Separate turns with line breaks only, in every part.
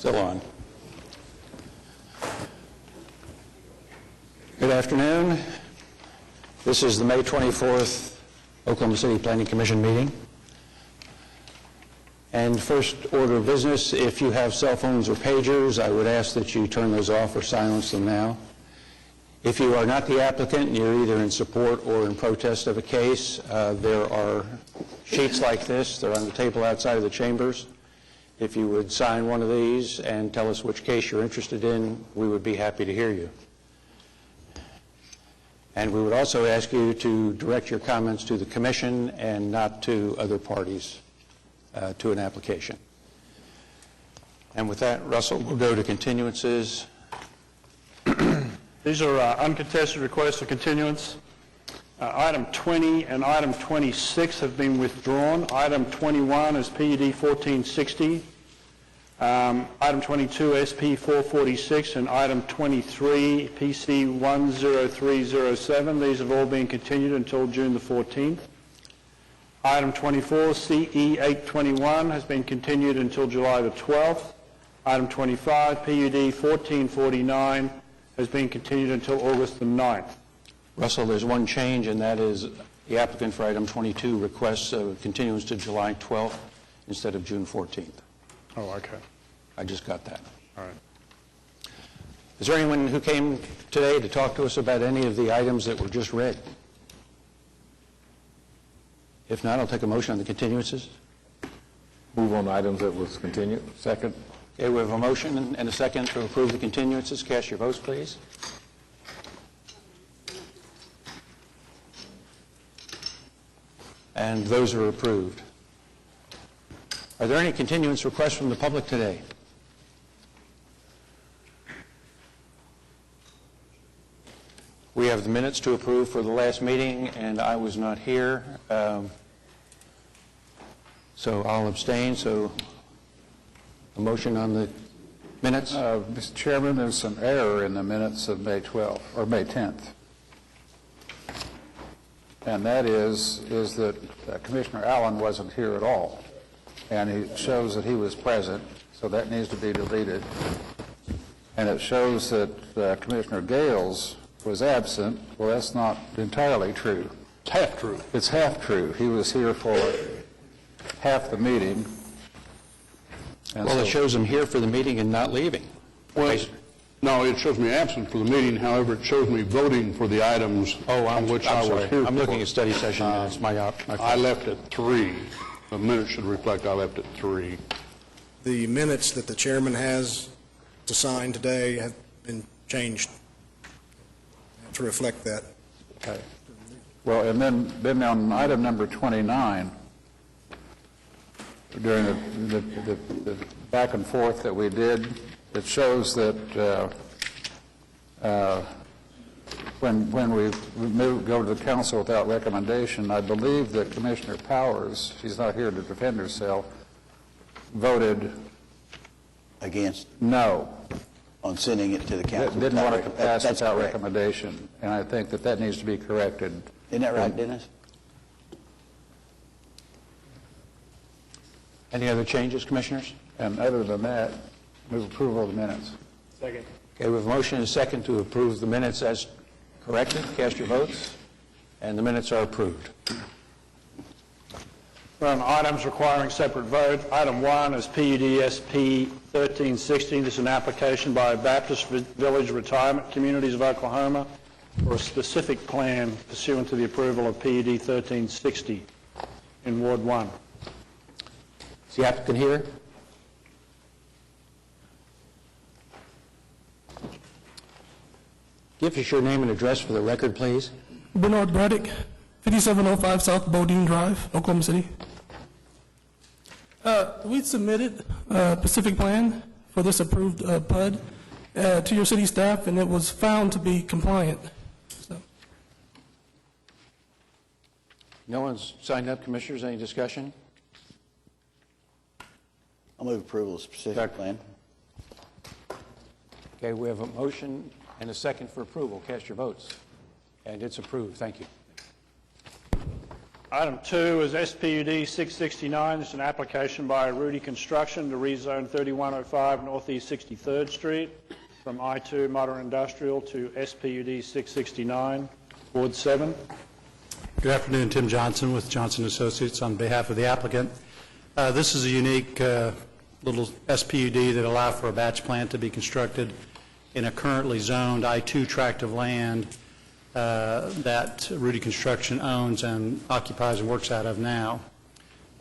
Still on. Good afternoon. This is the May 24th Oklahoma City Planning Commission meeting. And first order of business, if you have cell phones or pagers, I would ask that you turn those off or silence them now. If you are not the applicant and you're either in support or in protest of a case, there are sheets like this. They're on the table outside of the chambers. If you would sign one of these and tell us which case you're interested in, we would be happy to hear you. And we would also ask you to direct your comments to the commission and not to other parties to an application. And with that, Russell, we'll go to continuances.
These are uncontested requests for continuance. Item 20 and item 26 have been withdrawn. Item 21 is PUD 1460. Item 22, SP 446, and item 23, PC 10307. These have all been continued until June the 14th. Item 24, CE 821, has been continued until July the 12th. Item 25, PUD 1449, has been continued until August the 9th.
Russell, there's one change, and that is the applicant for item 22 requests a continuance to July 12th instead of June 14th.
Oh, okay.
I just got that.
All right.
Is there anyone who came today to talk to us about any of the items that were just read? If not, I'll take a motion on the continuances.
Move on items that was continued. Second.
Okay, we have a motion and a second to approve the continuances. Cast your votes, please. And those are approved. Are there any continuance requests from the public today? We have the minutes to approve for the last meeting, and I was not here, so I'll abstain. So a motion on the minutes?
Mr. Chairman, there's some error in the minutes of May 12th, or May 10th. And that is that Commissioner Allen wasn't here at all. And it shows that he was present, so that needs to be deleted. And it shows that Commissioner Gales was absent. Well, that's not entirely true.
It's half true.
It's half true. He was here for half the meeting. And
Well,
so,
it shows him here for the meeting and not leaving.
Well, no, it shows me absent for the meeting. However, it shows me voting for the items on which I was here.
I'm looking at study session minutes. My
I left at 3. The minutes should reflect I left at 3.
The minutes that the chairman has to sign today have been changed to reflect that.
okay. Well, and then on item number 29, during the back and forth that we did, it shows that when we go to the council without recommendation, I believe that Commissioner Powers, she's not here to defend herself, voted
against
no.
on sending it to the council.
Didn't want to pass
That's
without
correct.
recommendation, and I think that needs to be corrected.
Isn't that right, Dennis?
Any other changes, commissioners?
And other than that, move approval of the minutes.
Second.
Okay, we have a motion and a second to approve the minutes as corrected. Cast your votes. And the minutes are approved.
We're on items requiring separate vote. Item 1 is PUD SP 1360. This is an application by Baptist Village Retirement Communities of Oklahoma for a specific plan pursuant to the approval of PUD 1360 in Ward 1.
Is the applicant here? Give us your name and address for the record, please.
Bernard Braddock, 5705 South Bodine Drive, Oklahoma City. We submitted a Pacific Plan for this approved PUD to your city staff, and it was found to be compliant. So.
No one's signed up, commissioners. Any discussion?
I'll move approval of specific plan.
Okay, we have a motion and a second for approval. Cast your votes. And it's approved. Thank you.
Item 2 is SPUD 669. It's an application by Rudy Construction to rezone 3105 Northeast 63rd Street from I-2 Modern Industrial to SPUD 669, Ward 7.
Good afternoon, Tim Johnson with Johnson Associates on behalf of the applicant. This is a unique little SPUD that allows for a batch plant to be constructed in a currently zoned I-2 tract of land that Rudy Construction owns and occupies and works out of now.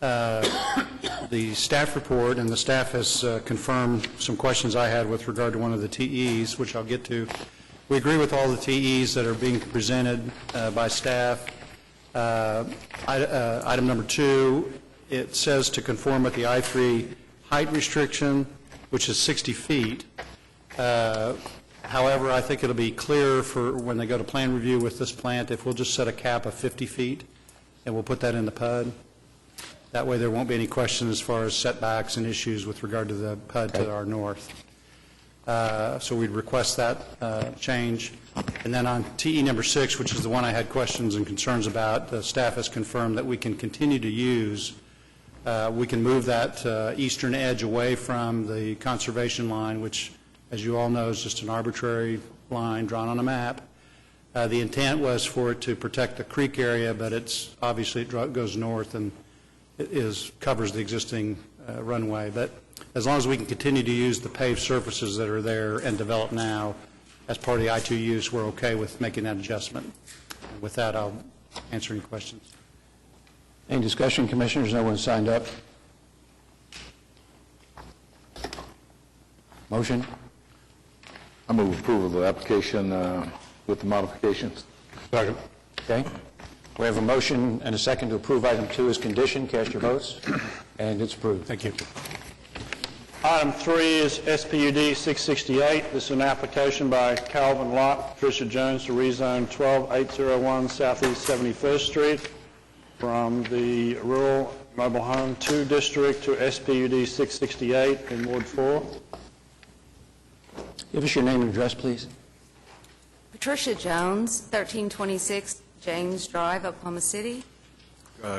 The staff report, and the staff has confirmed some questions I had with regard to one of the TEs, which I'll get to. We agree with all the TEs that are being presented by staff. Item number 2, it says to conform with the I-3 height restriction, which is 60 feet. However, I think it'll be clearer for when they go to plan review with this plant if we'll just set a cap of 50 feet, and we'll put that in the PUD. That way there won't be any question as far as setbacks and issues with regard to the PUD to our north. So we'd request that change. And then on TE number 6, which is the one I had questions and concerns about, the staff has confirmed that we can continue to use, we can move that eastern edge away from the conservation line, which, as you all know, is just an arbitrary line drawn on a map. The intent was for it to protect the creek area, but it's obviously it goes north and it covers the existing runway. But as long as we can continue to use the paved surfaces that are there and develop now as part of the I-2 use, we're okay with making that adjustment. With that, I'll answer any questions.
Any discussion, Commissioners? No one signed up. Motion?
I move approval of the application with the modifications.
Second.
Okay. We have a motion and a second to approve item 2 as conditioned. Cast your votes. And it's approved. Thank you.
Item 3 is SPUD 668. This is an application by Calvin Lott, Patricia Jones to rezone 12801 Southeast 71st Street from the Rural Mobile Home 2 District to SPUD 668 in Ward 4.
Give us your name and address, please.
Patricia Jones, 1326 James Drive, Oklahoma City.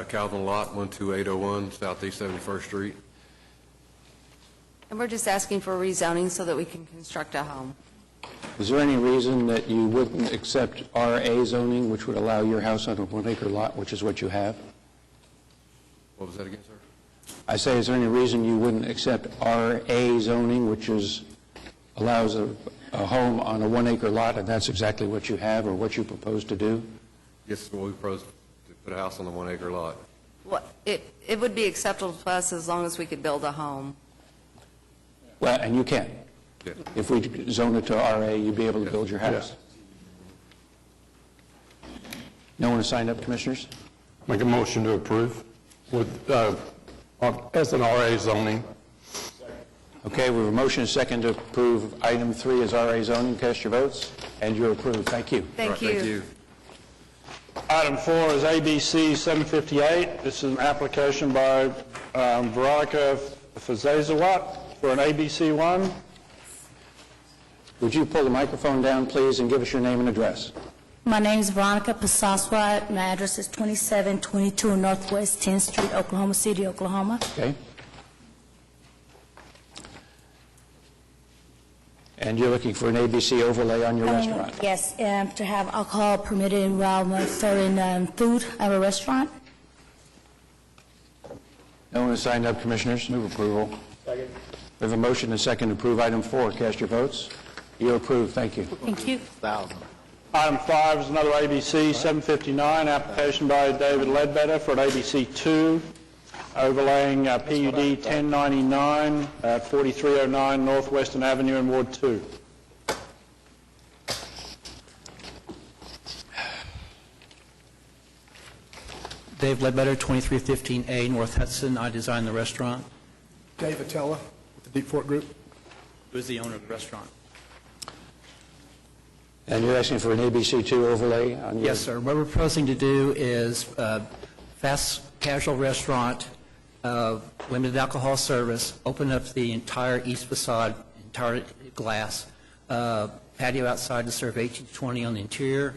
Calvin Lott, 12801 Southeast 71st Street.
And we're just asking for rezoning so that we can construct a home.
Is there any reason that you wouldn't accept RA zoning, which would allow your house on a 1-acre lot, which is what you have?
What was that again, sir?
I say, is there any reason you wouldn't accept RA zoning, which allows a home on a 1-acre lot, and that's exactly what you have or what you propose to do?
Yes, well, we propose to put a house on the 1-acre lot.
Well, it would be acceptable to us as long as we could build a home.
Well, and you can.
Yeah.
If we zone it to RA, you'd be able to build your house. No one has signed up, Commissioners?
Make a motion to approve with, as an RA zoning.
Okay, we have a motion and a second to approve item 3 as RA zoning. Cast your votes, and you're approved. Thank you.
Thank you.
Thank you.
Item 4 is ABC 758. This is an application by Veronica Fazazawat for an ABC 1.
Would you pull the microphone down, please, and give us your name and address?
My name is Veronica Pasaswat. My address is 2722 Northwest 10th Street, Oklahoma City, Oklahoma.
Okay. And you're looking for an ABC overlay on your restaurant?
Yes, to have alcohol permitted while serving food at a restaurant.
No one has signed up, Commissioners? Move approval. Second. We have a motion and a second to approve item 4. Cast your votes. You're approved. Thank you.
Thank you.
Item 5 is another ABC 759, application by David Ledbetter for an ABC 2, overlaying PUD 1099 at 4309 Northwestern Avenue in Ward 2.
Dave Ledbetter, 2315A North Hudson. I designed the restaurant.
Dave Attella with the Deep Fork Group.
Who is the owner of the restaurant?
And you're asking for an ABC2 overlay on your...
Yes, sir. What we're proposing to do is fast casual restaurant, limited alcohol service, open up the entire east facade, entire glass, patio outside to serve 18 to 20 on the interior,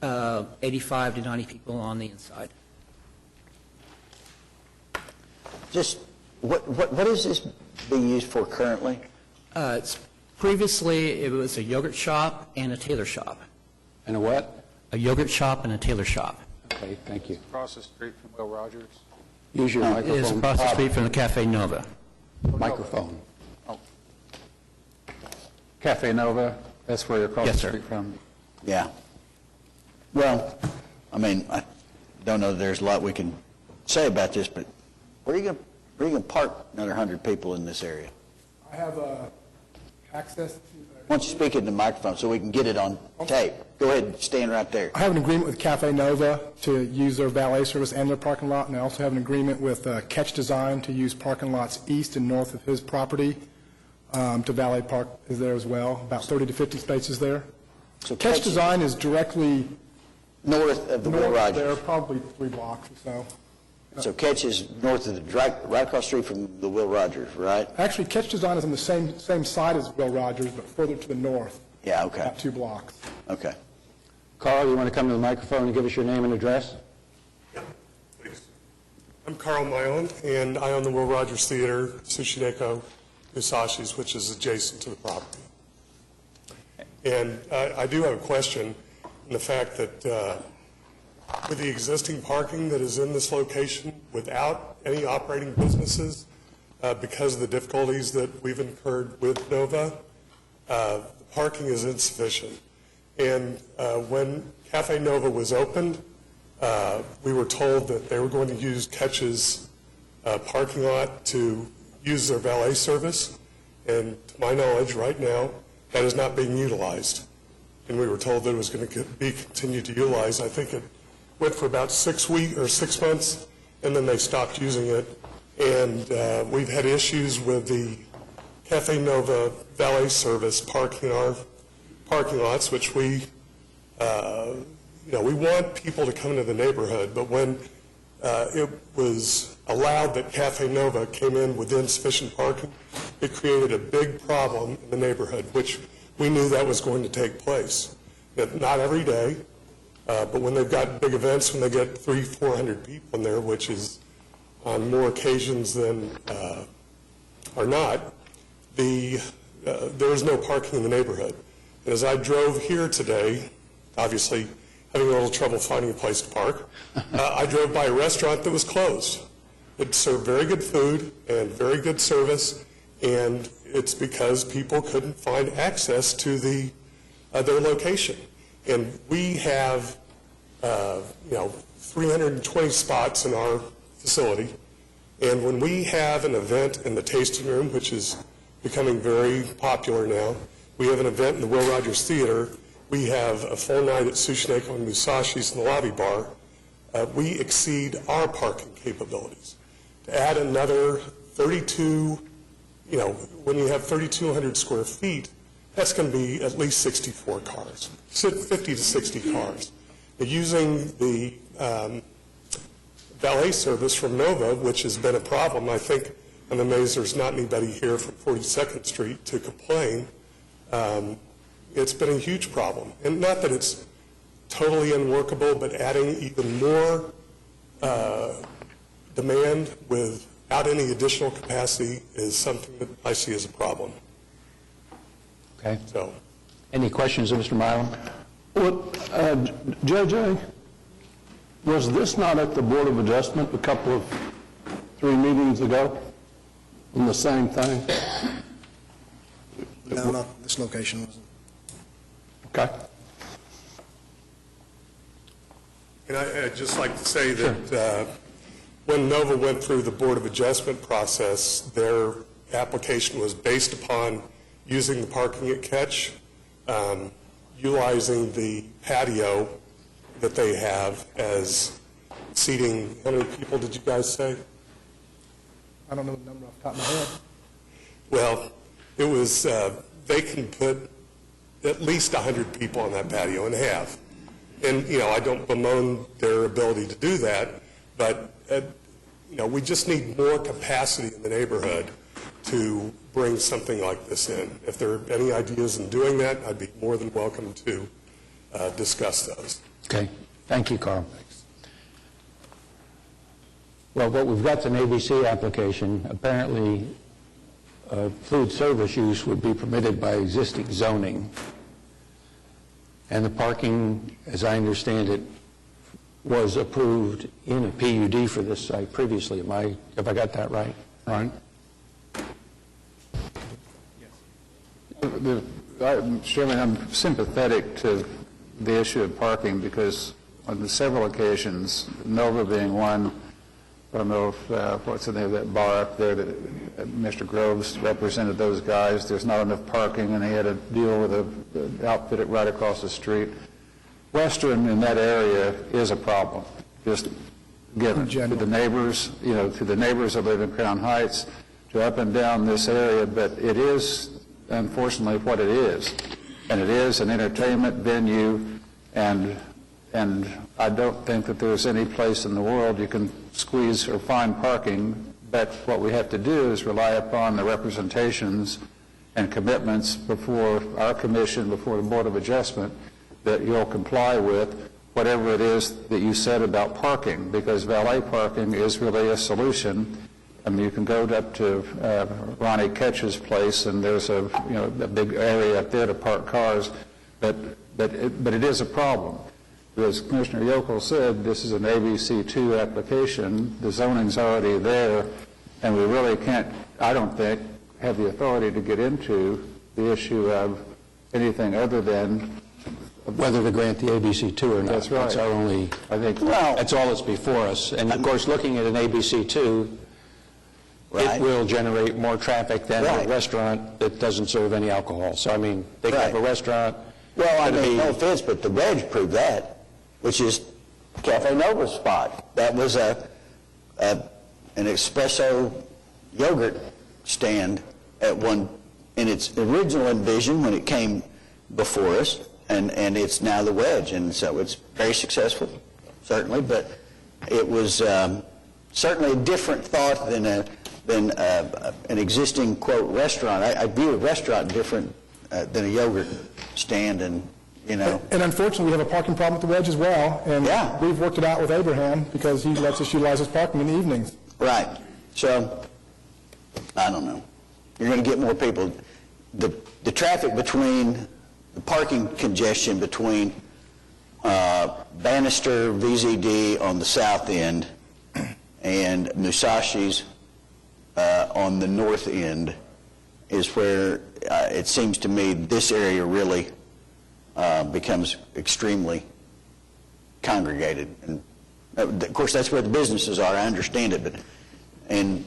85 to 90 people on the inside.
Just, what is this being used for currently?
Previously, it was a yogurt shop and a tailor shop.
And a what?
A yogurt shop and a tailor shop.
Okay, thank you.
Across the street from Will Rogers?
Use your
It is
microphone.
across the street from the Cafe Nova.
Microphone.
Cafe Nova, that's where you're across
Yes,
the
sir.
street from?
Yeah. Well, I mean, I don't know that there's a lot we can say about this, but where are you going to park another 100 people in this area?
I have access to...
Why don't you speak into the microphone so we can get it on tape? Go ahead, stand right there.
I have an agreement with Cafe Nova to use their valet service and their parking lot, and I also have an agreement with Catch Design to use parking lots east and north of his property to valet park is there as well, about 30 to 50 spaces there.
So
Catch Design is directly
north of the Will
north
Rogers.
there, probably 3 blocks or so.
So Catch is north of the, right across the street from the Will Rogers, right?
Actually, Catch Design is on the same side as Will Rogers, but further to the north,
Yeah, okay,
about 2 blocks.
okay.
Carl, you want to come to the microphone and give us your name and address?
I'm Carl Mayon, and I own the Will Rogers Theater, Sushineko Musashi's, which is adjacent to the property. And I do have a question in the fact that with the existing parking that is in this location, without any operating businesses, because of the difficulties that we've incurred with Nova, the parking is insufficient. And when Cafe Nova was opened, we were told that they were going to use Catch's parking lot to use their valet service. And to my knowledge, right now, that is not being utilized. And we were told that it was going to be continued to utilize. I think it went for about 6 months, and then they stopped using it. And we've had issues with the Cafe Nova valet service parking in our parking lots, which we want people to come into the neighborhood, but when it was allowed that Cafe Nova came in with insufficient parking, it created a big problem in the neighborhood, which we knew that was going to take place. Not every day, but when they've got big events, when they get 300-400 people in there, which is on more occasions than are not, there is no parking in the neighborhood. And as I drove here today, obviously having a little trouble finding a place to park, I drove by a restaurant that was closed. It served very good food and very good service, and it's because people couldn't find access to their location. And we have 320 spots in our facility, and when we have an event in the tasting room, which is becoming very popular now, we have an event in the Will Rogers Theater, we have a full night at Sushineko and Musashi's in the lobby bar, we exceed our parking capabilities. To add another 32, when you have 3,200 square feet, that's going to be at least 64 cars, 50 to 60 cars. But using the valet service from Nova, which has been a problem, I think I'm amazed there's not anybody here from 42nd Street to complain. It's been a huge problem. And not that it's totally unworkable, but adding even more demand without any additional capacity is something that I see as a problem.
Okay.
So,
Any questions of Mr. Milam?
JJ, was this not at the Board of Adjustment a couple of 3 meetings ago on the same thing?
No, not this location wasn't.
Okay.
and I'd just like to say that when Nova went through the Board of Adjustment process, their application was based upon using the parking at Catch, utilizing the patio that they have as seating. How many people did you guys say?
I don't know the number off the top of my head.
Well, it was, they can put at least 100 people on that patio and have. And, I don't bemoan their ability to do that, but, we just need more capacity in the neighborhood to bring something like this in. If there are any ideas in doing that, I'd be more than welcome to discuss those.
Okay. Thank you, Carl. Well, what we've got is an ABC application. Apparently, food service use would be permitted by existing zoning. And the parking, as I understand it, was approved in a PUD for this site previously. Have I got that right?
Right?
Chairman, I'm sympathetic to the issue of parking because on several occasions, Nova being one, I don't know if, what's the name of that bar up there that Mr. Groves represented those guys. There's not enough parking, and he had to deal with an outfit right across the street. Western in that area is a problem, just given to the neighbors, to the neighbors that live in Crown Heights, to up and down this area, but it is unfortunately what it is. And it is an entertainment venue, and I don't think that there's any place in the world you can squeeze or find parking, but what we have to do is rely upon the representations and commitments before our commission, before the Board of Adjustment, that you'll comply with whatever it is that you said about parking, because valet parking is really a solution. I mean, you can go up to Ronnie Ketch's place, and there's a big area up there to park cars, but it is a problem. As Commissioner Yokel said, this is an ABC2 application. The zoning's already there, and we really can't, I don't think, have the authority to get into the issue of anything other than
whether to grant the ABC2 or not.
That's right.
That's our only, that's all that's before us. And of course, looking at an ABC2, it will generate more traffic than a restaurant that doesn't serve any alcohol. So, I mean, they can have a restaurant.
Well, I mean, no offense, but the Reg proved that, which is Cafe Nova's spot. That was an espresso yogurt stand in its original envision when it came before us, and it's now the Wedge, and so it's very successful, certainly, but it was certainly a different thought than an existing, quote, restaurant. I view a restaurant different than a yogurt stand, and,
And unfortunately, we have a parking problem at the Wedge as well, and we've worked it out with Abraham because he lets us utilize his parking in the evenings.
Right. So, I don't know. You're going to get more people. The traffic between, the parking congestion between Bannister, VZD on the south end and Musashi's on the north end is where it seems to me this area really becomes extremely congregated. And of course, that's where the businesses are. I understand it, but and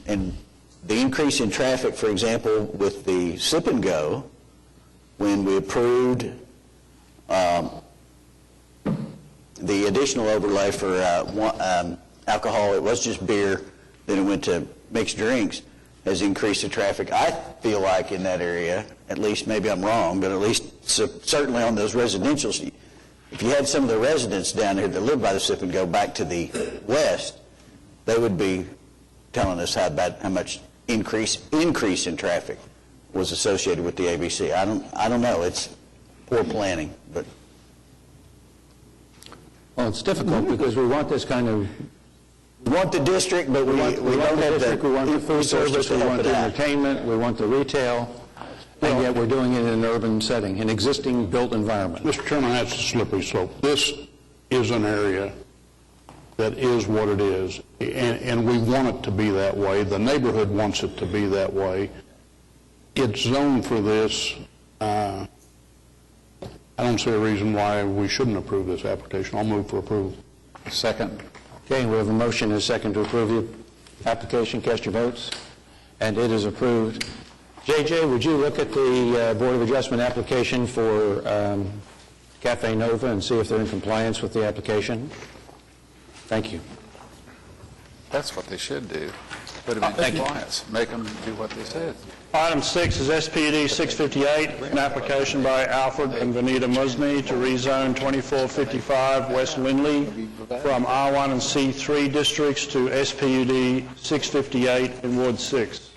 the increase in traffic, for example, with the Sip and Go, when we approved the additional overlay for alcohol, it was just beer, then it went to mixed drinks, has increased the traffic. I feel like in that area, at least, maybe I'm wrong, but at least certainly on those residentials, if you had some of the residents down there that live by the Sip and Go back to the west, they would be telling us how much increase in traffic was associated with the ABC. I don't know. It's poor planning, but
well, it's difficult because we want this kind of.
We want the district, but we don't have
we want the food service, we want the entertainment, we want the retail, and yet we're doing it in an urban setting, an existing built environment.
Mr. Chairman, that's a slippery slope. This is an area that is what it is, and we want it to be that way. The neighborhood wants it to be that way. It's zoned for this. I don't see a reason why we shouldn't approve this application. I'll move for approval.
Second.
Okay, we have a motion and a second to approve the application. Cast your votes. And it is approved. JJ, would you look at the Board of Adjustment application for Cafe Nova and see if they're in compliance with the application? Thank you.
That's what they should do. Put them in compliance. Make them do what they said.
Item 6 is SPUD 658, an application by Alfred and Vanita Musny to rezone 2455 West Lindley from R1 and C3 districts to SPUD 658 in Ward 6.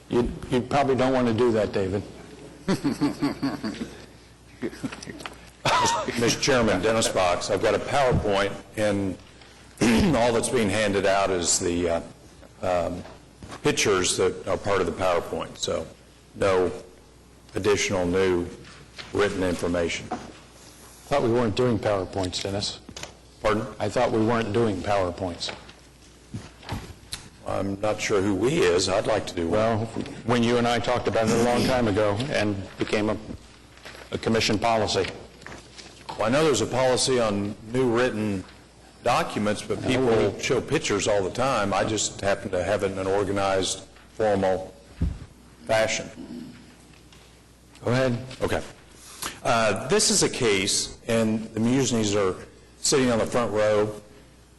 You probably don't want to do that, David.
Mr. Chairman, Dennis Fox, I've got a PowerPoint in all that's being handed out is the pictures that are part of the PowerPoint, so no additional new written information.
I thought we weren't doing PowerPoints, Dennis.
Pardon?
I thought we weren't doing PowerPoints.
I'm not sure who "we" is. I'd like to do one.
Well, when you and I talked about it a long time ago and became a commission policy.
Well, I know there's a policy on new written documents, but people show pictures all the time. I just happen to have it in an organized, formal fashion.
Go ahead.
Okay. This is a case, and the Musneys are sitting on the front row.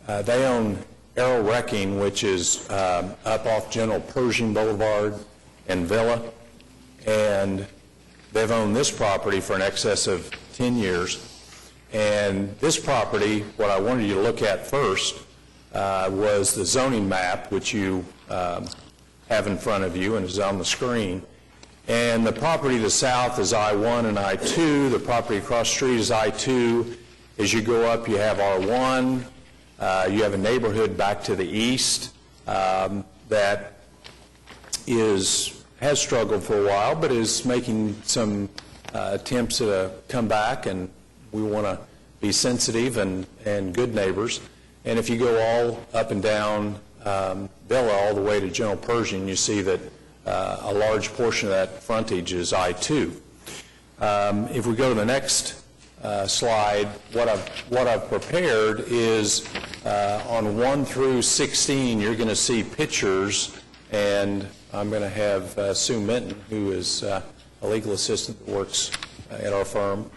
They own Arrow Wrecking, which is up off General Pershing Boulevard and Villa, and they've owned this property for an excess of 10 years. And this property, what I wanted you to look at first was the zoning map, which you have in front of you and is on the screen. And the property to the south is I-1 and I-2. The property across the street is I-2. As you go up, you have R1. You have a neighborhood back to the east that has struggled for a while, but is making some attempts at a comeback, and we want to be sensitive and good neighbors. And if you go all up and down Villa all the way to General Pershing, you see that a large portion of that frontage is I-2. If we go to the next slide, what I've prepared is on 1 through 16, you're going to see pictures, and I'm going to have Sue Minton, who is a legal assistant that works at our firm,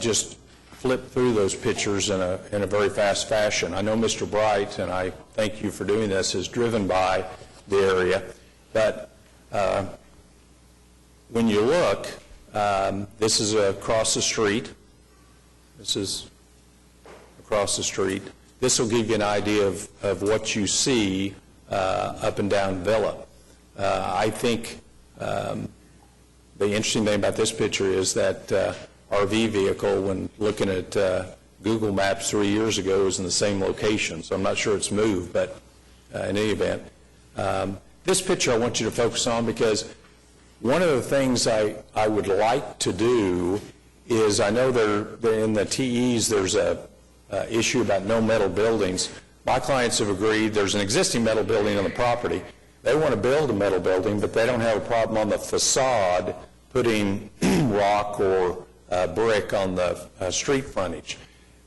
just flip through those pictures in a very fast fashion. I know Mr. Bright, and I thank you for doing this, is driven by the area, but when you look, this is across the street. This is across the street. This will give you an idea of what you see up and down Villa. I think the interesting thing about this picture is that RV vehicle, when looking at Google Maps 3 years ago, was in the same location, so I'm not sure it's moved, but in any event. This picture I want you to focus on, because one of the things I would like to do is, I know they're in the TEs there's a issue about no metal buildings. My clients have agreed there's an existing metal building on the property. They want to build a metal building, but they don't have a problem on the facade putting rock or brick on the street frontage.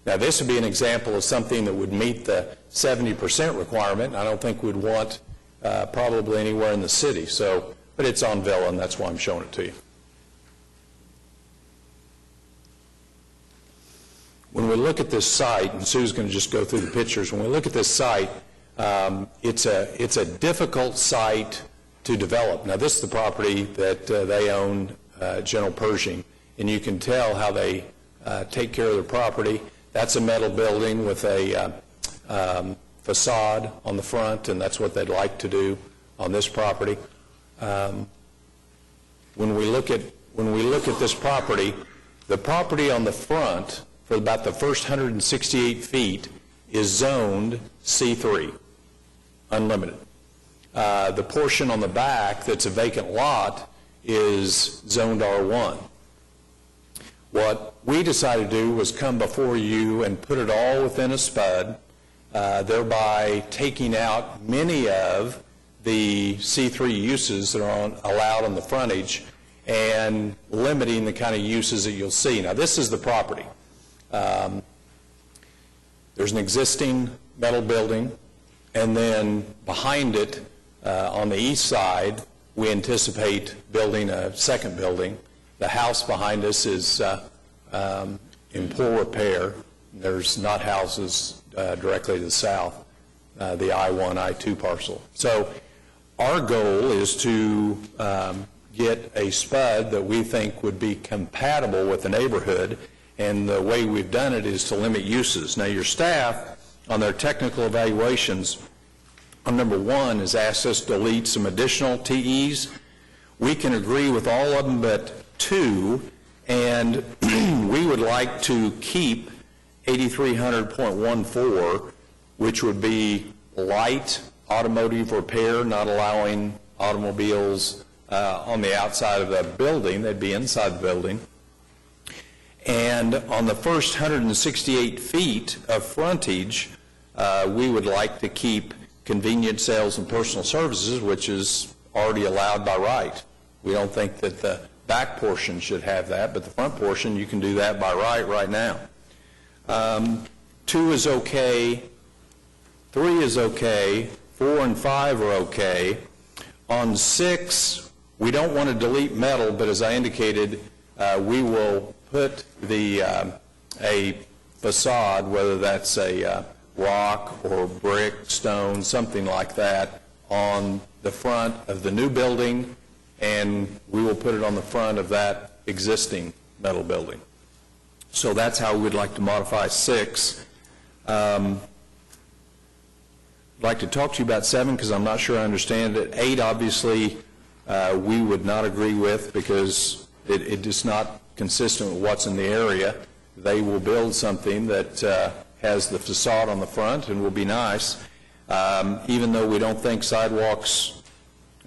Now, this would be an example of something that would meet the 70% requirement. I don't think we'd want probably anywhere in the city. So, but it's on Villa, and that's why I'm showing it to you. When we look at this site, and Sue's going to just go through the pictures, when we look at this site, it's a difficult site to develop. Now, this is the property that they own, General Pershing, and you can tell how they take care of their property. That's a metal building with a facade on the front, and that's what they'd like to do on this property. When we look at this property, the property on the front for about the first 168 feet is zoned C3, unlimited. The portion on the back that's a vacant lot is zoned R1. What we decided to do was come before you and put it all within a SPUD, thereby taking out many of the C3 uses that are allowed on the frontage and limiting the kind of uses that you'll see. Now, this is the property. There's an existing metal building, and then behind it, on the east side, we anticipate building a second building. The house behind us is in poor repair. There's not houses directly to the south, the I-1, I-2 parcel. So our goal is to get a SPUD that we think would be compatible with the neighborhood, and the way we've done it is to limit uses. Now, your staff, on their technical evaluations, on number 1, has asked us to delete some additional TEs. We can agree with all of them but 2, and we would like to keep 8300.14 which would be light automotive repair, not allowing automobiles on the outside of the building. They'd be inside the building. And on the first 168 feet of frontage, we would like to keep convenience sales and personal services, which is already allowed by right. We don't think that the back portion should have that, but the front portion, you can do that by right now. 2 is okay, 3 is okay, 4 and 5 are okay. On 6, we don't want to delete metal, but as I indicated, we will put a facade, whether that's a rock or brick, stone, something like that, on the front of the new building, and we will put it on the front of that existing metal building. So that's how we'd like to modify 6. I'd like to talk to you about 7 because I'm not sure I understand it. 8, obviously, we would not agree with because it is not consistent with what's in the area. They will build something that has the facade on the front and will be nice. Even though we don't think sidewalks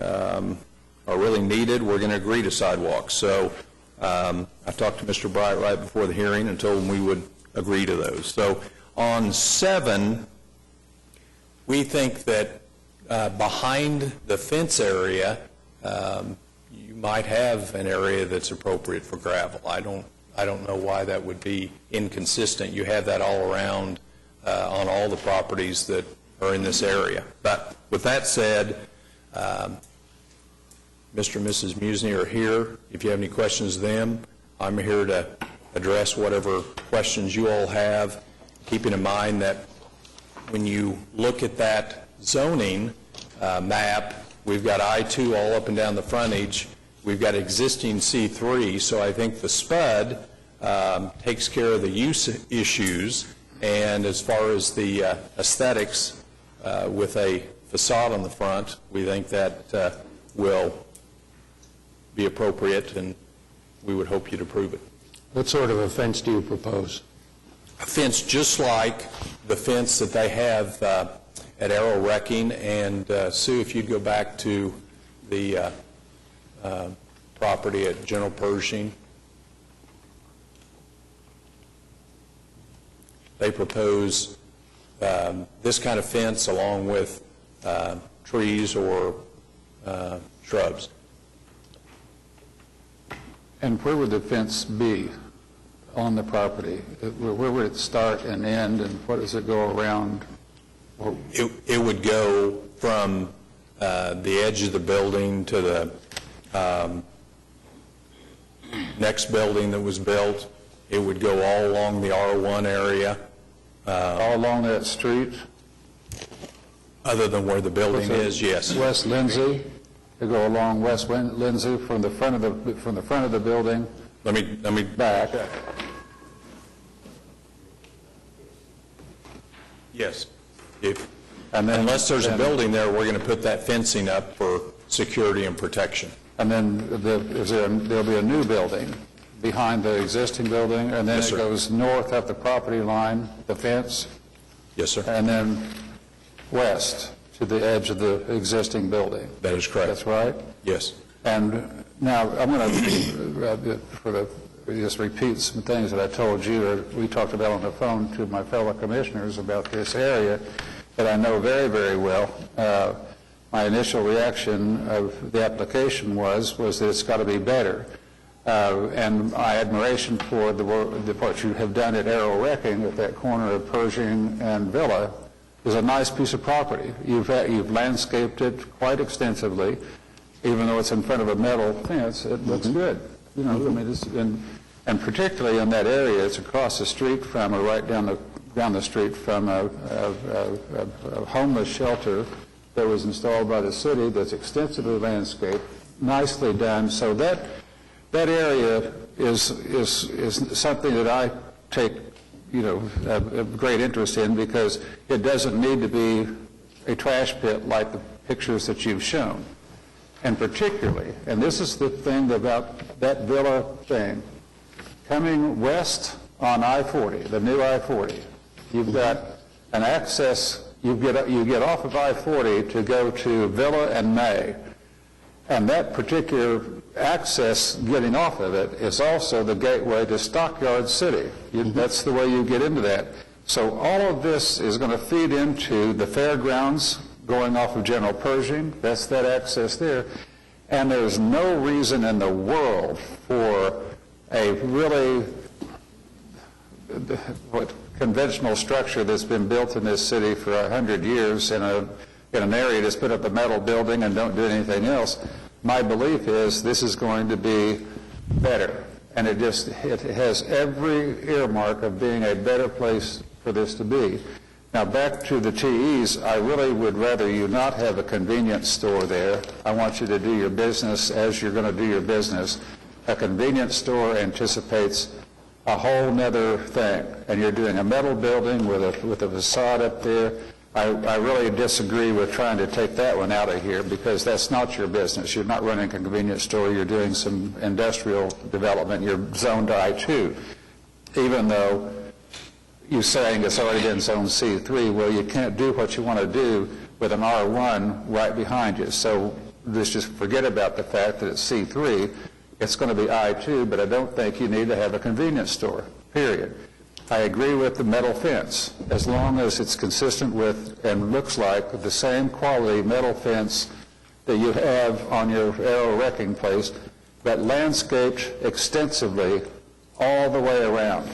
are really needed, we're going to agree to sidewalks. So I talked to Mr. Bright right before the hearing and told him we would agree to those. So on 7, we think that behind the fence area, you might have an area that's appropriate for gravel. I don't know why that would be inconsistent. You have that all around on all the properties that are in this area. But with that said, Mr. and Mrs. Musney are here. If you have any questions of them, I'm here to address whatever questions you all have, keeping in mind that when you look at that zoning map, we've got I-2 all up and down the frontage. We've got existing C3, so I think the SPUD takes care of the use issues, and as far as the aesthetics with a facade on the front, we think that will be appropriate, and we would hope you'd approve it.
What sort of a fence do you propose?
A fence just like the fence that they have at Arrow Wrecking, and Sue, if you'd go back to the property at General Pershing. They propose this kind of fence along with trees or shrubs.
And where would the fence be on the property? Where would it start and end, and what does it go around?
It would go from the edge of the building to the next building that was built. It would go all along the R1 area.
All along that street?
Other than where the building is, yes.
West Lindsay? They go along West Lindsay from the front of the building.
Let me
back.
Yes. Unless there's a building there, we're going to put that fencing up for security and protection.
And then there'll be a new building behind the existing building, and then
Yes,
it
sir.
goes north up the property line, the fence,
Yes, sir.
and then west to the edge of the existing building.
That is correct.
That's right?
Yes.
And now I'm going to just repeat some things that I told you, or we talked about on the phone to my fellow commissioners about this area that I know very, very well. My initial reaction of the application was that it's got to be better. And my admiration for what you have done at Arrow Wrecking at that corner of Pershing and Villa is a nice piece of property. You've landscaped it quite extensively. Even though it's in front of a metal fence, it looks good. You know, I mean, and particularly in that area, it's across the street from, or right down the street from a homeless shelter that was installed by the city that's extensively landscaped, nicely done. So that area is something that I take, a great interest in, because it doesn't need to be a trash pit like the pictures that you've shown. And particularly, and this is the thing about that Villa thing, coming west on I-40, the new I-40, you've got an access, you get off of I-40 to go to Villa and May, and that particular access getting off of it is also the gateway to Stockyard City. That's the way you get into that. So all of this is going to feed into the fairgrounds going off of General Pershing. That's that access there. And there's no reason in the world for a really conventional structure that's been built in this city for 100 years in an area that's put up a metal building and don't do anything else. My belief is this is going to be better. And it has every earmark of being a better place for this to be. Now, back to the TEs, I really would rather you not have a convenience store there. I want you to do your business as you're going to do your business. A convenience store anticipates a whole nother thing, and you're doing a metal building with a facade up there. I really disagree with trying to take that one out of here, because that's not your business. You're not running a convenience store. You're doing some industrial development. You're zoned I-2, even though you're saying it's already been zoned C3. Well, you can't do what you want to do with an R1 right behind you. So let's just forget about the fact that it's C3. It's going to be I-2, but I don't think you need to have a convenience store, period. I agree with the metal fence, as long as it's consistent with and looks like the same quality metal fence that you have on your aero wrecking place, but landscaped extensively all the way around,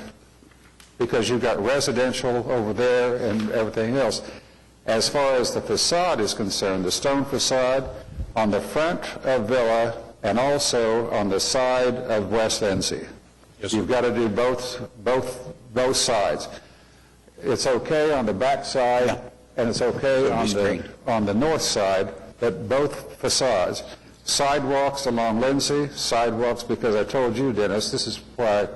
because you've got residential over there and everything else. As far as the facade is concerned, the stone facade on the front of Villa and also on the side of West Lindsay. Yes, you've got to do both sides. It's okay on the back side, and it's okay on the north side, but both facades. Sidewalks along Lindsay, sidewalks, because I told you, Dennis, this is why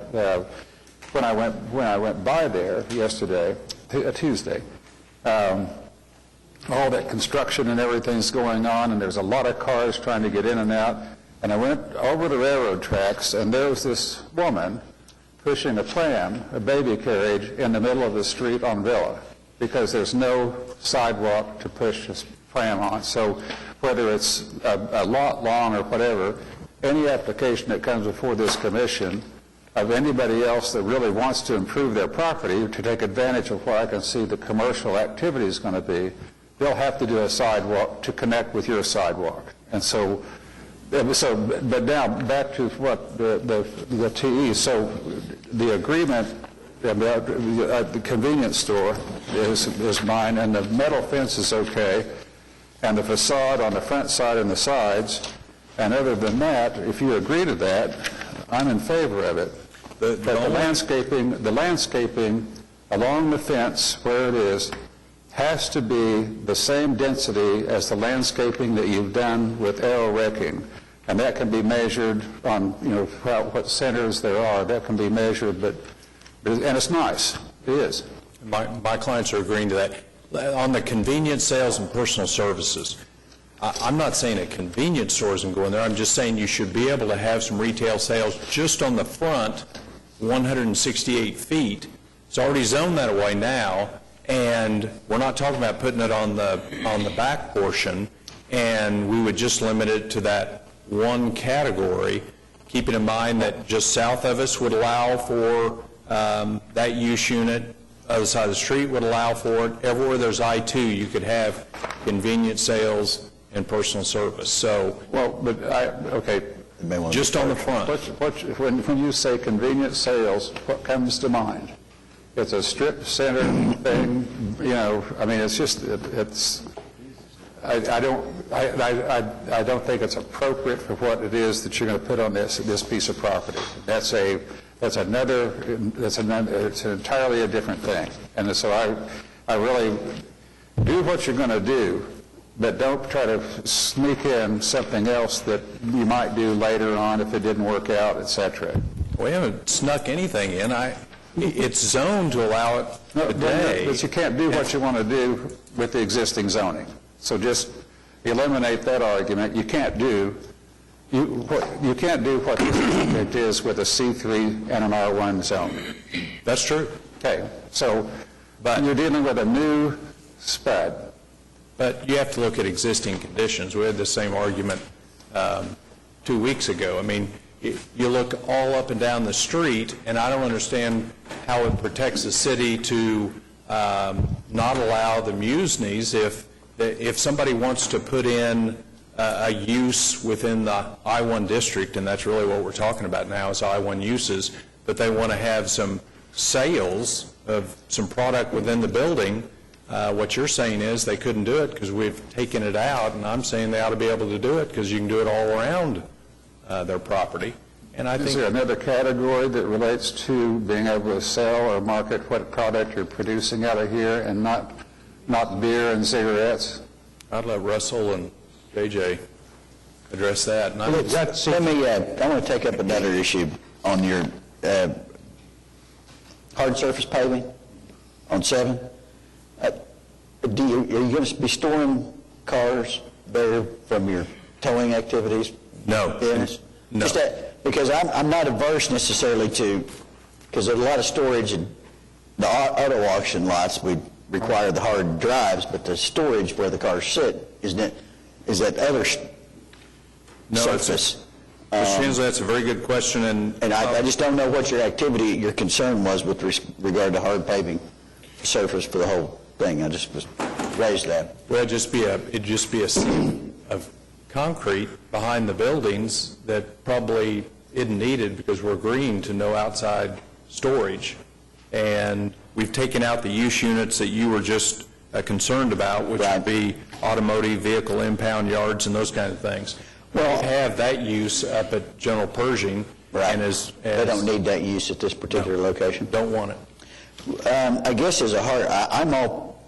when I went by there yesterday, Tuesday, all that construction and everything's going on, and there's a lot of cars trying to get in and out. And I went over the railroad tracks, and there was this woman pushing a pram, a baby carriage, in the middle of the street on Villa, because there's no sidewalk to push this pram on. So whether it's a lot long or whatever, any application that comes before this commission of anybody else that really wants to improve their property to take advantage of what I can see the commercial activity is going to be, they'll have to do a sidewalk to connect with your sidewalk. And so, but now back to what the TE. So the agreement about the convenience store is mine, and the metal fence is okay, and the facade on the front side and the sides. And other than that, if you agree to that, I'm in favor of it. But the landscaping along the fence where it is has to be the same density as the landscaping that you've done with aero wrecking. And that can be measured on, what centers there are. That can be measured, and it's nice. It is.
My clients are agreeing to that. On the convenience sales and personal services, I'm not saying a convenience store isn't going there. I'm just saying you should be able to have some retail sales just on the front, 168 feet. It's already zoned that way now, and we're not talking about putting it on the back portion, and we would just limit it to that one category, keeping in mind that just south of us would allow for that use unit, other side of the street would allow for it. Everywhere there's I-2, you could have convenience sales and personal service. So, just on the front.
When you say convenience sales, what comes to mind? It's a strip center thing, it's just, I don't think it's appropriate for what it is that you're going to put on this piece of property. It's entirely a different thing. And so I really do what you're going to do, but don't try to sneak in something else that you might do later on if it didn't work out, etc.
We haven't snuck anything in. It's zoned to allow it today.
But you can't do what you want to do with the existing zoning. So just eliminate that argument. You can't do what it is with a C3 and an R1 zone.
That's true.
Okay. So
But
You're dealing with a new spud.
But you have to look at existing conditions. We had the same argument 2 weeks ago. I mean, you look all up and down the street, and I don't understand how it protects the city to not allow the Musneys if somebody wants to put in a use within the I-1 district, and that's really what we're talking about now is I-1 uses, but they want to have some sales of some product within the building. What you're saying is they couldn't do it because we've taken it out, and I'm saying they ought to be able to do it because you can do it all around their property. And I think
Is there another category that relates to being able to sell or market what product you're producing out of here and not beer and cigarettes?
I'd let Russell and JJ address that. And
I want to take up another issue on your hard surface paving on 7. Are you going to be storing cars there from your towing activities?
No.
Dennis?
No.
Because I'm not averse necessarily to, because there's a lot of storage in the auto auction lots. We require the hard drives, but the storage where the cars sit is that other surface.
Mr. Hensley, that's a very good question.
And I just don't know what your concern was with regard to hard paving surface for the whole thing. I just raised that.
Well, it'd just be a sea of concrete behind the buildings that probably isn't needed because we're agreeing to no outside storage. And we've taken out the use units that you were just concerned about, which would be automotive vehicle impound yards and those kind of things. Well, we have that use up at General Pershing.
Right.
And as
they don't need that use at this particular location.
Don't want it.
I guess as a hard,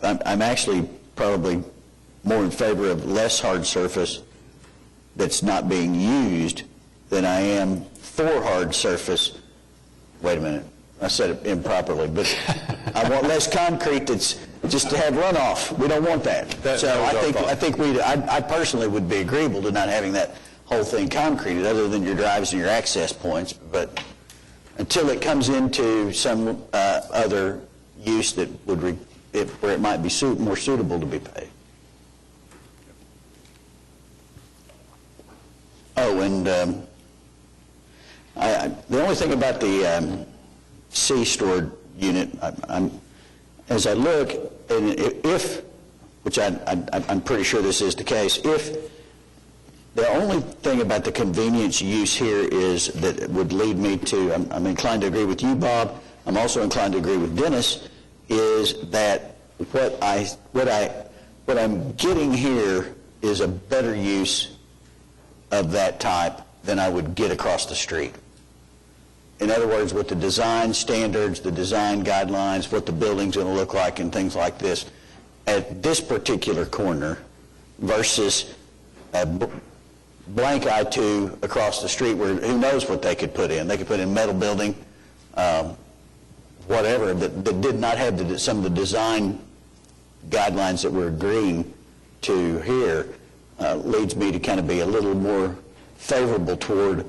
I'm actually probably more in favor of less hard surface that's not being used than I am for hard surface. Wait a minute, I said it improperly, but I want less concrete that's just to have runoff. We don't want that. I personally would be agreeable to not having that whole thing concreted other than your drives and your access points, but until it comes into some other use that would where it might be more suitable to be paved. Oh, and the only thing about the C stored unit, as I look, and which I'm pretty sure this is the case, if the only thing about the convenience use here is that it would lead me to, I'm inclined to agree with you, Bob, I'm also inclined to agree with Dennis, is that what I'm getting here is a better use of that type than I would get across the street. In other words, with the design standards, the design guidelines, what the building's going to look like and things like this, at this particular corner versus blank I-2 across the street where who knows what they could put in. They could put in metal building, whatever, that did not have some of the design guidelines that we're agreeing to here, leads me to kind of be a little more favorable toward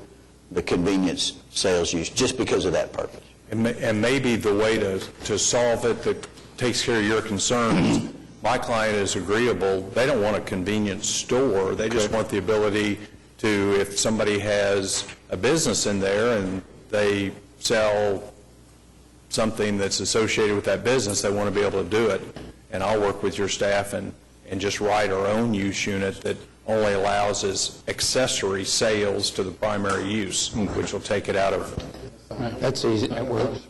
the convenience sales use just because of that purpose.
And maybe the way to solve it that takes care of your concerns, my client is agreeable. They don't want a convenience store. They just want the ability to, if somebody has a business in there and they sell something that's associated with that business, they want to be able to do it. And I'll work with your staff and just write our own use unit that only allows as accessory sales to the primary use, which will take it out of.
That's easy. That works.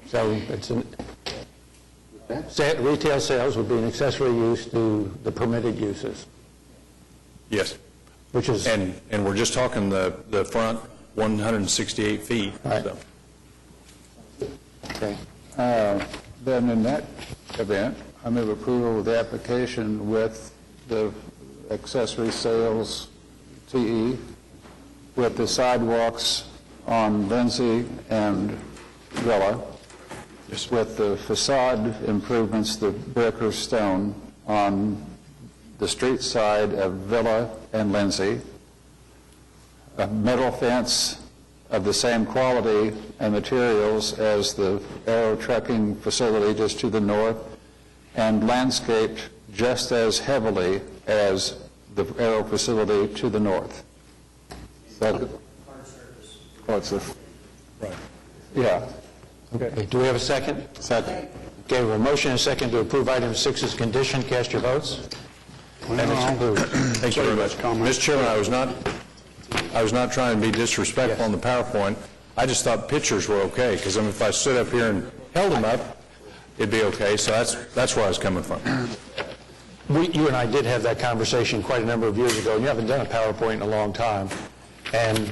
So it's retail sales would be an accessory use to the permitted uses.
Yes.
Which is.
And we're just talking the front 168 feet.
Right.
So.
Okay. Then in that event, I move approval of the application with the accessory sales TE with the sidewalks on Lindsay and Villa,
yes,
with the facade improvements, the brick or stone on the street side of Villa and Lindsay, a metal fence of the same quality and materials as the Aero trucking facility just to the north, and landscaped just as heavily as the Aero facility to the north. What's the...
Right.
Yeah.
Okay, do we have a second?
Second.
Okay, we have a motion and a second to approve item 6 as conditioned. Cast your votes. And it's approved.
Thank you very much. Mr. Chairman, I was not trying to be disrespectful on the PowerPoint. I just thought pictures were okay, because if I stood up here and held them up, it'd be okay, so that's where I was coming from.
You and I did have that conversation quite a number of years ago, and you haven't done a PowerPoint in a long time. And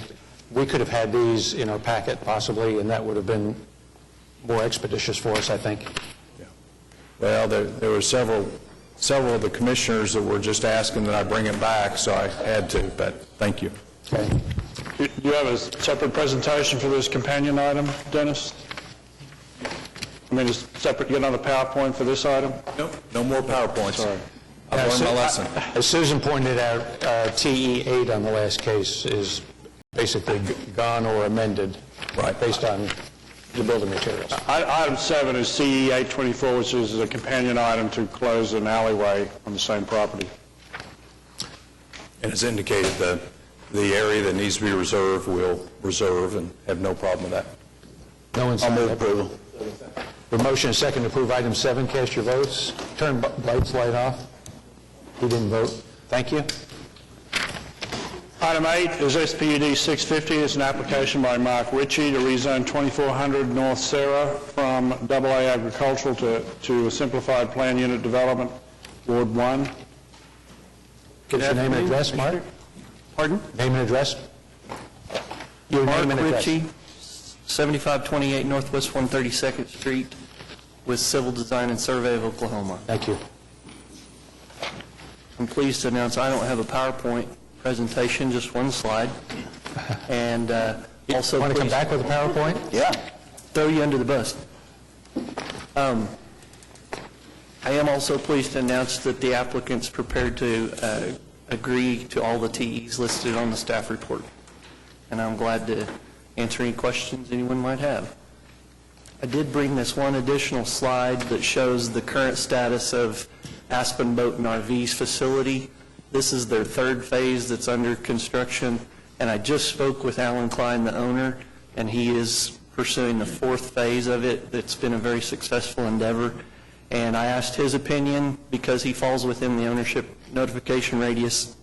we could have had these in our packet possibly, and that would have been more expeditious for us, I think.
Well, there were several of the commissioners that were just asking that I bring it back, so I had to, but thank you.
Okay.
Do you have a separate presentation for this companion item, Dennis? I mean, is separate, you got another PowerPoint for this item?
Nope, no more PowerPoints.
Sorry.
I've learned my lesson.
As Susan pointed out, TE8 on the last case is basically gone or amended, right, based on the building materials.
Item 7 is CE 824, which is a companion item to close an alleyway on the same property.
And as indicated, the area that needs to be reserved will reserve and have no problem with that.
No one's
I'll move
signed up.
approval.
The motion is second to approve item 7. Cast your votes. Turn lights light off. He didn't vote. Thank you.
Item 8 is SPUD 650. It's an application by Mark Ritchie to rezone 2400 North Sarah from AA agricultural to a simplified plan unit development, Ward 1.
Give us your name and address, Mark.
Pardon?
Name and address. Your name and address.
Ritchie, 7528 Northwest 132nd Street, with Civil Design and Survey of Oklahoma.
Thank you.
I'm pleased to announce I don't have a PowerPoint presentation, just one slide. And also,
want to come back with a PowerPoint?
Yeah.
Throw you under the bus. I am also pleased to announce that the applicant's prepared to agree to all the TEs listed on the staff report. And I'm glad to answer any questions anyone might have. I did bring this one additional slide that shows the current status of Aspen Boat and RV's facility. This is their third phase that's under construction, and I just spoke with Alan Klein, the owner, and he is pursuing the fourth phase of it. That's been a very successful endeavor, and I asked his opinion because he falls within the ownership notification radius.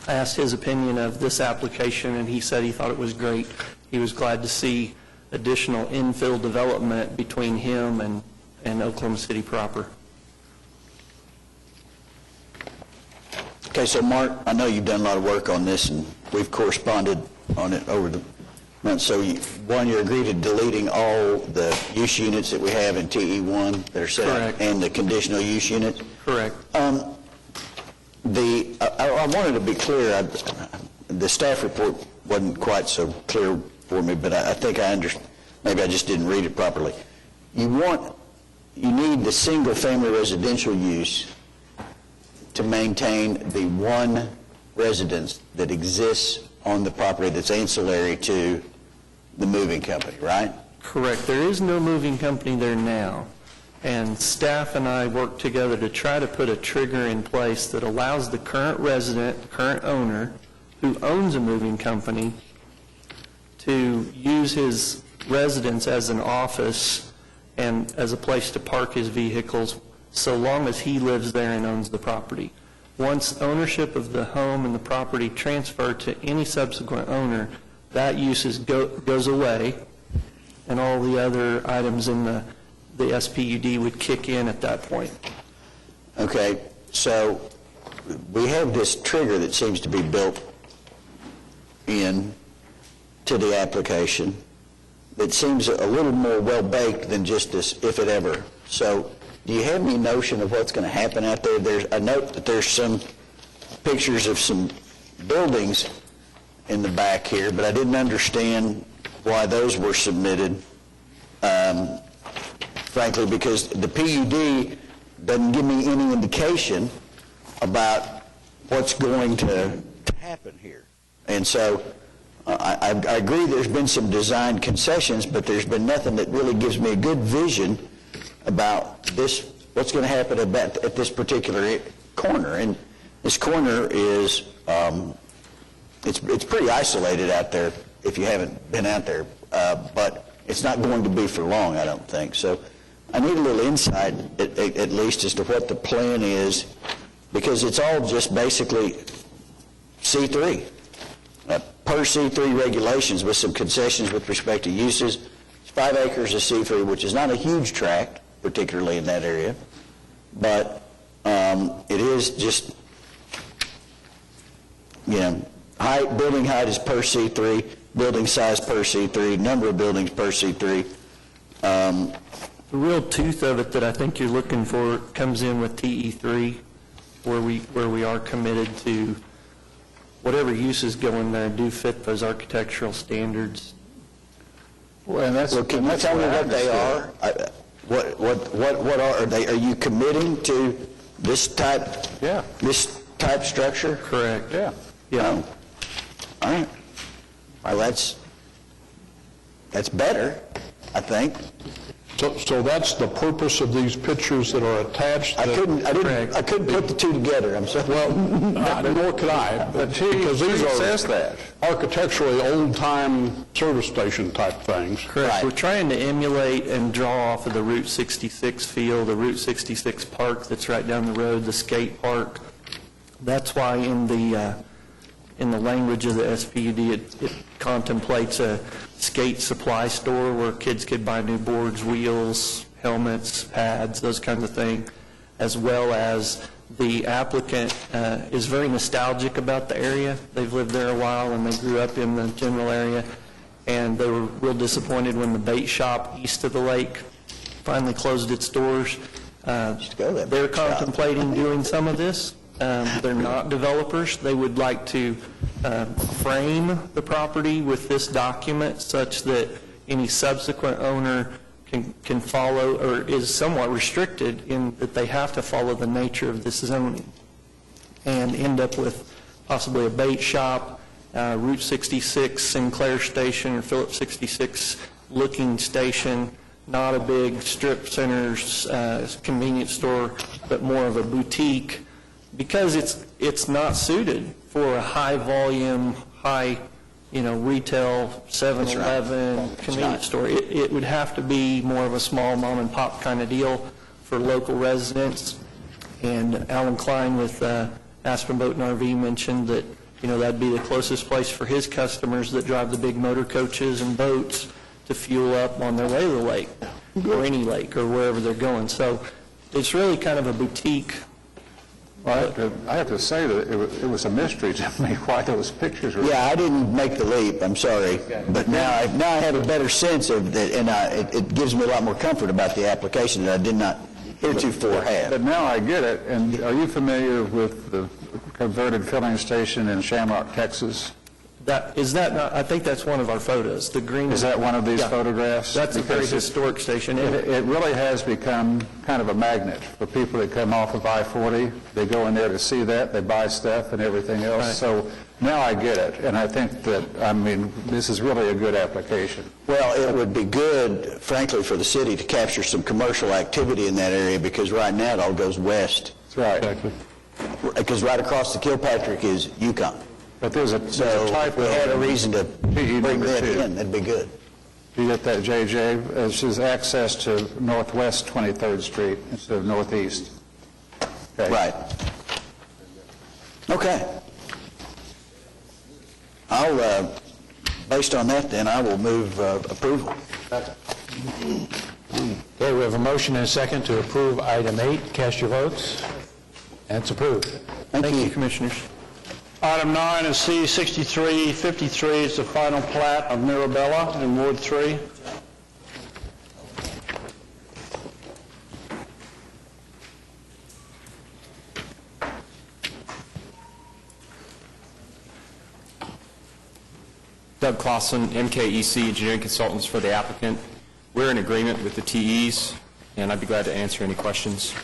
I asked his opinion of this application, and he said he thought it was great. He was glad to see additional infill development between him and Oklahoma City proper.
Okay, so Mark, I know you've done a lot of work on this, and we've corresponded on it over the months. So, you agreed to deleting all the use units that we have in TE1 that are set up,
Correct.
and the conditional use unit?
Correct.
I wanted to be clear. The staff report wasn't quite so clear for me, but I think I understand. Maybe I just didn't read it properly. You need the single-family residential use to maintain the one residence that exists on the property that's ancillary to the moving company, right?
Correct. There is no moving company there now, and staff and I worked together to try to put a trigger in place that allows the current resident, the current owner, who owns a moving company, to use his residence as an office and as a place to park his vehicles, so long as he lives there and owns the property. Once ownership of the home and the property transfer to any subsequent owner, that use goes away, and all the other items in the SPUD would kick in at that point.
Okay, so we have this trigger that seems to be built in to the application that seems a little more well-baked than just this if it ever. So do you have any notion of what's going to happen out there? I note that there's some pictures of some buildings in the back here, but I didn't understand why those were submitted, frankly, because the PUD doesn't give me any indication about what's going to happen here. And so I agree there's been some design concessions, but there's been nothing that really gives me a good vision about this, what's going to happen at this particular corner. And this corner is, it's pretty isolated out there if you haven't been out there, but it's not going to be for long, I don't think. So I need a little insight, at least, as to what the plan is, because it's all just basically C3, per C3 regulations with some concessions with respect to uses. It's 5 acres of C3, which is not a huge tract, particularly in that area, but it is just, building height is per C3, building size per C3, number of buildings per C3.
The real tooth of it that I think you're looking for comes in with TE3, where we are committed to whatever uses go in there do fit those architectural standards.
Well, and that's,
Can you tell me what they are? What are they? Are you committing to this type?
Yeah.
This type structure?
Correct.
Yeah.
Yeah.
All right. Well, that's better, I think.
So that's the purpose of these pictures that are attached?
I couldn't put the two together, I'm sorry.
Well, nor could I, because these are architecturally old-time service station type things.
Correct.
Right.
We're trying to emulate and draw off of the Route 66 field, the Route 66 park that's right down the road, the skate park. That's why in the language of the SPUD, it contemplates a skate supply store where kids could buy new boards, wheels, helmets, pads, those kinds of things, as well as the applicant is very nostalgic about the area. They've lived there a while and they grew up in the general area, and they were real disappointed when the bait shop east of the lake finally closed its doors. They're contemplating doing some of this. They're not developers. They would like to frame the property with this document such that any subsequent owner can follow, or is somewhat restricted in that they have to follow the nature of this zoning, and end up with possibly a bait shop, Route 66 Sinclair Station or Phillips 66 looking station, not a big strip center convenience store, but more of a boutique, because it's not suited for a high volume, high retail 7-Eleven convenience store. It would have to be more of a small mom and pop kind of deal for local residents. And Alan Klein with Aspen Boat and RV mentioned that that'd be the closest place for his customers that drive the big motor coaches and boats to fuel up on their way to the lake or any lake or wherever they're going. So it's really kind of a boutique.
Well, I have to say that it was a mystery to me why those pictures were...
Yeah, I didn't make the leap, I'm sorry. But now I have a better sense of that, and it gives me a lot more comfort about the application that I did not heretofore have.
But now I get it. And are you familiar with the converted filling station in Shamrock, Texas?
I think that's one of our photos, the green.
Is that one of these photographs?
That's a very historic station.
It really has become kind of a magnet for people that come off of I-40. They go in there to see that, they buy stuff and everything else. Right. So now I get it, and I think that, this is really a good application.
Well, it would be good, frankly, for the city to capture some commercial activity in that area, because right now it all goes west.
That's right.
Exactly.
Because right across the Kilpatrick is Yukon.
But there's a type
if we had a reason to bring that in, that'd be good.
You get that, JJ? This is access to Northwest 23rd Street instead of Northeast. Okay.
Right. Okay. Based on that, then, I will move approval.
Okay, we have a motion and a second to approve item 8. Cast your votes. And it's approved.
Thank you,
Commissioners.
Item 9 is C6353. It's the final plat of Mirabella in Ward 3.
Doug Clausen, MKEC Engineering Consultants for the applicant. We're in agreement with the TEs, and I'd be glad to answer any questions.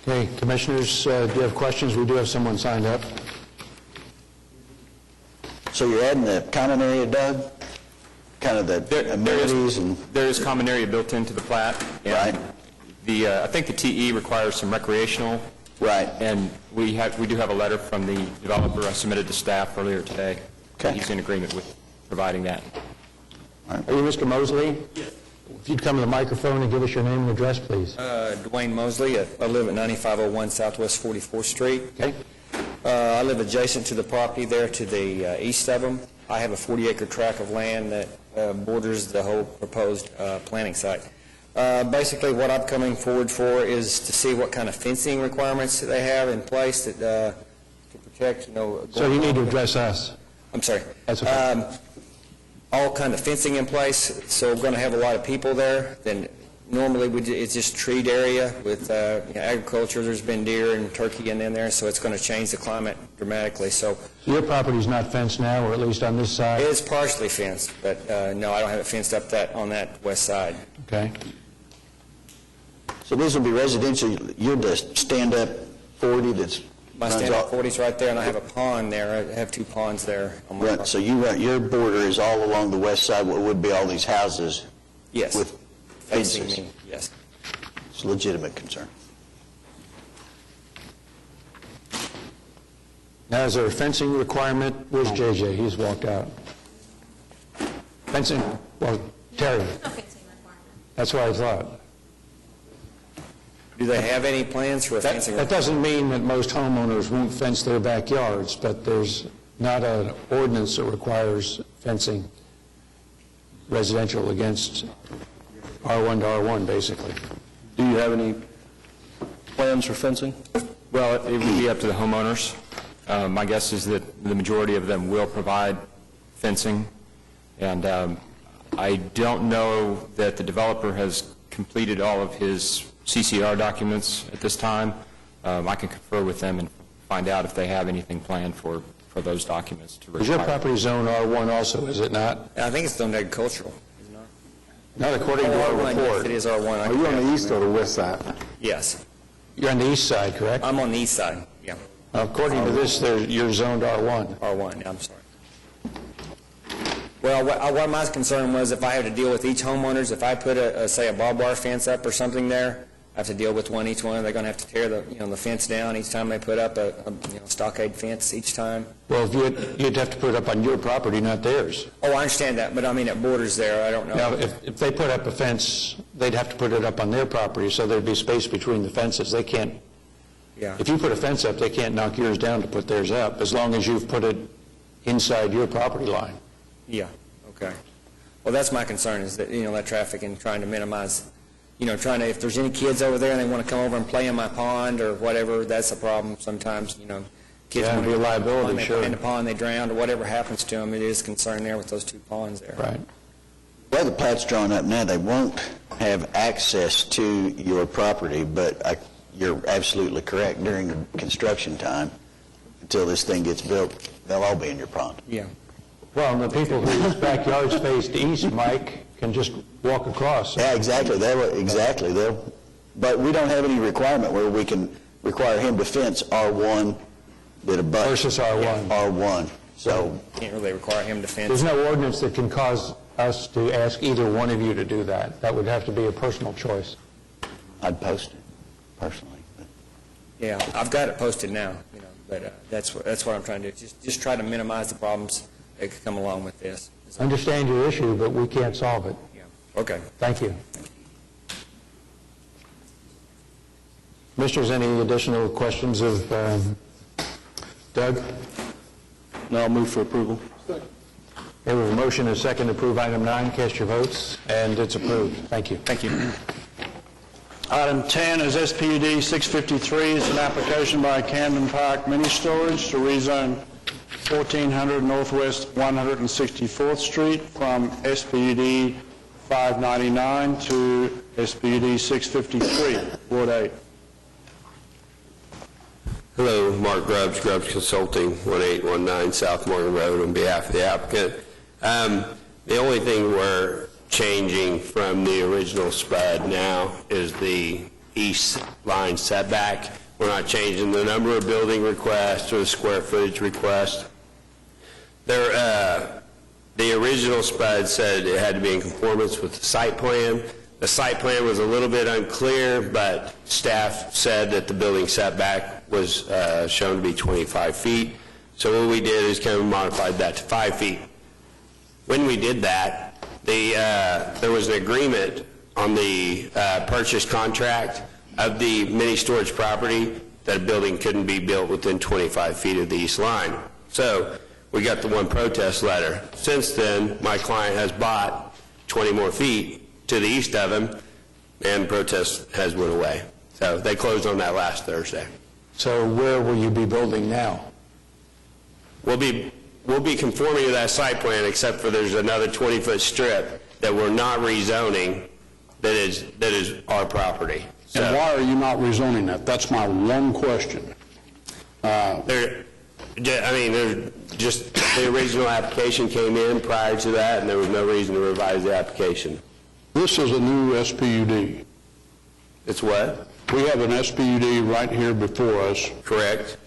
Okay, Commissioners, do you have questions? We do have someone signed up.
So you're adding the common area, Doug? Kind of the amenities and...
There is common area built into the plat.
Right.
I think the TE requires some recreational.
Right.
And we do have a letter from the developer I submitted to staff earlier today.
Okay.
He's in agreement with providing that.
Are you Mr. Mosley? Yes. If you'd come to the microphone and give us your name and address, please.
Dwayne Mosley. I live at 9501 Southwest 44th Street.
Okay.
I live adjacent to the property there to the east of them. I have a 40-acre tract of land that borders the whole proposed planting site. Basically, what I'm coming forward for is to see what kind of fencing requirements that they have in place that to protect,
So you need to address us.
I'm sorry.
That's okay.
All kind of fencing in place, so we're going to have a lot of people there. Then normally it's just treed area with agriculture. There's been deer and turkey in there, so it's going to change the climate dramatically. So
Your property's not fenced now, or at least on this side?
it is partially fenced, but no, I don't have it fenced up on that west side.
Okay.
So these will be residential, you're the stand-up 40 that's...
My stand-up 40's right there, and I have a pond there. I have 2 ponds there on my
Right,
property.
so your border is all along the west side, what would be all these houses?
Yes.
With
Facing
fences?
me, yes.
It's a legitimate concern.
Now, is there a fencing requirement? Where's JJ? He's walked out. Fencing, well, Terry. That's what I thought.
Do they have any plans for a fencing?
That doesn't mean that most homeowners won't fence their backyards, but there's not an ordinance that requires fencing residential against R1 to R1, basically.
Do you have any plans for fencing?
Well, it would be up to the homeowners. My guess is that the majority of them will provide fencing, and I don't know that the developer has completed all of his CCR documents at this time. I can confer with them and find out if they have anything planned for those documents to require.
Is your property zone R1 also, is it not?
I think it's zoned agricultural.
Not according to our
R1,
report.
yes, it is R1.
Are you on the east or the west side?
Yes.
You're on the east side, correct?
I'm on the east side, yeah.
According to this, you're zoned R1.
R1, yeah, I'm sorry. Well, what my concern was, if I had to deal with each homeowners, if I put say a barbed wire fence up or something there, I have to deal with each one. They're going to have to tear the fence down each time they put up a stockade fence each time.
Well, you'd have to put it up on your property, not theirs.
Oh, I understand that, but I mean, it borders there. I don't know.
Now, if they put up a fence, they'd have to put it up on their property, so there'd be space between the fences. They can't,
Yeah.
if you put a fence up, they can't knock yours down to put theirs up, as long as you've put it inside your property line.
Yeah, okay. Well, that's my concern, is that, that traffic and trying to minimize, if there's any kids over there and they want to come over and play in my pond or whatever, that's a problem sometimes, Kids
Yeah,
want
it'd
to
be a liability,
they
sure.
play in the pond, they drown, or whatever happens to them, it is a concern there with those 2 ponds there.
Right.
The way the plat's drawn up now, they won't have access to your property, but you're absolutely correct. During the construction time, until this thing gets built, they'll all be in your pond.
Yeah.
Well, and the people whose backyards faced east, Mike, can just walk across.
Yeah, exactly. But we don't have any requirement where we can require him to fence R1 that abuts.
Versus R1.
R1. So
Can't really require him to fence.
There's no ordinance that can cause us to ask either one of you to do that. That would have to be a personal choice.
I'd post it, personally.
Yeah, I've got it posted now, but that's what I'm trying to do, just try to minimize the problems that could come along with this.
Understand your issue, but we can't solve it.
Yeah. Okay.
Thank you. Commissioners, any additional questions of Doug?
No, I'll move for approval.
Okay, we have a motion and a second to approve item 9. Cast your votes, and it's approved. Thank you.
Thank you.
Item 10 is SPUD 653. It's an application by Camden Park Mini Storage to rezone 1400 Northwest 164th Street from SPUD 599 to SPUD 653, Ward 8.
Hello, Mark Grubbs, Grubbs Consulting, 1819 South Morgan Road, on behalf of the applicant. The only thing we're changing from the original SPUD now is the east line setback. We're not changing the number of building requests or the square footage request. The original SPUD said it had to be in conformance with the site plan. The site plan was a little bit unclear, but staff said that the building setback was shown to be 25 feet. So what we did is kind of modified that to 5 feet. When we did that, there was an agreement on the purchase contract of the mini storage property that a building couldn't be built within 25 feet of the east line. So we got the one protest letter. Since then, my client has bought 20 more feet to the east of him, and protest has went away. So they closed on that last Thursday.
So where will you be building now?
We'll be conforming to that site plan, except for there's another 20-foot strip that we're not rezoning that is our property. So,
And why are you not rezoning that? That's my one question.
the original application came in prior to that, and there was no reason to revise the application.
This is a new SPUD.
It's what?
We have an SPUD right here before us.
Correct.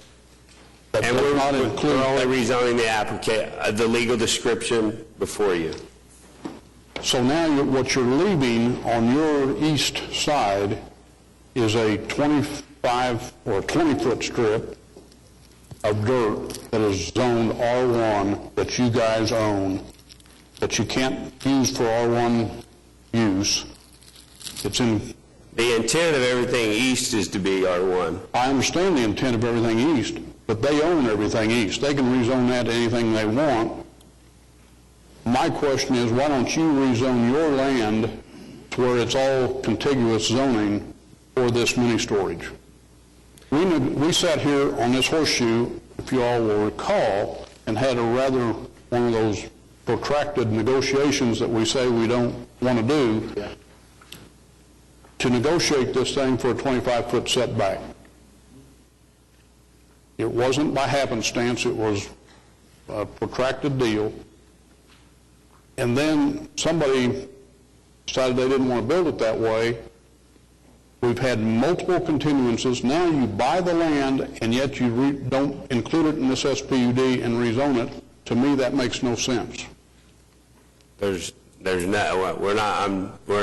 That
And
does
we're
not
only
include...
rezoning the legal description before you.
So now what you're leaving on your east side is a 25 or 20-foot strip of dirt that is zoned R1 that you guys own, that you can't use for R1 use. It's in...
The intent of everything east is to be R1.
I understand the intent of everything east, but they own everything east. They can rezone that to anything they want. My question is, why don't you rezone your land to where it's all contiguous zoning for this mini storage? We sat here on this horseshoe, if you all will recall, and had one of those protracted negotiations that we say we don't want to do, to negotiate this thing for a 25-foot setback. It wasn't by happenstance, it was a protracted deal. And then somebody decided they didn't want to build it that way. We've had multiple continuances. Now you buy the land, and yet you don't include it in this SPUD and rezone it. To me, that makes no sense.
We're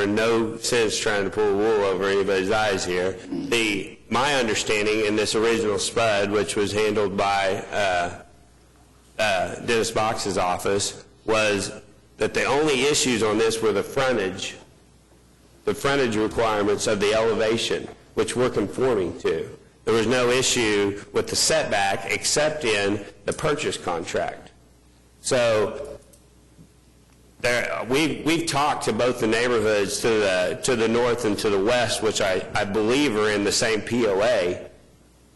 in no sense trying to pull wool over anybody's eyes here. My understanding in this original SPUD, which was handled by Dennis Box's office, was that the only issues on this were the frontage requirements of the elevation, which we're conforming to. There was no issue with the setback except in the purchase contract. So we've talked to both the neighborhoods to the north and to the west, which I believe are in the same POA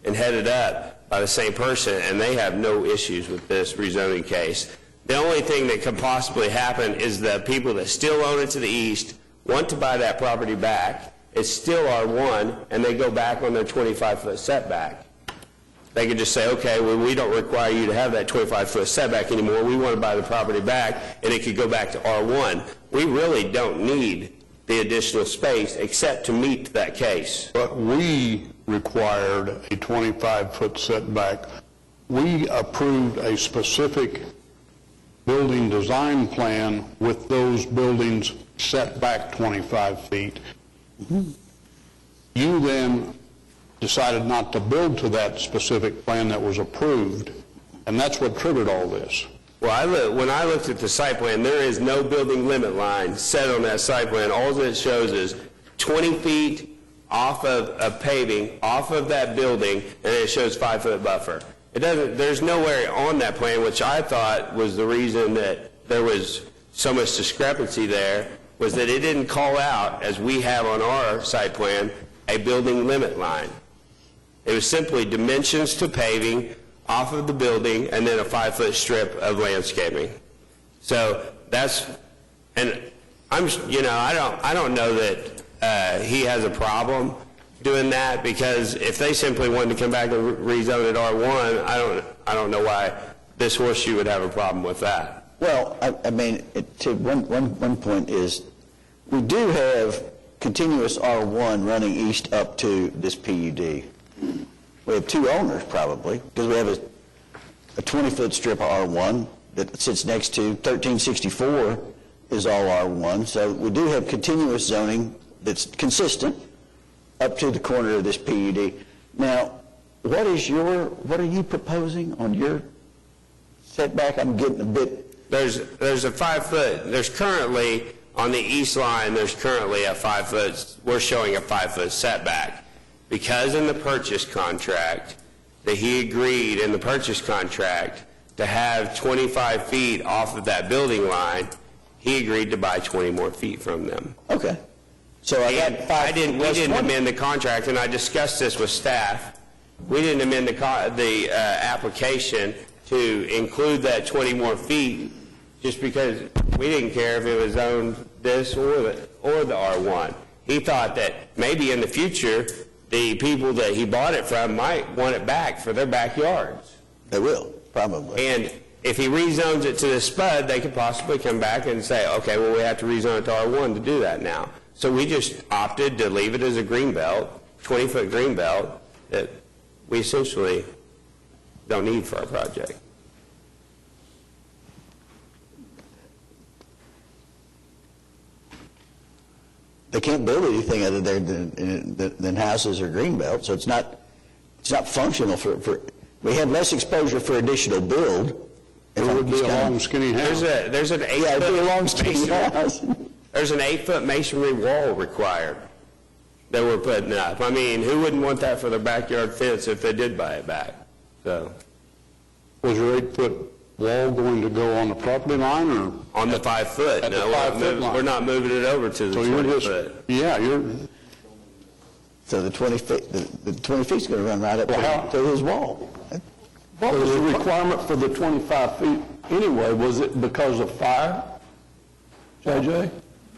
and headed up by the same person, and they have no issues with this rezoning case. The only thing that could possibly happen is the people that still own it to the east want to buy that property back. It's still R1, and they go back on their 25-foot setback. They could just say, okay, well, we don't require you to have that 25-foot setback anymore. We want to buy the property back, and it could go back to R1. We really don't need the additional space except to meet that case.
But we required a 25-foot setback. We approved a specific building design plan with those buildings set back 25 feet. You then decided not to build to that specific plan that was approved, and that's what triggered all this.
Well, when I looked at the site plan, there is no building limit line set on that site plan. All it shows is 20 feet off of paving, off of that building, and it shows 5-foot buffer. There's nowhere on that plan, which I thought was the reason that there was so much discrepancy there, was that it didn't call out, as we have on our site plan, a building limit line. It was simply dimensions to paving off of the building and then a 5-foot strip of landscaping. So that's, and I don't know that he has a problem doing that, because if they simply wanted to come back and rezone it R1, I don't know why this horseshoe would have a problem with that.
Well, I mean, to one point is, we do have continuous R1 running east up to this PUD. We have two owners probably, because we have a 20-foot strip of R1 that sits next to 1364 is all R1. So we do have continuous zoning that's consistent up to the corner of this PUD. Now, what are you proposing on your setback? I'm getting a bit...
There's a 5 foot, there's currently, on the east line, there's currently a 5 foot, we're showing a 5 foot setback. Because in the purchase contract, that he agreed in the purchase contract to have 25 feet off of that building line, he agreed to buy 20 more feet from them.
Okay. So
we didn't amend the contract, and I discussed this with staff. We didn't amend the application to include that 20 more feet just because we didn't care if it was zoned this or the R1. He thought that maybe in the future, the people that he bought it from might want it back for their backyards.
They will, probably.
And if he rezones it to the SPUD, they could possibly come back and say, okay, well, we have to rezone it to R1 to do that now. So we just opted to leave it as a green belt, 20-foot green belt, that we essentially don't need for our project.
They can't build anything other than houses or green belt, so it's not functional for we have less exposure for additional build.
It would be a long, skinny house.
There's an 8
it'd be a long, skinny house.
There's an 8-foot masonry wall required that we're putting up. I mean, who wouldn't want that for their backyard fence if they did buy it back? So,
Was your 8-foot wall going to go on the property line or?
On the 5 foot.
At the
No,
5 foot line.
we're not moving it over to the
So you're
20
just,
foot.
yeah,
So the 20 feet, the 20 feet's going to run right up to his wall.
What was the requirement for the 25 feet anyway? Was it because of fire? JJ?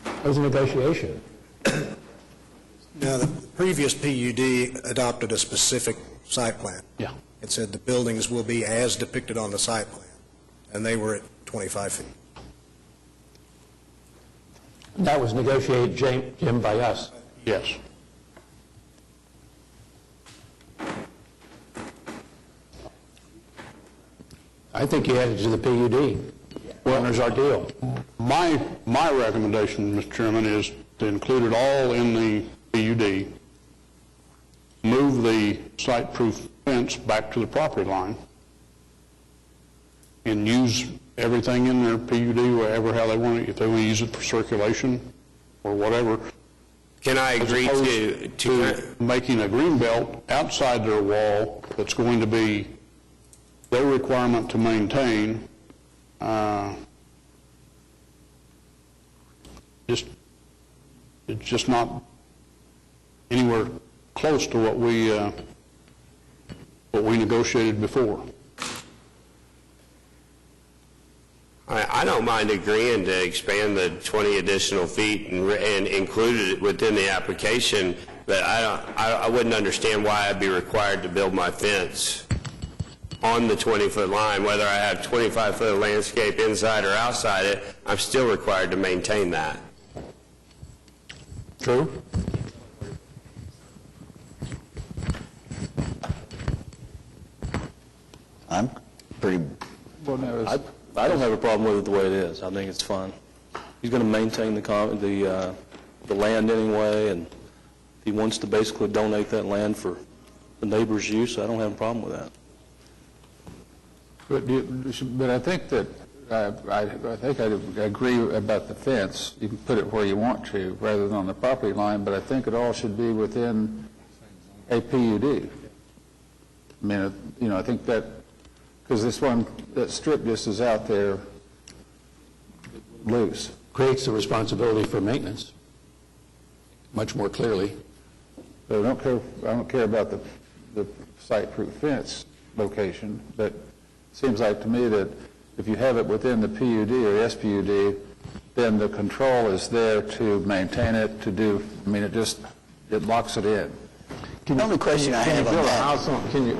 It was a negotiation.
Now, the previous PUD adopted a specific site plan.
Yeah.
It said the buildings will be as depicted on the site plan, and they were at 25 feet.
That was negotiated, Jim, by us.
Yes.
I think you added to the PUD. Well, there's our deal.
My recommendation, Mr. Chairman, is to include it all in the PUD, move the site-proof fence back to the property line, and use everything in their PUD, wherever, how they want it, if they want to use it for circulation or whatever.
Can I agree
to making a green belt outside their wall that's going to be their requirement to maintain, it's just not anywhere close to what we negotiated before.
I don't mind agreeing to expand the 20 additional feet and include it within the application, but I wouldn't understand why I'd be required to build my fence on the 20-foot line. Whether I have 25-foot of landscape inside or outside it, I'm still required to maintain that.
True?
I'm pretty...
I don't have a problem with it the way it is. I think it's fine. He's going to maintain the land anyway, and if he wants to basically donate that land for the neighbor's use, I don't have a problem with that.
But I think that, I think I agree about the fence. You can put it where you want to, rather than on the property line, but I think it all should be within a PUD. I mean, you know, I think that, because this one, that strip just is out there loose.
Creates the responsibility for maintenance much more clearly.
But I don't care about the site-proof fence location, but it seems like to me that if you have it within the PUD or SPUD, then the control is there to maintain it, to do, I mean, it locks it in.
The only question I have on that
Can you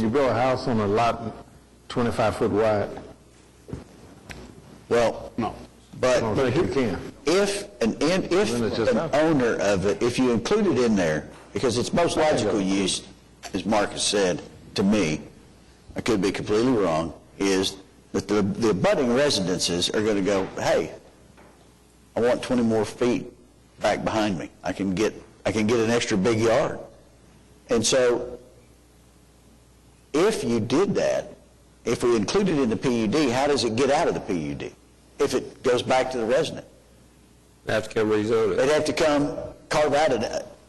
build a house on a lot 25 foot wide?
Well,
no.
But
But you can.
if an owner of it, if you include it in there, because its most logical use, as Mark has said to me, I could be completely wrong, is that the abutting residences are going to go, hey, I want 20 more feet back behind me. I can get an extra big yard. And so if you did that, if we include it in the PUD, how does it get out of the PUD if it goes back to the resident?
They have to come rezone it.
They'd have to come carve out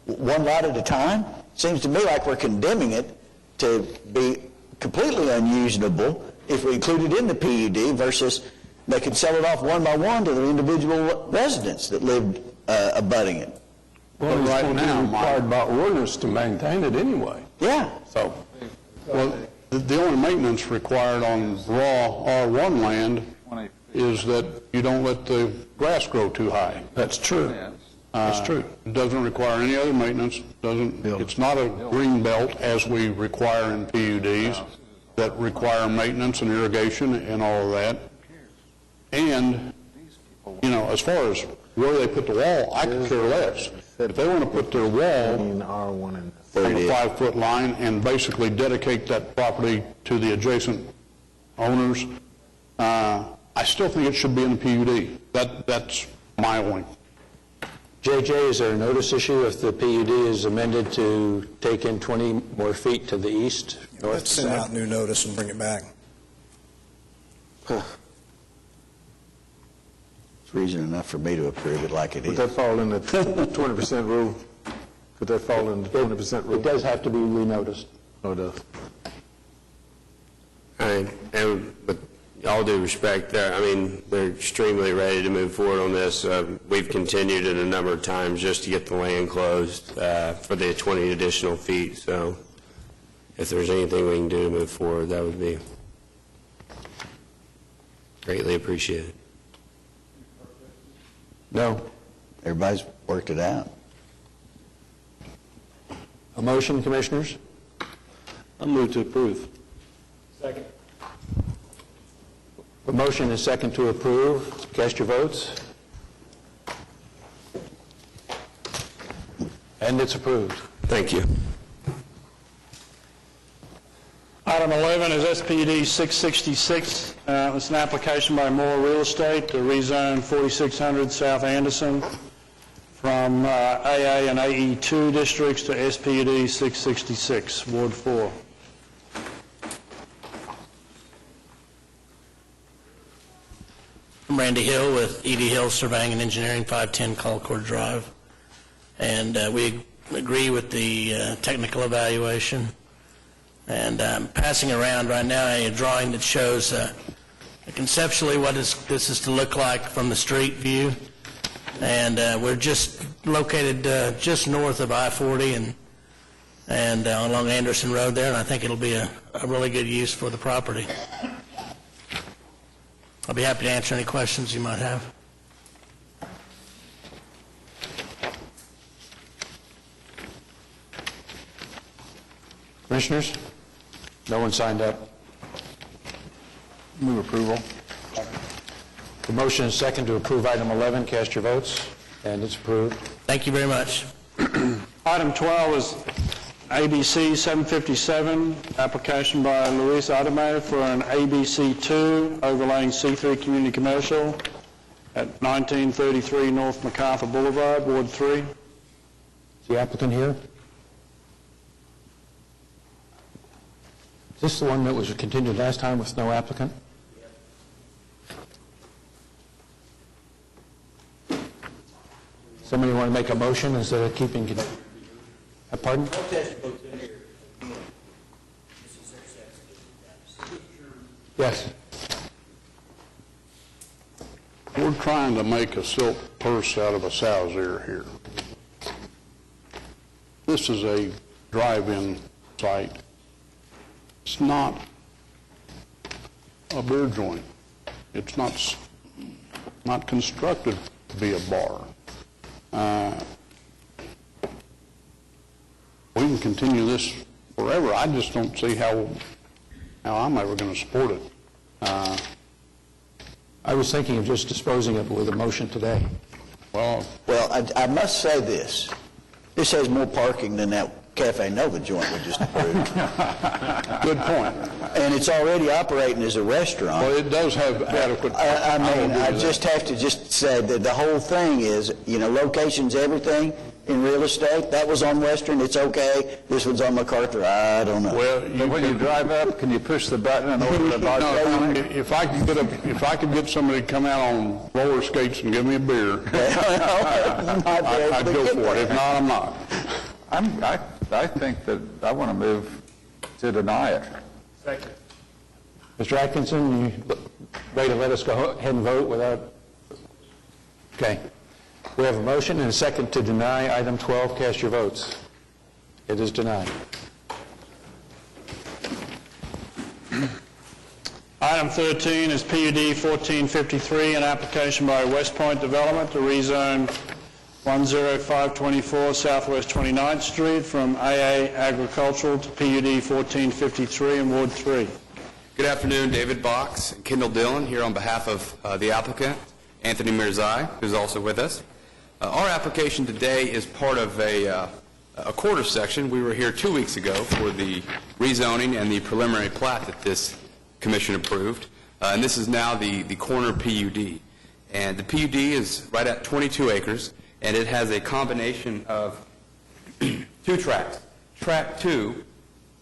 one lot at a time? Seems to me like we're condemning it to be completely unusable if we include it in the PUD versus they could sell it off one by one to the individual residents that lived abutting it.
Well, right now, required by ordinance to maintain it anyway.
Yeah.
So, well, the only maintenance required on raw R1 land is that you don't let the grass grow too high.
That's true. That's true.
It doesn't require any other maintenance, it's not a green belt as we require in PUDs that require maintenance and irrigation and all of that. And, you know, as far as where they put the wall, I could care less. If they want to put their wall on a 5-foot line and basically dedicate that property to the adjacent owners, I still think it should be in the PUD. That's my only.
JJ, is there a notice issue if the PUD is amended to take in 20 more feet to the east?
Let's send out new notice and bring it back.
It's reason enough for me to approve it like it is.
Would that fall in the 20% rule? Could that fall in the 20% rule?
It does have to be renoticed.
Oh, it does.
And with all due respect, they're extremely ready to move forward on this. We've continued it a number of times just to get the land closed for the 20 additional feet. So if there's anything we can do to move forward, that would be greatly appreciated.
No.
Everybody's worked it out.
A motion, Commissioners?
I'll move to approve.
Second. A motion and second to approve. Cast your votes. And it's approved.
Thank you.
Item 11 is SPUD 666. It's an application by Moore Real Estate to rezone 4600 South Anderson from AA and AE2 districts to SPUD 666, Ward 4.
I'm Randy Hill with E.D. Hill Surveying and Engineering, 510 Colcord Drive. And we agree with the technical evaluation. And I'm passing around right now a drawing that shows conceptually what this is to look like from the street view. And we're just located just north of I-40 and along Anderson Road there, and I think it'll be a really good use for the property. I'll be happy to answer any questions you might have.
Commissioners? No one signed up.
Move approval.
The motion is second to approve item 11. Cast your votes. And it's approved.
Thank you very much.
Item 12 is ABC 757, application by Luis Adame for an ABC2 overlaying C3 Community Commercial at 1933 North MacArthur Boulevard, Ward 3.
Is the applicant here? Is this the one that was continued last time with no applicant? Somebody want to make a motion instead of keeping... Pardon? Yes.
We're trying to make a silk purse out of a sow's ear here. This is a drive-in site. It's not a beer joint. It's not constructed to be a bar. We can continue this forever. I just don't see how I'm ever going to support it.
I was thinking of just disposing of it with a motion today.
Well, I must say this. This has more parking than that Cafe Nova joint we just approved.
Good point.
and it's already operating as a restaurant.
Well, it does have adequate.
I
will
mean,
agree
I
with
just
that.
have to just say that the whole thing is, location's everything in real estate. That was on Western, it's okay. This one's on MacArthur, I don't know.
Well,
But when you drive up, can you push the button and order the
No,
electronic?
if I could get somebody to come out on roller skates and give me a beer, I'd go for it. If not, I'm not.
I think that I want to move to deny it.
Mr. Atkinson, you ready to let us go ahead and vote without? Okay. We have a motion and a second to deny item 12. Cast your votes. It is denied.
Item 13 is PUD 1453, an application by West Point Development to rezone 10524 Southwest 29th Street from AA Agricultural to PUD 1453 in Ward 3.
Good afternoon, David Box and Kendall Dillon here on behalf of the applicant, Anthony Mirzai, who's also with us. Our application today is part of a quarter section. We were here 2 weeks ago for the rezoning and the preliminary plat that this commission approved, and this is now the corner PUD. And the PUD is right at 22 acres, and it has a combination of 2 tracks. Track 2,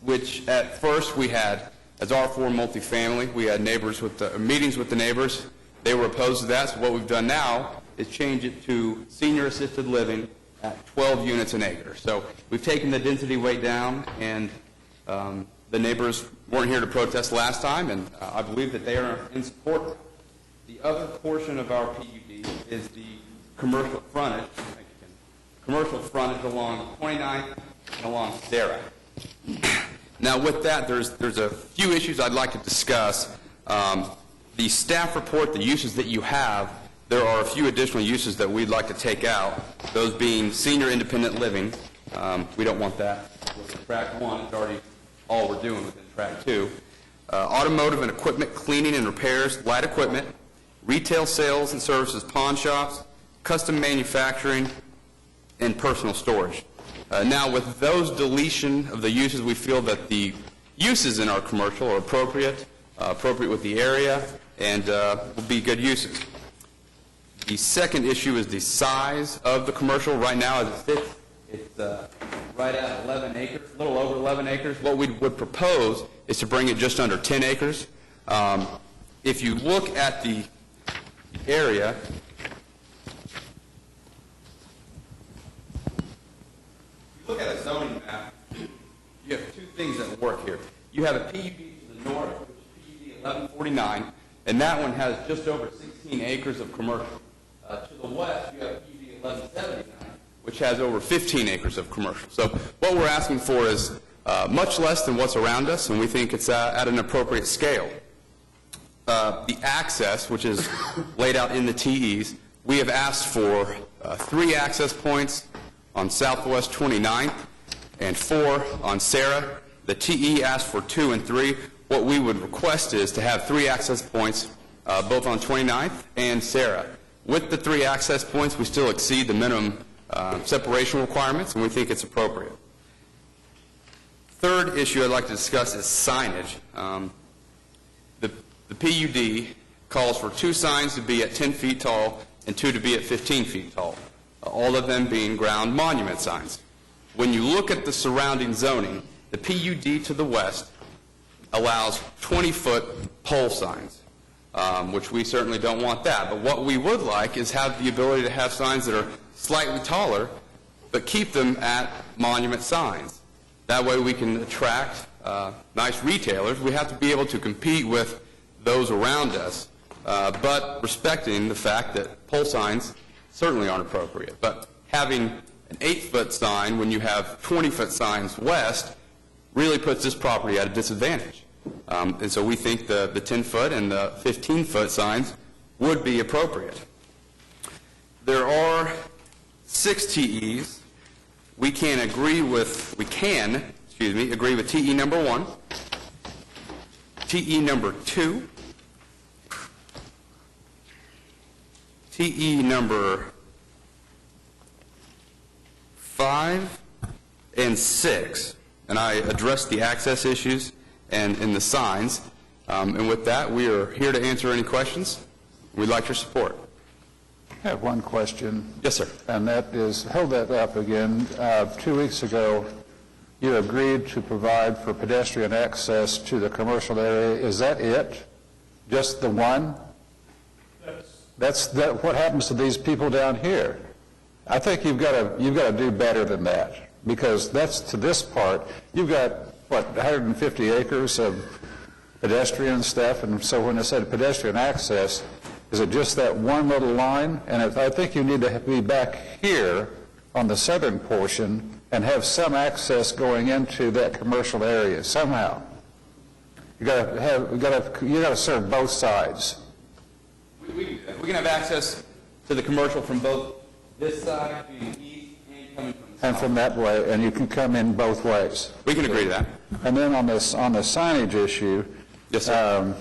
which at first we had as R4 multifamily. We had meetings with the neighbors. They were opposed to that, so what we've done now is change it to senior assisted living at 12 units an acre. So we've taken the density way down, and the neighbors weren't here to protest last time, and I believe that they are in support. The other portion of our PUD is the commercial frontage along 29th and along Sarah. Now with that, there's a few issues I'd like to discuss. The staff report, the uses that you have, there are a few additional uses that we'd like to take out, those being senior independent living. We don't want that. With track 1, it's already all we're doing within track 2. Automotive and equipment cleaning and repairs, light equipment, retail sales and services, pawn shops, custom manufacturing, and personal storage. Now, with those deletion of the uses, we feel that the uses in our commercial are appropriate with the area, and will be good uses. The second issue is the size of the commercial. Right now, as it sits, it's right at 11 acres, a little over 11 acres. What we would propose is to bring it just under 10 acres. If you look at the area, look at a zoning map, you have 2 things that work here. You have a PUD to the north, which is PUD 1149, and that one has just over 16 acres of commercial. To the west, you have PUD 1179, which has over 15 acres of commercial. So what we're asking for is much less than what's around us, and we think it's at an appropriate scale. The access, which is laid out in the TEs, we have asked for 3 access points on Southwest 29th and 4 on Sarah. The TE asked for 2 and 3. What we would request is to have 3 access points both on 29th and Sarah. With the 3 access points, we still exceed the minimum separation requirements, and we think it's appropriate. Third issue I'd like to discuss is signage. The PUD calls for 2 signs to be at 10 feet tall and 2 to be at 15 feet tall, all of them being ground monument signs. When you look at the surrounding zoning, the PUD to the west allows 20-foot pole signs, which we certainly don't want that. But what we would like is have the ability to have signs that are slightly taller, but keep them at monument signs. That way we can attract nice retailers. We have to be able to compete with those around us, but respecting the fact that pole signs certainly aren't appropriate. But having an 8-foot sign when you have 20-foot signs west really puts this property at a disadvantage. And so we think the 10-foot and the 15-foot signs would be appropriate. There are 6 TEs. We can agree with TE number 1, TE number 2, TE number 5 and 6, and I addressed the access issues, and in the signs. And with that, we are here to answer any questions. We'd like your support.
I have one question.
Yes, sir.
And that is, hold that up again. 2 weeks ago, you agreed to provide for pedestrian access to the commercial area. Is that it? Just the one? That's what happens to these people down here. I think you've got to do better than that, because that's to this part. You've got, 150 acres of pedestrian stuff, and so when I said pedestrian access, is it just that one little line? And I think you need to be back here on the southern portion and have some access going into that commercial area somehow. You got to serve both sides.
We can have access to the commercial from both this side, being east, and coming from the south.
And from that way, and you can come in both ways.
We can agree to that.
And then on the signage issue,
yes, sir.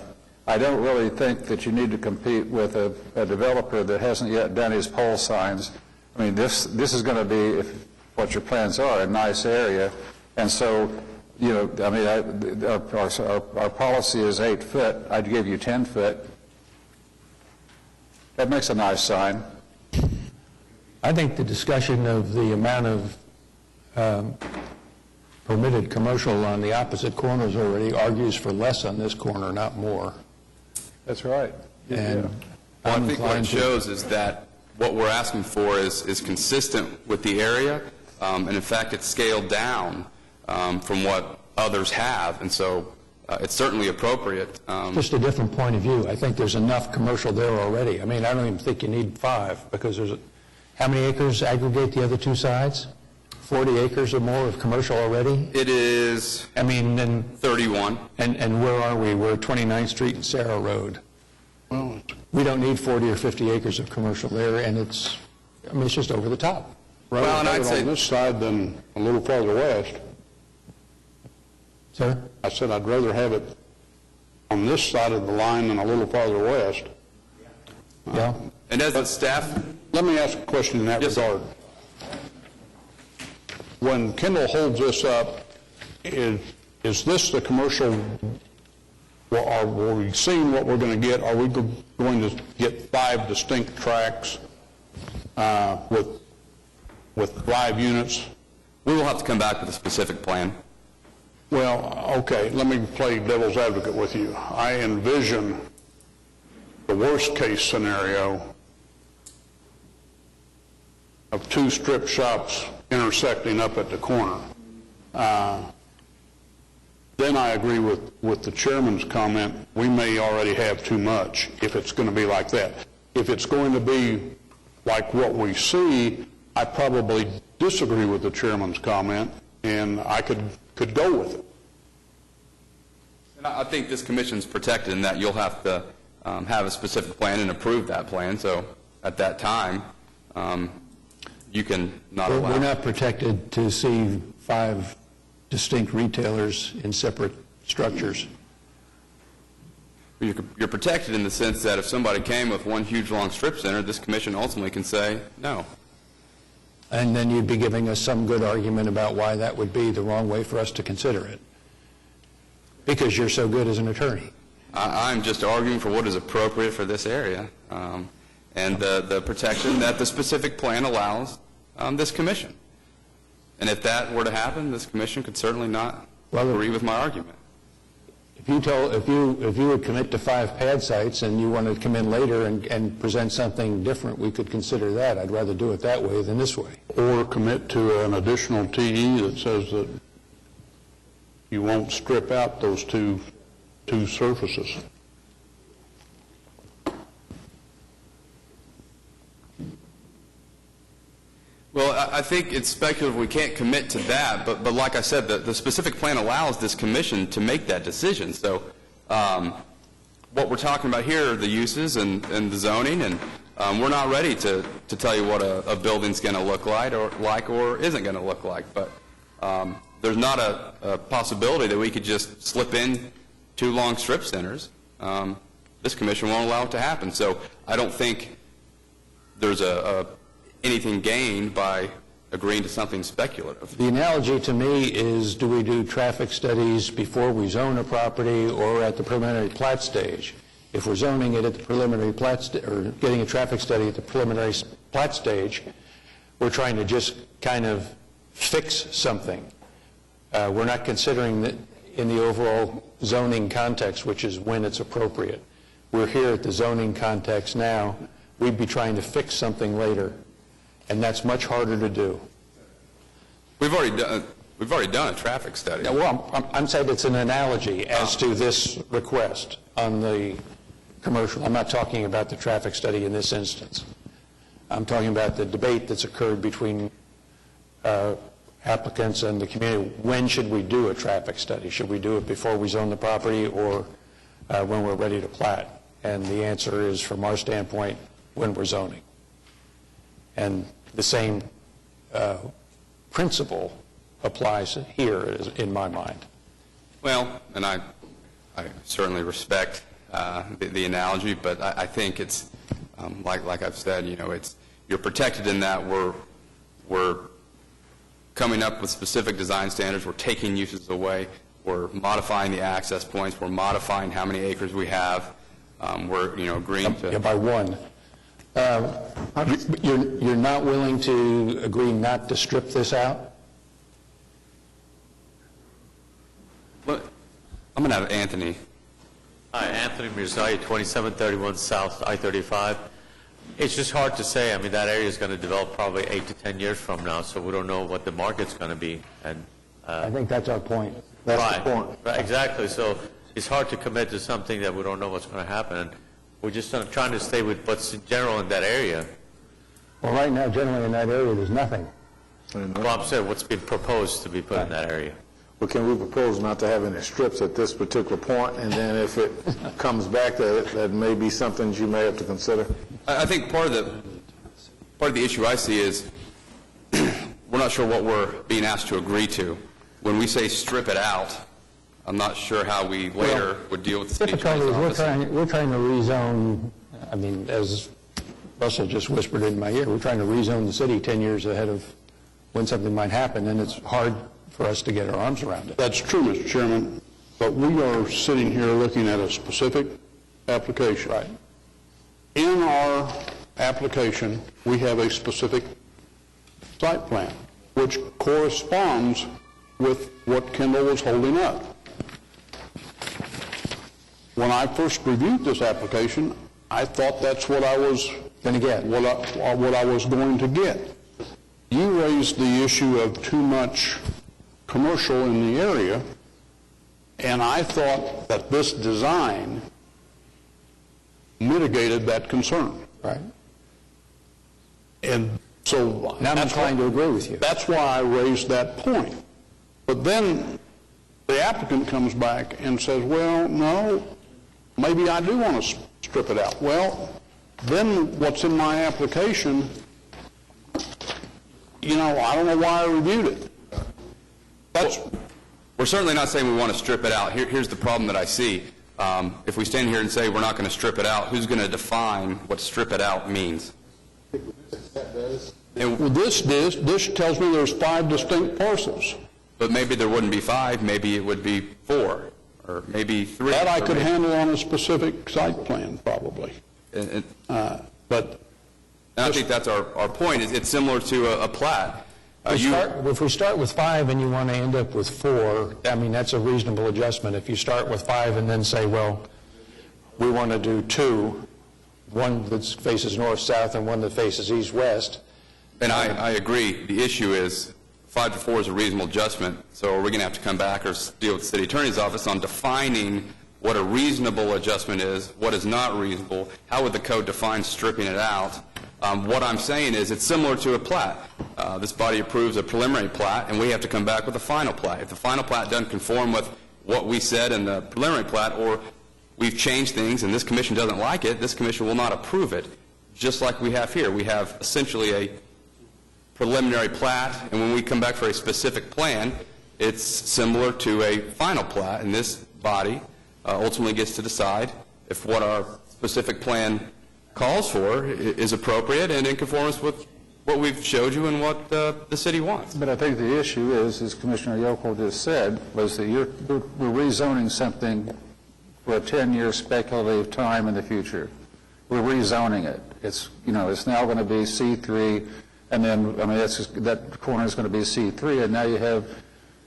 I don't really think that you need to compete with a developer that hasn't yet done his pole signs. I mean, this is going to be, if what your plans are, a nice area. And so, you know, I mean, our policy is 8 foot. I'd give you 10 foot. That makes a nice sign.
I think the discussion of the amount of permitted commercial on the opposite corners already argues for less on this corner, not more.
That's right.
And
well, I think what it shows is that what we're asking for is consistent with the area, and in fact it's scaled down from what others have, and so it's certainly appropriate.
Just a different point of view. I think there's enough commercial there already. I mean, I don't even think you need 5, because there's how many acres aggregate the other two sides? 40 acres or more of commercial already?
It is,
I mean, and
31.
And where are we? We're 29th Street and Sarah Road.
Well,
We don't need 40 or 50 acres of commercial there, and it's just over the top.
rather
Well, and
have
I'd
it
say-
on this side than a little farther west.
Sir?
I said I'd rather have it on this side of the line than a little farther west.
Yeah.
And as the staff,
Let me ask a question in that
Yes, sir.
regard. When Kendall holds this up, is this the commercial, or are we seeing what we're going to get? Are we going to get 5 distinct tracks with 5 units?
we will have to come back with a specific plan.
Well, okay, let me play devil's advocate with you. I envision the worst-case scenario of 2 strip shops intersecting up at the corner. Then I agree with the chairman's comment, we may already have too much if it's going to be like that. If it's going to be like what we see, I probably disagree with the chairman's comment, and I could go with it.
And I think this commission's protected in that you'll have to have a specific plan and approve that plan, so at that time, you can not allow.
We're not protected to see 5 distinct retailers in separate structures.
You're protected in the sense that if somebody came with one huge long strip center, this commission ultimately can say no.
And then you'd be giving us some good argument about why that would be the wrong way for us to consider it, because you're so good as an attorney.
I'm just arguing for what is appropriate for this area, and the protection that the specific plan allows this commission. And if that were to happen, this commission could certainly not agree with my argument.
If you would commit to 5 pad sites and you wanted to come in later and present something different, we could consider that. I'd rather do it that way than this way.
Or commit to an additional TE that says that you won't strip out those two surfaces.
Well, I think it's speculative. We can't commit to that, but like I said, the specific plan allows this commission to make that decision. So what we're talking about here are the uses and the zoning, and we're not ready to tell you what a building's going to look like or isn't going to look like. But there's not a possibility that we could just slip in 2 long strip centers. This commission won't allow it to happen. So I don't think there's anything gained by agreeing to something speculative.
The analogy to me is, do we do traffic studies before we zone a property or at the preliminary plat stage? If we're zoning it at the preliminary plat, or getting a traffic study at the preliminary plat stage, we're trying to just kind of fix something. We're not considering that in the overall zoning context, which is when it's appropriate. We're here at the zoning context now. We'd be trying to fix something later, and that's much harder to do.
We've already done a traffic study.
Yeah, well, I'm saying it's an analogy as to this request on the commercial. I'm not talking about the traffic study in this instance. I'm talking about the debate that's occurred between applicants and the community. When should we do a traffic study? Should we do it before we zone the property or when we're ready to plat? And the answer is, from our standpoint, when we're zoning. And the same principle applies here, in my mind.
Well, and I certainly respect the analogy, but I think it's, like I've said, you're protected in that we're coming up with specific design standards, we're taking uses away, we're modifying the access points, we're modifying how many acres we have, we're agreeing to...
Yeah, by one. You're not willing to agree not to strip this out?
Well, I'm going to have Anthony.
Hi, Anthony Mirzai, 2731 South I-35. It's just hard to say. I mean, that area is going to develop probably 8 to 10 years from now, so we don't know what the market's going to be. And
I think that's our point.
That's the point. Right, exactly. So it's hard to commit to something that we don't know what's going to happen. And we're just trying to stay with what's in general in that area.
Well, right now, generally in that area, there's nothing.
Well, I'm saying what's been proposed to be put in that area.
Well, can we propose not to have any strips at this particular point, and then if it comes back, that may be something you may have to consider?
I think part of the issue I see is we're not sure what we're being asked to agree to. When we say strip it out, I'm not sure how we later would deal with the city attorney's office.
We're trying to rezone, I mean, as Russell just whispered in my ear, we're trying to rezone the city 10 years ahead of when something might happen, and it's hard for us to get our arms around it.
That's true, Mr. Chairman, but we are sitting here looking at a specific application.
Right.
In our application, we have a specific site plan, which corresponds with what Kendall was holding up. When I first reviewed this application, I thought that's what I was
going to get.
What I was going to get. You raised the issue of too much commercial in the area, and I thought that this design mitigated that concern.
Right.
And so
now I'm inclined to agree with you.
That's why I raised that point. But then the applicant comes back and says, well, no, maybe I do want to strip it out. Well, then what's in my application, I don't know why I reviewed it.
We're certainly not saying we want to strip it out. Here's the problem that I see. If we stand here and say we're not going to strip it out, who's going to define what strip it out means?
Well, this tells me there's 5 distinct parcels.
But maybe there wouldn't be 5, maybe it would be 4, or maybe 3.
That I could handle on a specific site plan, probably. But
I think that's our point. It's similar to a plat.
If we start with 5 and you want to end up with 4, I mean, that's a reasonable adjustment. If you start with 5 and then say, well, we want to do 2, one that faces north-south and one that faces east-west.
And I agree. The issue is 5 to 4 is a reasonable adjustment, so we're going to have to come back or deal with the city attorney's office on defining what a reasonable adjustment is, what is not reasonable, how would the code define stripping it out. What I'm saying is it's similar to a plat. This body approves a preliminary plat, and we have to come back with a final plat. If the final plat doesn't conform with what we said in the preliminary plat, or we've changed things and this commission doesn't like it, this commission will not approve it, just like we have here. We have essentially a preliminary plat, and when we come back for a specific plan, it's similar to a final plat, and this body ultimately gets to decide if what our specific plan calls for is appropriate and in conformance with what we've showed you and what the city wants.
But I think the issue is, as Commissioner Yokel just said, was that we're rezoning something for a 10-year speculative time in the future. We're rezoning it. It's now going to be C3, and then, that corner is going to be C3, and now you have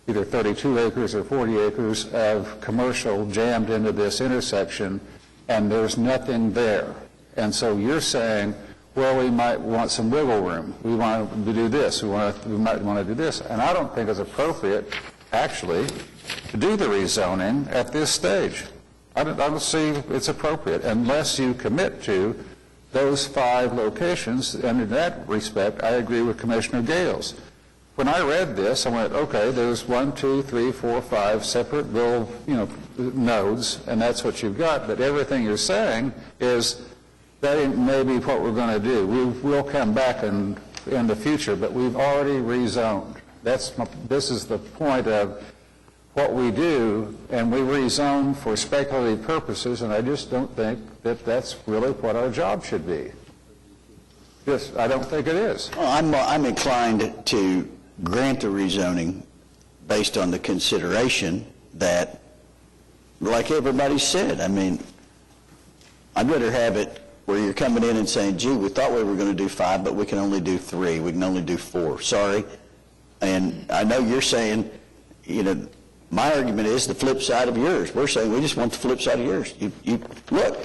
either 32 acres or 40 acres of commercial jammed into this intersection, and there's nothing there. And so you're saying, well, we might want some wiggle room. We want to do this. We might want to do this. And I don't think it's appropriate, actually, to do the rezoning at this stage. I don't see it's appropriate unless you commit to those 5 locations. And in that respect, I agree with Commissioner Gales. When I read this, I went, okay, there's 1, 2, 3, 4, 5 separate little, nodes, and that's what you've got. But everything you're saying is that ain't maybe what we're going to do. We'll come back in the future, but we've already rezoned. This is the point of what we do, and we rezone for speculative purposes, and I just don't think that that's really what our job should be. I don't think it is.
Well, I'm inclined to grant the rezoning based on the consideration that, like everybody said, I'd rather have it where you're coming in and saying, gee, we thought we were going to do 5, but we can only do 3. We can only do 4. Sorry. And I know you're saying, my argument is the flip side of yours. We're saying we just want the flip side of yours. Look,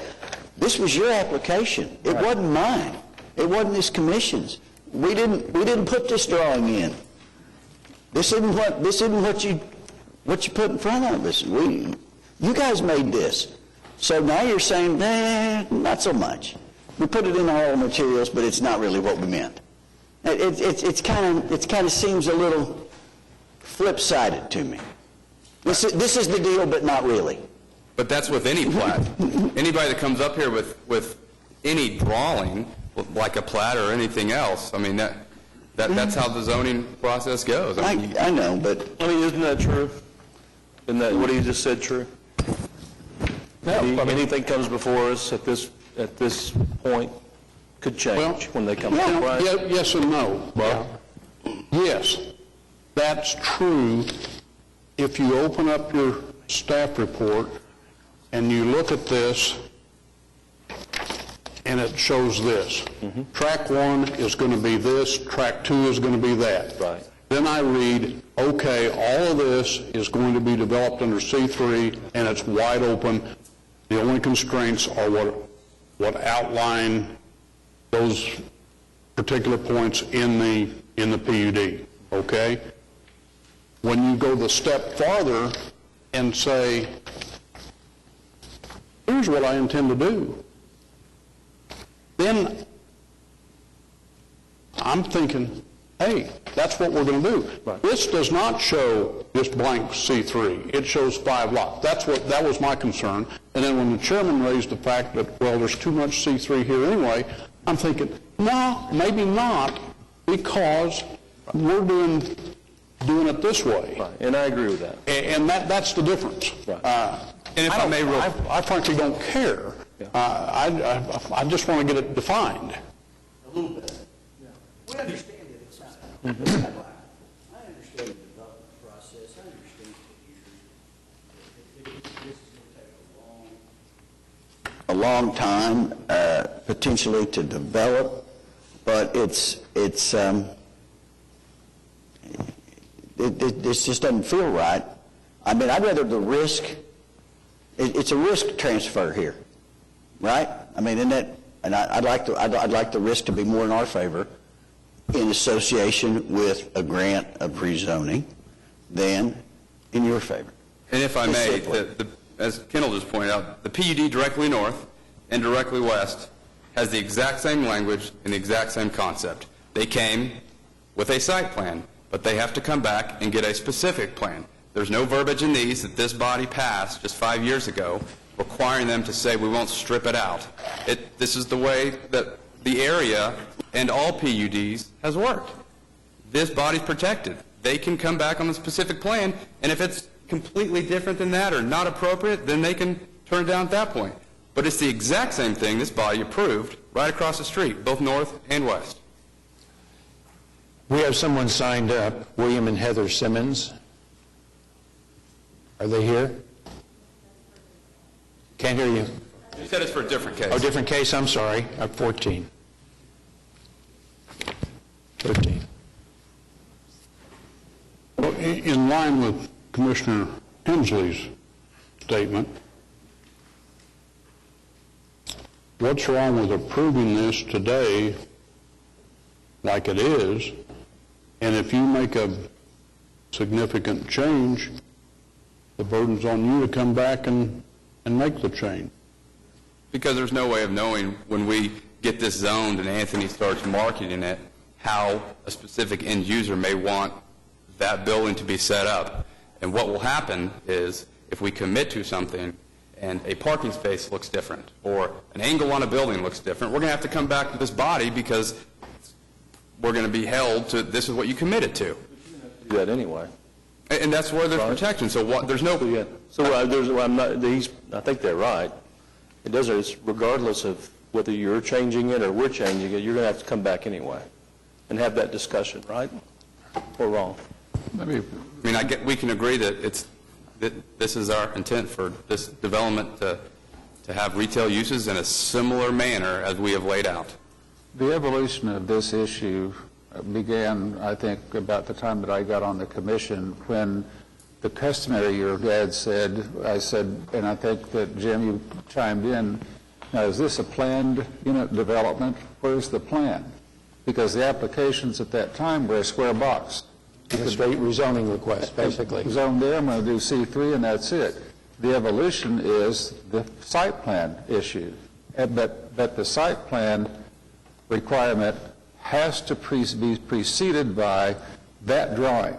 this was your application. It wasn't mine. It wasn't this commission's. We didn't put this drawing in. This isn't what you put in front of us. You guys made this. So now you're saying, not so much. We put it in all materials, but it's not really what we meant. It kind of seems a little flip-sided to me. This is the deal, but not really.
But that's with any plat. Anybody that comes up here with any drawing, like a plat or anything else, that's how the zoning process goes.
I know, but
isn't that true? Isn't that what he just said true? Anything comes before us at this point could change when they come to price.
Yes and no, Bob. Yes, that's true if you open up your staff report and you look at this and it shows this. Track 1 is going to be this, track 2 is going to be that.
Right.
Then I read, okay, all of this is going to be developed under C3 and it's wide open. The only constraints are what outline those particular points in the PUD, okay? When you go the step farther and say, here's what I intend to do, then I'm thinking, hey, that's what we're going to do. Right. This does not show just blank C3. It shows 5 lots. That was my concern. And then when the chairman raised the fact that, well, there's too much C3 here anyway, I'm thinking, no, maybe not, because we're doing it this way.
Right. And I agree with that.
And that's the difference.
Right.
And if I may,
I frankly don't care. Yeah. I just want to get it defined.
A little bit. Yeah. We understand it. It's not. I understand the development process. I understand this is going to take a long time, potentially to develop, but this just doesn't feel right. I'd rather the risk. It's a risk transfer here, right? Isn't that? And I'd like the risk to be more in our favor, in association with a grant of rezoning, than in your favor.
And if I may, as Kendall just pointed out, the PUD directly north and directly west has the exact same language and the exact same concept. They came with a site plan, but they have to come back and get a specific plan. There's no verbiage in these that this body passed just 5 years ago requiring them to say we won't strip it out. This is the way that the area and all PUDs has worked. This body's protected. They can come back on the specific plan, and if it's completely different than that or not appropriate, then they can turn it down at that point. But it's the exact same thing this body approved right across the street, both north and west.
We have someone signed up, William and Heather Simmons. Are they here? Can't hear you.
You said it's for a different case.
Oh, different case, I'm sorry. 14. 13.
Well, in line with Commissioner Hensley's statement, what's wrong with approving this today like it is, and if you make a significant change, the burden's on you to come back and make the change?
Because there's no way of knowing when we get this zoned and Anthony starts marketing it, how a specific end user may want that building to be set up. And what will happen is, if we commit to something and a parking space looks different, or an angle on a building looks different, we're going to have to come back to this body because we're going to be held to, this is what you committed to.
Do that anyway.
And that's where there's protection. So what, there's no...
I think they're right. It doesn't, it's regardless of whether you're changing it or we're changing it, you're going to have to come back anyway and have that discussion, right? Or wrong?
I mean, we can agree that this is our intent for this development to have retail uses in a similar manner as we have laid out.
The evolution of this issue began, I think, about the time that I got on the commission, when the customary your dad said, I said, and I think that Jim, you chimed in, now is this a planned unit development? Where's the plan? Because the applications at that time were a square box.
A straight rezoning request, basically.
Zone there, I'm going to do C3, and that's it. The evolution is the site plan issue. But the site plan requirement has to be preceded by that drawing,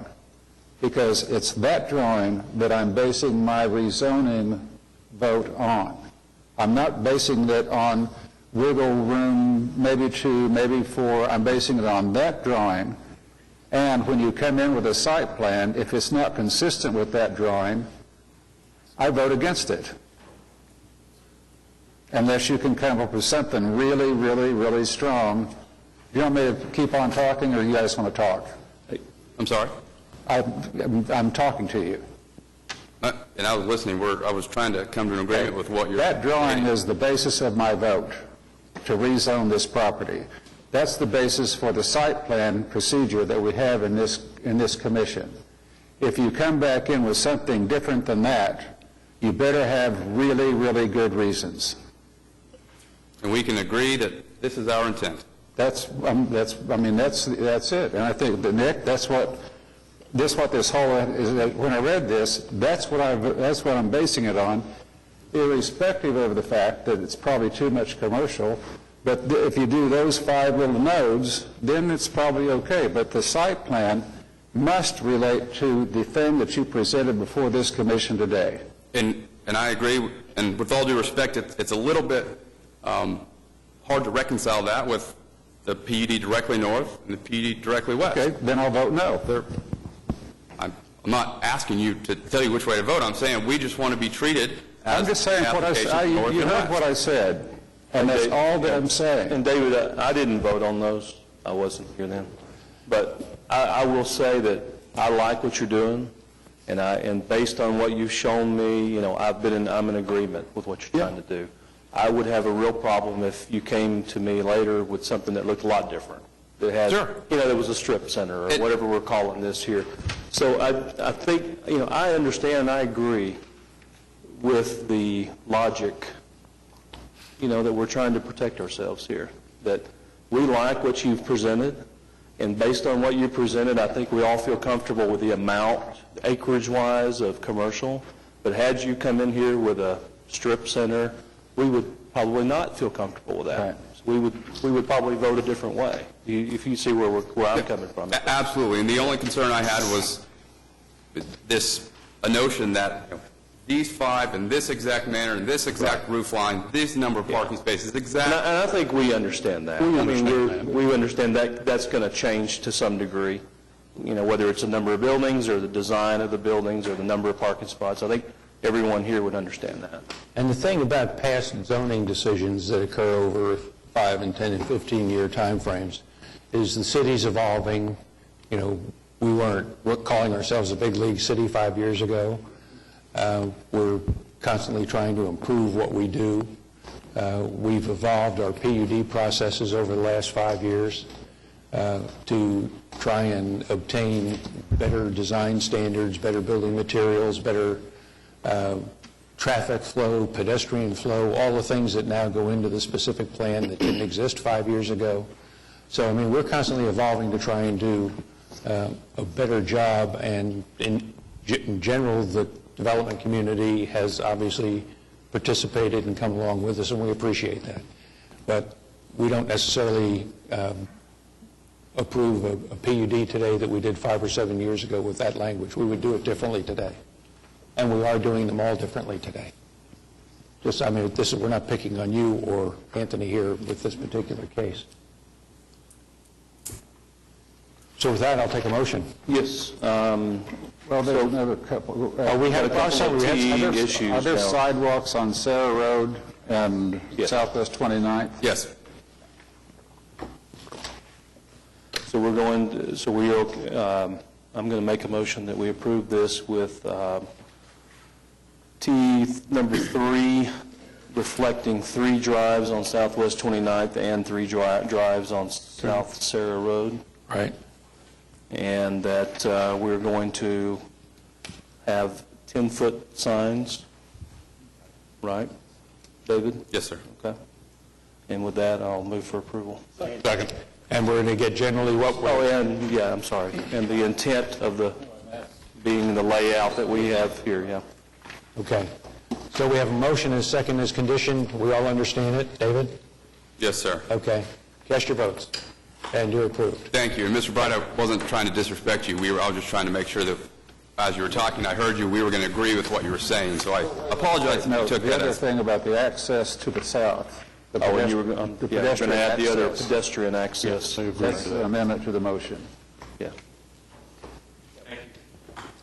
because it's that drawing that I'm basing my rezoning vote on. I'm not basing it on wiggle room, maybe 2, maybe 4. I'm basing it on that drawing. And when you come in with a site plan, if it's not consistent with that drawing, I vote against it. Unless you can come up with something really, really, really strong. You want me to keep on talking, or you guys want to talk?
I'm sorry?
I'm talking to you.
And I was listening. I was trying to come to an agreement with what you're...
That drawing is the basis of my vote to rezone this property. That's the basis for the site plan procedure that we have in this commission. If you come back in with something different than that, you better have really, really good reasons.
And we can agree that this is our intent.
That's it. And I think that, Nick, that's what this whole is. When I read this, that's what I'm basing it on, irrespective of the fact that it's probably too much commercial. But if you do those 5 little nodes, then it's probably okay. But the site plan must relate to the thing that you presented before this commission today.
And I agree. And with all due respect, it's a little bit hard to reconcile that with the PUD directly north and the PUD directly west.
Okay, then I'll vote no.
I'm not asking you to tell you which way to vote. I'm saying we just want to be treated as...
I'm just saying what I said. You heard what I said. And that's all that I'm saying.
And David, I didn't vote on those. I wasn't here then. But I will say that I like what you're doing, and based on what you've shown me, I'm in agreement with what you're trying to do. I would have a real problem if you came to me later with something that looked a lot different. That had, there was a strip center or whatever we're calling this here. So I think, I understand and I agree with the logic that we're trying to protect ourselves here, that we like what you've presented, and based on what you presented, I think we all feel comfortable with the amount, acreage-wise, of commercial, but had you come in here with a strip center, we would probably not feel comfortable with that. Right. So we would probably vote a different way, if you see where I'm coming from.
Absolutely, and the only concern I had was a notion that these 5 in this exact manner, in this exact roof line, this number of parking spaces, exactly.
And I think we understand that. We understand that that's going to change to some degree, whether it's the number of buildings or the design of the buildings or the number of parking spots. I think everyone here would understand that.
And the thing about past zoning decisions that occur over 5 and 10 and 15-year time frames is the city's evolving, we weren't calling ourselves a big league city 5 years ago. We're constantly trying to improve what we do. We've evolved our PUD processes over the last 5 years to try and obtain better design standards, better building materials, better traffic flow, pedestrian flow, all the things that now go into the specific plan that didn't exist 5 years ago. So, I mean, we're constantly evolving to try and do a better job, and in general, the development community has obviously participated and come along with us, and we appreciate that. But we don't necessarily approve a PUD today that we did 5 or 7 years ago with that language. We would do it differently today. And we are doing them all differently today. Just, I mean, we're not picking on you or Anthony here with this particular case. So with that, I'll take a motion.
Yes. Well, there's another couple.
We had a couple of
issues. Are there sidewalks on Sarah Road and Southwest 29th?
Yes.
So we're going to, I'm going to make a motion that we approve this with T number 3, reflecting 3 drives on Southwest 29th and 3 drives on South Sarah Road.
Right.
And that we're going to have 10-foot signs, right, David?
Yes, sir.
Okay. And with that, I'll move for approval.
Second. And we're going to get generally what we're...
Oh, and, yeah, I'm sorry. And the intent of the, being the layout that we have here, yeah.
Okay. So we have a motion and a second as condition. We all understand it. David?
Yes, sir.
Okay. Cast your votes. And you're approved.
Thank you. And Mr. Bright, I wasn't trying to disrespect you. I was just trying to make sure that as you were talking, I heard you, we were going to agree with what you were saying. So I apologize if you took
the
that
other
as...
thing about the access to the south.
And you were going to add the other pedestrian access.
Yes, that's an amendment to the motion.
Yeah.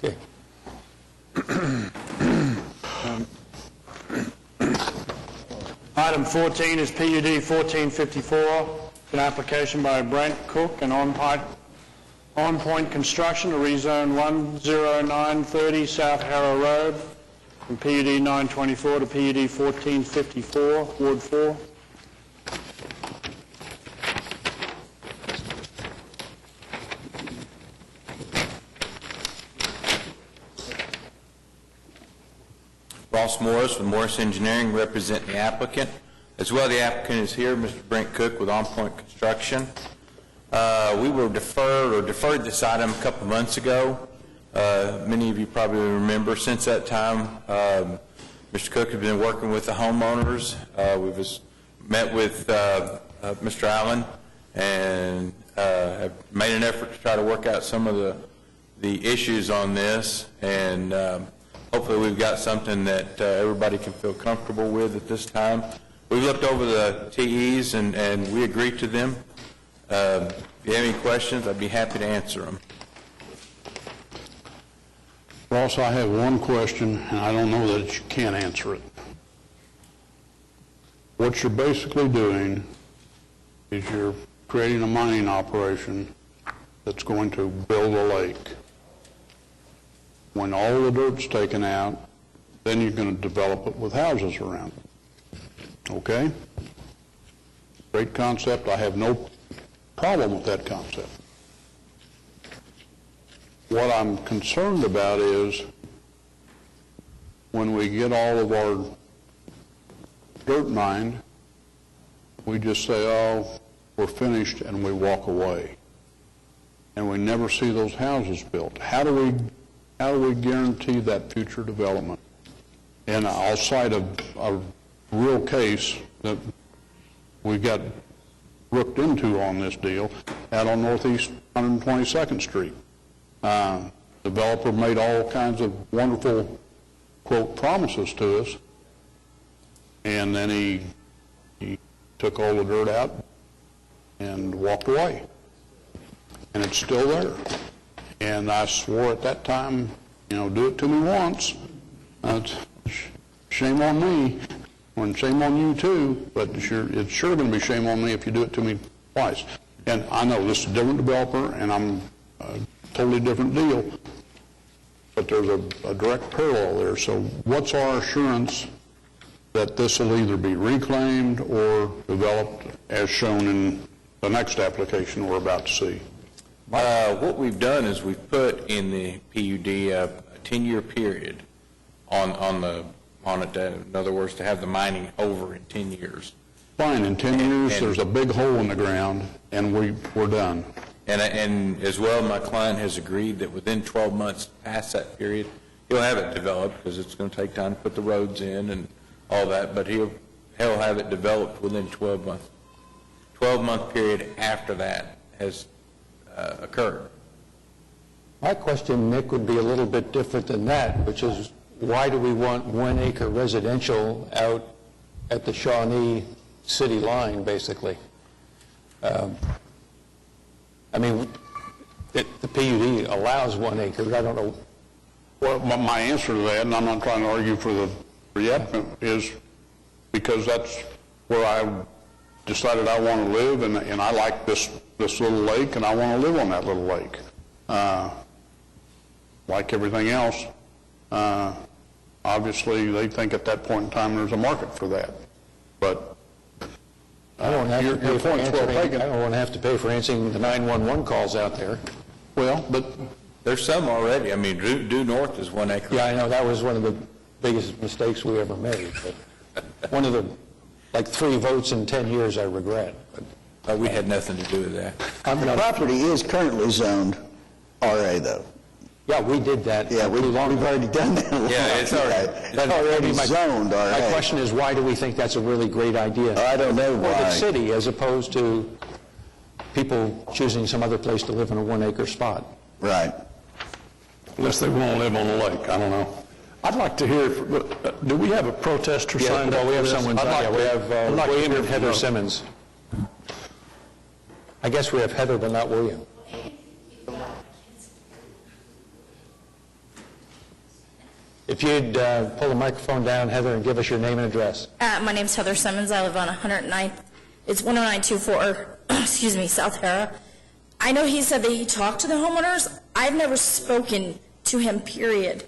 Okay.
Item 14 is PUD 1454. It's an application by Brent Cook and On Point Construction to rezone 10930 South Harrow Road from PUD 924 to PUD 1454, Ward 4.
Ross Morris with Morris Engineering, representing the applicant. As well, the applicant is here, Mr. Brent Cook with On Point Construction. We were deferred this item a couple months ago. Many of you probably remember since that time, Mr. Cook has been working with the homeowners. We've met with Mr. Allen and have made an effort to try to work out some of the issues on this, and hopefully we've got something that everybody can feel comfortable with at this time. We've looked over the TEs and we agreed to them. If you have any questions, I'd be happy to answer them.
Ross, I have one question, and I don't know that you can answer it. What you're basically doing is you're creating a mining operation that's going to build a lake. When all the dirt's taken out, then you're going to develop it with houses around it. Okay? Great concept. I have no problem with that concept. What I'm concerned about is when we get all of our dirt mined, we just say, oh, we're finished, and we walk away. And we never see those houses built. How do we guarantee that future development? And I'll cite a real case that we got looked into on this deal out on Northeast 122nd Street. Developer made all kinds of wonderful, quote, promises to us, and then he took all the dirt out and walked away. And it's still there. And I swore at that time, do it to me once. Shame on me, and shame on you too, but it's sure going to be shame on me if you do it to me twice. And I know this is a different developer, and I'm totally different deal. But there's a direct parallel there. So what's our assurance that this will either be reclaimed or developed as shown in the next application we're about to see?
What we've done is we've put in the PUD a 10-year period on it, in other words, to have the mining over in 10 years.
Fine, in 10 years, there's a big hole in the ground, and we're done.
And as well, my client has agreed that within 12 months past that period, he'll have it developed, because it's going to take time to put the roads in and all that, but he'll have it developed within 12 months. 12-month period after that has occurred.
My question, Nick, would be a little bit different than that, which is, why do we want 1 acre residential out at the Shawnee city line, basically? I mean, the PUD allows 1 acre. I don't know.
Well, my answer to that, and I'm not trying to argue for the applicant, is because that's where I decided I want to live, and I like this little lake, and I want to live on that little lake. Like everything else, obviously they think at that point in time there's a market for that. But
I don't have to pay for answering. I don't want to have to pay for answering the 911 calls out there.
Well, but
there's some already. I mean, due north is 1 acre.
Yeah, I know that was one of the biggest mistakes we ever made. But one of the 3 votes in 10 years I regret.
But we had nothing to do with that.
The property is currently zoned RA, though.
Yeah, we did that.
Yeah, we've already done that.
Yeah, it's already,
It's already zoned RA.
My question is, why do we think that's a really great idea?
I don't know
For the
why.
city, as opposed to people choosing some other place to live in a 1 acre spot.
Right.
unless they want to live on the lake, I don't know. I'd like to hear, do we have a protester signed up?
Well, we have
for this?
someone,
I'd like
we
to-
have
I'd like to
William
hear
and
from
Heather
them.
Simmons. I guess we have Heather, but not William. If you'd pull the microphone down, Heather, and give us your name and address.
My name's Heather Simmons. I live on 109th. It's 10924, excuse me, South Hara. I know he said that he talked to the homeowners. I've never spoken to him, period.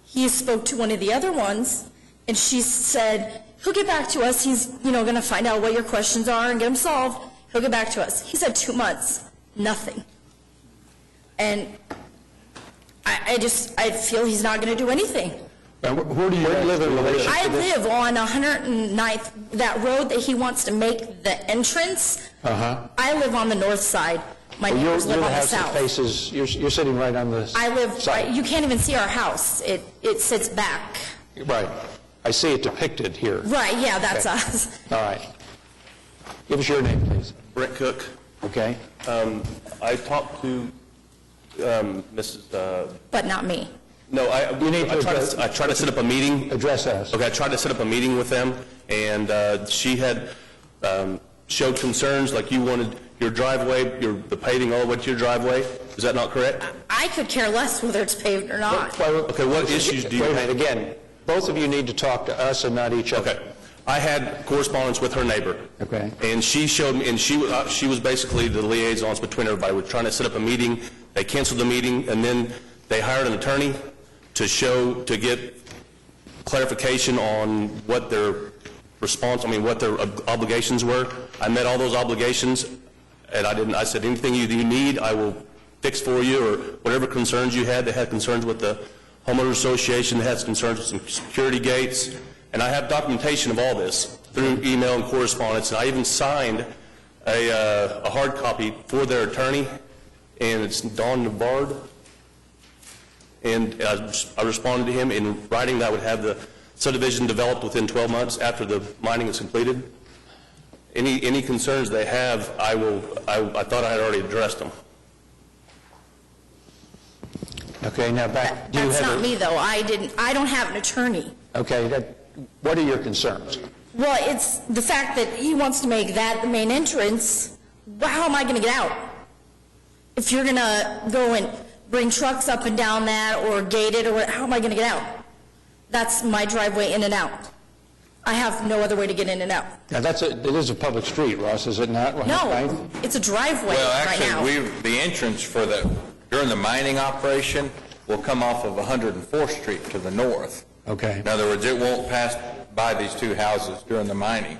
He spoke to one of the other ones, and she said, he'll get back to us. He's, going to find out what your questions are and get them solved. He'll get back to us. He said 2 months, nothing. And I feel he's not going to do anything.
Where do you live in relation
I
to this?
live on 109th, that road that he wants to make the entrance. I live on the north side. My
Well,
neighbors live
you're
on
the
the
house that
south.
faces, you're sitting right on the
I live,
side.
you can't even see our house. It sits back.
Right. I see it depicted here.
Right, yeah, that's
Okay.
us.
All right. Give us your name, please.
Brent Cook.
Okay.
I talked to Mrs.
But not me.
No, I tried to set up a meeting.
Address us.
Okay, I tried to set up a meeting with them, and she had showed concerns, like you wanted your driveway, the paving all the way to your driveway. Is that not correct?
I could care less whether it's paved or not.
Okay, what issues do you
Wait a
have?
minute, again, both of you need to talk to us and not each other.
Okay. I had correspondence with her neighbor.
Okay.
And she showed me, and she was basically the liaisons between everybody. We're trying to set up a meeting. They canceled the meeting, and then they hired an attorney to get clarification on what their what their obligations were. I met all those obligations, and I said, anything you need, I will fix for you, or whatever concerns you had. They had concerns with the homeowners association. They had concerns with some security gates. And I have documentation of all this through email and correspondence, and I even signed a hard copy for their attorney, and it's Don Navard. And I responded to him in writing that I would have the subdivision developed within 12 months after the mining is completed. Any concerns they have, I thought I had already addressed them.
Okay, now back. Do you
That's
have
not
a-
me, though. I don't have an attorney.
Okay, what are your concerns?
Well, it's the fact that he wants to make that the main entrance. Well, how am I going to get out? If you're going to go and bring trucks up and down that or gate it, or how am I going to get out? That's my driveway in and out. I have no other way to get in and out.
Now, it is a public street, Ross, is it not?
No, it's a driveway
Well,
right now.
actually, the entrance during the mining operation will come off of 104th Street to the north.
Okay.
In other words, it won't pass by these two houses during the mining.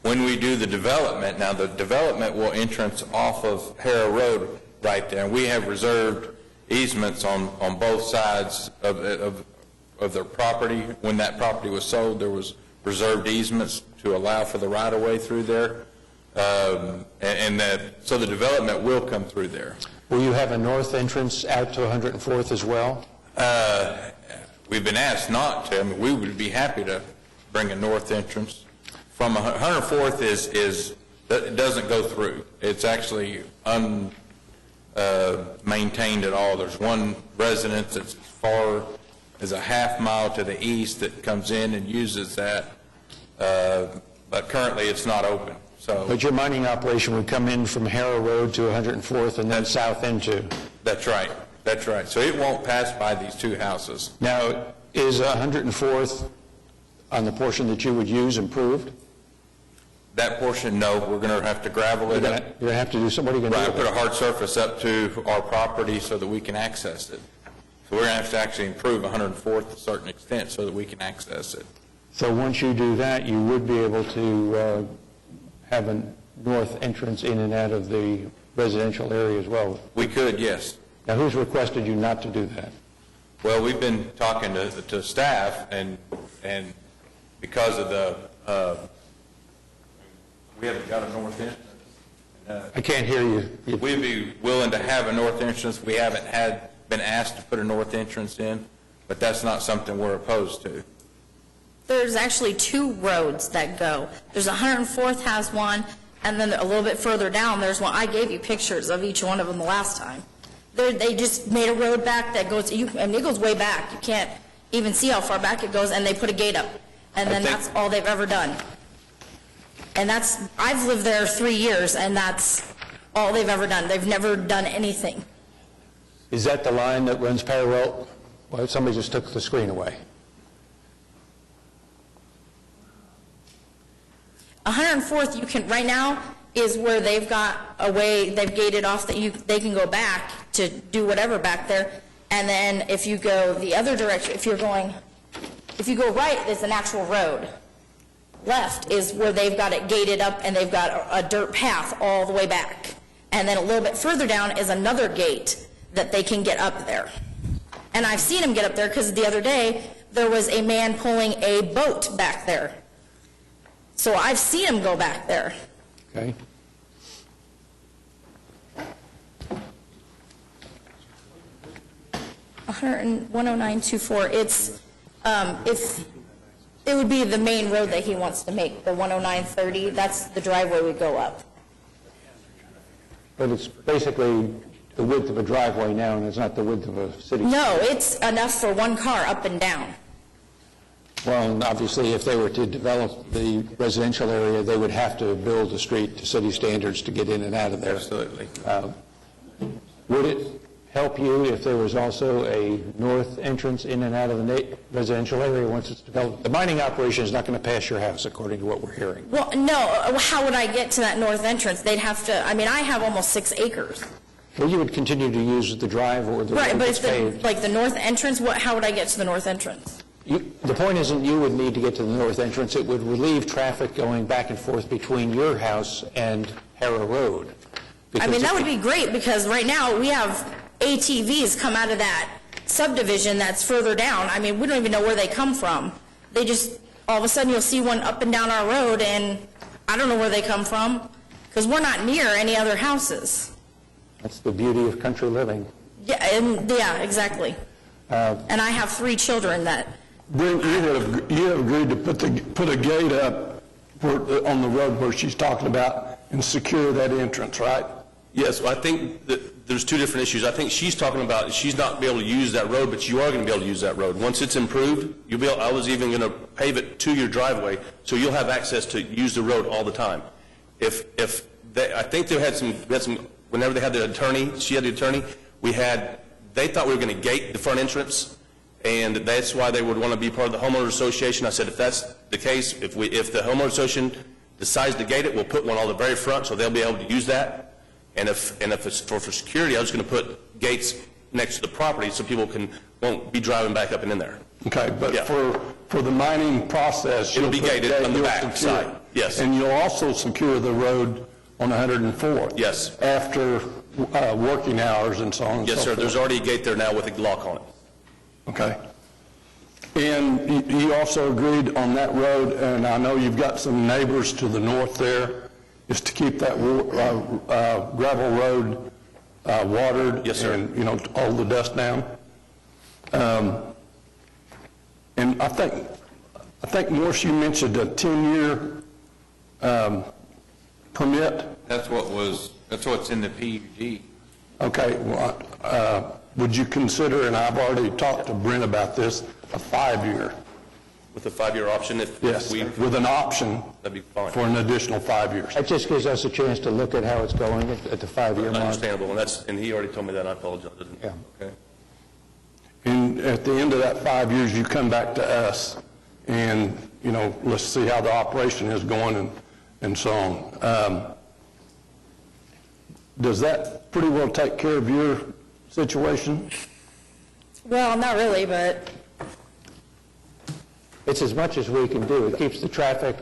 When we do the development, now the development will entrance off of Harrow Road right there, and we have reserved easements on both sides of their property. When that property was sold, there was reserved easements to allow for the right-of-way through there, so the development will come through there.
Will you have a north entrance out to 104th as well?
We've been asked not to. I mean, we would be happy to bring a north entrance. From 104th it doesn't go through. It's actually maintained at all. There's one residence that's as far as a half mile to the east that comes in and uses that, but currently it's not open.
But your mining operation would come in from Harrow Road to 104th and then south into?
That's right. That's right. So it won't pass by these two houses.
Now, is 104th on the portion that you would use improved?
That portion, no. We're going to have to gravel it up.
You're going to have to do something. What are you going to do?
Put a hard surface up to our property so that we can access it. So we're going to have to actually improve 104th to a certain extent so that we can access it.
So once you do that, you would be able to have a north entrance in and out of the residential area as well?
We could, yes.
Now, who's requested you not to do that?
Well, we've been talking to staff, and because of the, we haven't got a north entrance.
I can't hear you.
We'd be willing to have a north entrance. We haven't been asked to put a north entrance in, but that's not something we're opposed to.
There's actually two roads that go. There's 104th has one, and then a little bit further down, there's one. I gave you pictures of each one of them the last time. They just made a road back that goes, and it goes way back. You can't even see how far back it goes, and they put a gate up. And then that's all they've ever done. And I've lived there 3 years, and that's all they've ever done. They've never done anything.
Is that the line that runs parallel? Well, somebody just took the screen away.
104th, you can, right now, is where they've got a way, they've gated off that they can go back to do whatever back there. And then if you go the other direction, if you go right, there's an actual road. Left is where they've got it gated up, and they've got a dirt path all the way back. And then a little bit further down is another gate that they can get up there. And I've seen them get up there because the other day there was a man pulling a boat back there. So I've seen him go back there.
Okay. $109.24. It's it would be the main road that he wants to make, the 109.30. That's the driveway we go up. But it's basically the width of a driveway now, and it's not the width of a city.
No, it's enough for one car up and down.
Well, and obviously, if they were to develop the residential area, they would have to build a street to city standards to get in and out of there.
Absolutely.
Would it help you if there was also a north entrance in and out of the residential area once it's developed? The mining operation is not going to pass your house, according to what we're hearing.
Well, no. How would I get to that north entrance? They'd have to, I mean, I have almost 6 acres.
Well, you would continue to use the drive or the road
Right, but
that's paved.
like the north entrance, how would I get to the north entrance?
The point isn't you would need to get to the north entrance. It would relieve traffic going back and forth between your house and Harrow Road.
I mean, that would be great, because right now we have ATVs come out of that subdivision that's further down. I mean, we don't even know where they come from. They just, all of a sudden you'll see one up and down our road, and I don't know where they come from, because we're not near any other houses.
That's the beauty of country living.
Yeah, exactly. And I have 3 children that...
Brent, you have agreed to put a gate up on the road where she's talking about and secure that entrance, right?
Yes, well, I think that there's 2 different issues. I think she's talking about she's not be able to use that road, but you are going to be able to use that road. Once it's improved, you'll be able, I was even going to pave it to your driveway, so you'll have access to use the road all the time. I think they had some, whenever they had the attorney, she had the attorney, they thought we were going to gate the front entrance, and that's why they would want to be part of the homeowners association. I said, if that's the case, if the homeowners association decides to gate it, we'll put one on the very front, so they'll be able to use that. And if it's for security, I was going to put gates next to the property so people won't be driving back up and in there.
Okay, but for the mining process,
It'll be
you'll put
gated on the
you'll
back
secure
side,
it.
yes.
And you'll also secure the road on 104th?
Yes.
After working hours and so on and so
Yes, sir.
forth?
There's already a gate there now with a lock on it.
Okay. And you also agreed on that road, and I know you've got some neighbors to the north there, is to keep that gravel road watered?
Yes, sir.
And, hold the dust down? And I think Morse, you mentioned a 10-year permit?
That's what's in the PUD.
Okay, well, would you consider, and I've already talked to Brent about this, a 5-year?
With a 5-year option,
Yes, with an option
that'd be fine.
for an additional 5 years.
That just gives us a chance to look at how it's going at the 5-year mark.
Understandable, and he already told me that, and I apologize.
Yeah.
Okay.
And at the end of that 5 years, you come back to us, and, let's see how the operation is going and so on. Does that pretty well take care of your situation?
Well, not really, but
It's as much as we can do. It keeps the traffic,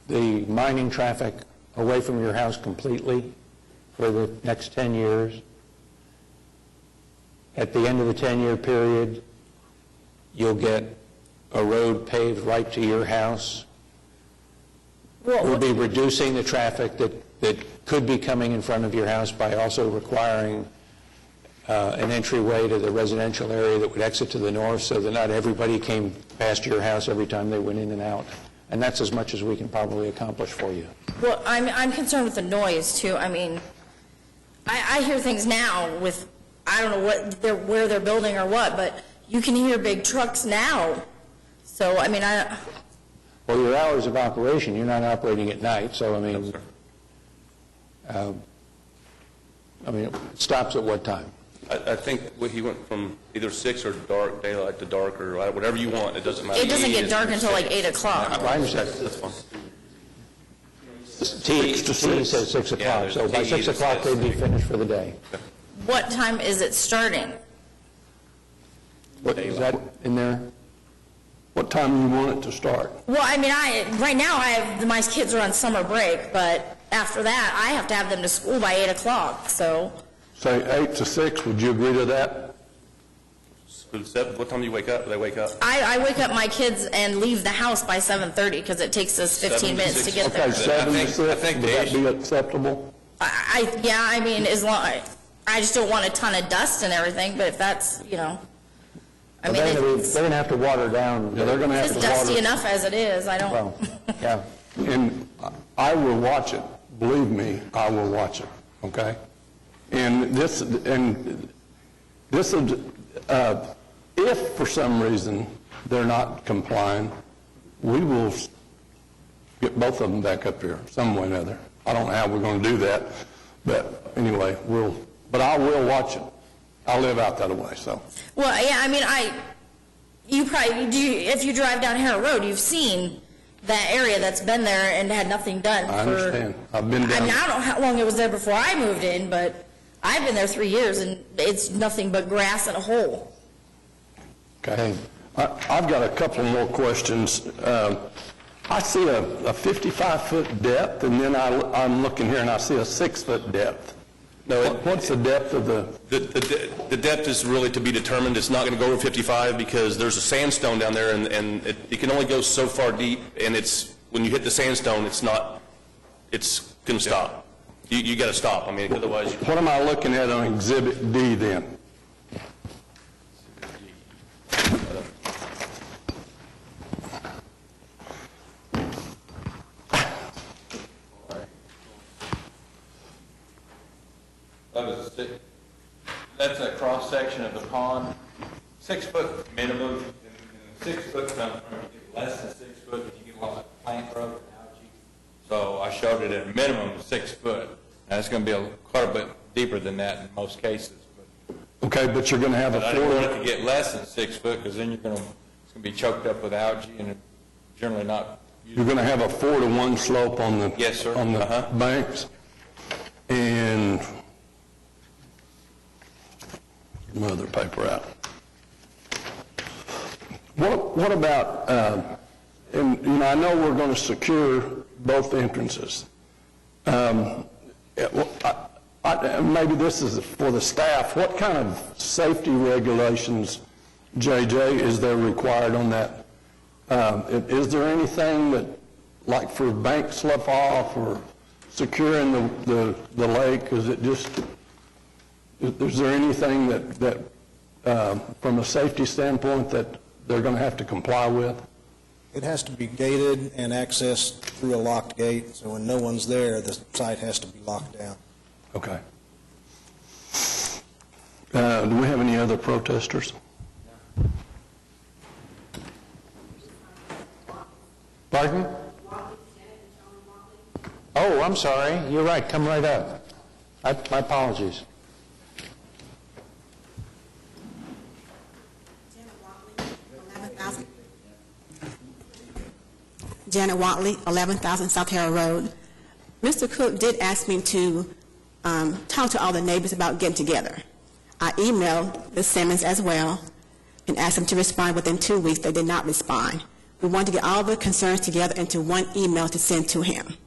the mining traffic, away from your house completely for the next 10 years. At the end of the 10-year period, you'll get a road paved right to your house. We'll be reducing the traffic that could be coming in front of your house by also requiring an entryway to the residential area that would exit to the north so that not everybody came past your house every time they went in and out. And that's as much as we can probably accomplish for you.
well, I'm concerned with the noise too. I mean, I hear things now with, I don't know where they're building or what, but you can hear big trucks now. So, I mean,
Well, your hours of operation, you're not operating at night, so, I mean, it stops at what time?
I think he went from either 6 or dark, daylight to dark, or whatever you want. It doesn't matter.
it doesn't get dark until like 8 o'clock.
I understand.
That's fine.
T says 6 o'clock, so by 6 o'clock they'd be finished for the day.
What time is it starting?
What, is that in there?
What time do you want it to start?
Well, I mean, right now my kids are on summer break, but after that, I have to have them to school by 8 o'clock, so.
Say 8 to 6, would you agree to that?
What time do you wake up? They wake up?
I wake up my kids and leave the house by 7:30 because it takes us 15 minutes to get there.
Okay, 7 to 6, would that be acceptable?
I mean, as long, I just don't want a ton of dust and everything, but if that's, I mean,
They're going to have to water down.
Yeah, they're going to have
it's
to water.
dusty enough as it is, I don't.
Well, yeah.
And I will watch it. Believe me, I will watch it, okay? And this is, if for some reason they're not complying, we will get both of them back up here some way or another. I don't know how we're going to do that, but anyway, but I will watch it. I live out that way, so.
Well, yeah, I mean, you probably do, if you drive down Harrow Road, you've seen that area that's been there and had nothing done for.
I understand. I've been down.
I mean, I don't know how long it was there before I moved in, but I've been there 3 years and it's nothing but grass and a hole.
Okay. I've got a couple more questions. I see a 55-foot depth, and then I'm looking here and I see a 6-foot depth. No, what's the depth of the?
The depth is really to be determined. It's not going to go over 55 because there's a sandstone down there, and it can only go so far deep, and when you hit the sandstone, it's going to stop. You got to stop. I mean, otherwise.
What am I looking at on Exhibit D then?
That's a cross-section of the pond. 6 foot minimum, and 6 foot comes from, you get less than 6 foot if you get like plant growth and algae. So I showed it at a minimum of 6 foot. Now it's going to be quite a bit deeper than that in most cases. But
Okay, but you're going to have a
But I didn't want it
4,
to get less than 6 foot, because then it's going to be choked up with algae, and it's generally not
you're going to have a 4-to-1 slope on the,
Yes, sir.
on the
Uh-huh.
banks. And, get my other paper out. What about, and, you know, I know we're going to secure both entrances. Maybe this is for the staff. What kind of safety regulations, JJ, is there required on that? Is there anything that, like for bank slough off or securing the lake, is there anything that from a safety standpoint that they're going to have to comply with?
It has to be gated and accessed through a locked gate, so when no one's there, the site has to be locked down.
Okay. Do we have any other protesters?
Pardon? Oh, I'm sorry. You're right. Come right up. My apologies.
Janet Watley, 11,000 South Harrow Road. Mr. Cook did ask me to talk to all the neighbors about getting together. I emailed Ms. Simmons as well and asked them to respond within 2 weeks. They did not respond. We wanted to get all the concerns together into one email to send to him.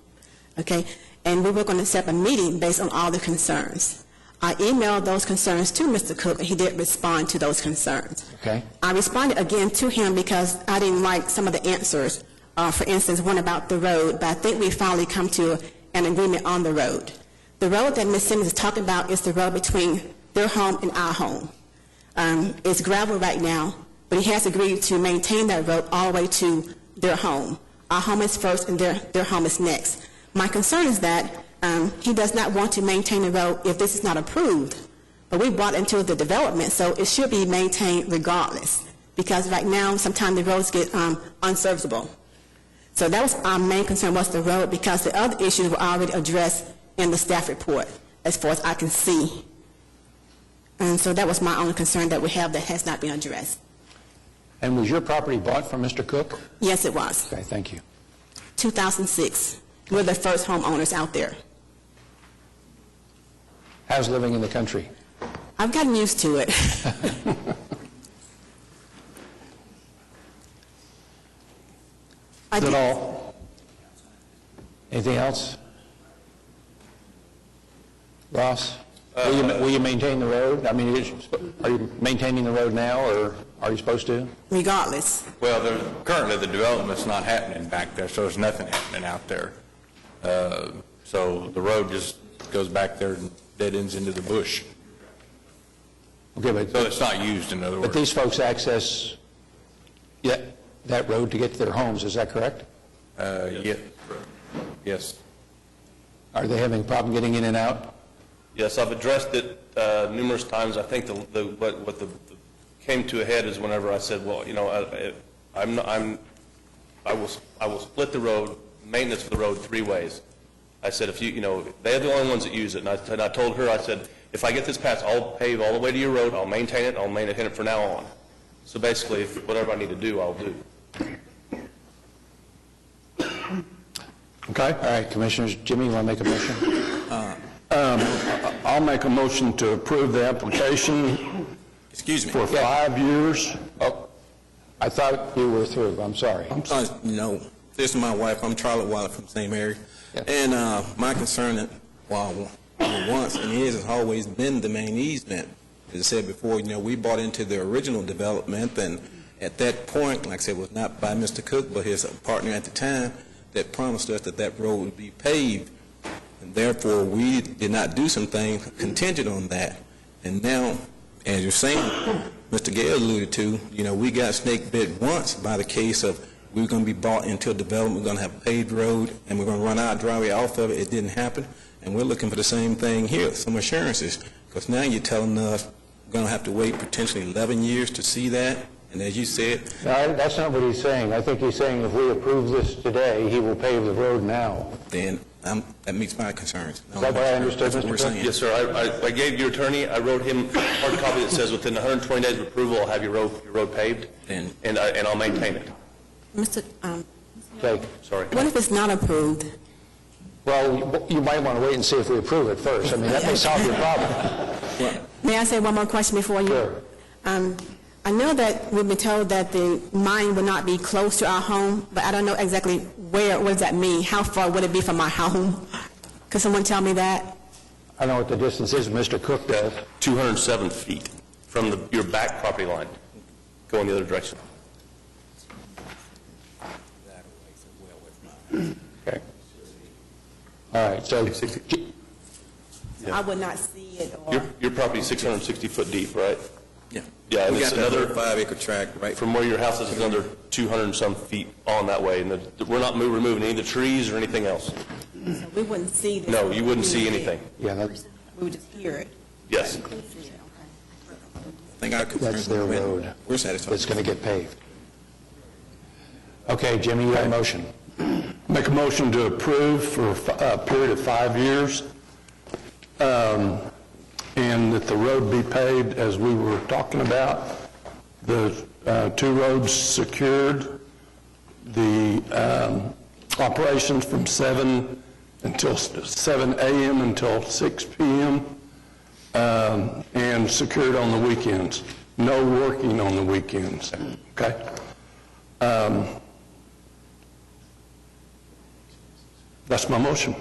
Okay? And we were going to set up a meeting based on all the concerns. I emailed those concerns to Mr. Cook, and he did respond to those concerns.
Okay.
I responded again to him because I didn't like some of the answers. For instance, one about the road, but I think we finally come to an agreement on the road. The road that Ms. Simmons is talking about is the road between their home and our home. It's gravel right now, but he has agreed to maintain that road all the way to their home. Our home is first and their home is next. My concern is that he does not want to maintain the road if this is not approved, but we brought into the development, so it should be maintained regardless, because right now sometimes the roads get unserviceable. So that was our main concern, was the road, because the other issues were already addressed in the staff report, as far as I can see. And so that was my only concern that we have that has not been addressed.
And was your property bought from Mr. Cook?
Yes, it was.
Okay, thank you.
2006. We're the first homeowners out there.
How's living in the country?
I've gotten used to it.
Is that all? Anything else? Ross? Will you maintain the road? I mean, are you maintaining the road now, or are you supposed to?
Regardless.
Well, currently the development's not happening back there, so there's nothing happening out there. So the road just goes back there and dead ends into the bush.
Okay, but
So it's not used, in other
But
words.
these folks access that road to get to their homes, is that correct?
Yes.
Are they having a problem getting in and out?
Yes, I've addressed it numerous times. I think what came to a head is whenever I said, well, you know, I will split the road, maintenance for the road 3 ways. I said, if you know, they're the only ones that use it. And I told her, I said, if I get this passed, I'll pave all the way to your road, I'll maintain it, I'll maintain it from now on. So basically, whatever I need to do, I'll do.
Okay. All right, Commissioners. Jimmy, you want to make a motion?
I'll make a motion to approve the application.
Excuse me.
For 5 years.
Oh, I thought you were through. I'm sorry.
No, this is my wife. I'm Charlotte Wilder from St. Mary. And my concern, once and has always been the main easement. As I said before, you know, we bought into the original development, and at that point, like I said, it was not by Mr. Cook, but his partner at the time, that promised us that that road would be paved. And therefore, we did not do some things contingent on that. And now, as you're saying, Mr. Gale alluded to, you know, we got snake bit once by the case of we're going to be bought into a development, we're going to have a paved road, and we're going to run our driveway off of it. It didn't happen. And we're looking for the same thing here, some assurances. Because now you're telling us we're going to have to wait potentially 11 years to see that, And as you said,
No, that's not what he's saying. I think he's saying if we approve this today, he will pave the road now.
then that meets my concerns.
Is that what I understood,
That's what
Mr.
we're
Cook?
saying.
Yes, sir. I gave your attorney, I wrote him a hard copy that says within 120 days of approval, I'll have your road paved, and I'll maintain it.
Mr.,
Okay, sorry.
what if it's not approved?
Well, you might want to wait and see if we approve it first. I mean, that may solve your problem.
May I say one more question before you?
Sure.
I know that we've been told that the mine will not be close to our home, but I don't know exactly where, what does that mean? How far would it be from our home? Could someone tell me that?
I know what the distance is, Mr. Cook does.
207 feet from your back property line, going the other direction.
Okay. All right, so
I would not see it, or...
Your property's 660 foot deep, right?
Yeah.
Yeah, and
We
it's
got that
another,
5-acre tract right
from where your house is, it's another 200 and some feet on that way, and we're not removing any of the trees or anything else.
So we wouldn't see this.
No, you wouldn't see anything.
yeah, that's
We would just hear it.
Yes.
I think our concerns
their
are met.
road.
We're satisfied.
that's going to get paved. Okay, Jimmy, you have a motion.
Make a motion to approve for a period of 5 years, and that the road be paved as we were talking about, the 2 roads secured, the operations from 7 a.m. until 6 p.m., and secured on the weekends. No working on the weekends, okay? That's my motion.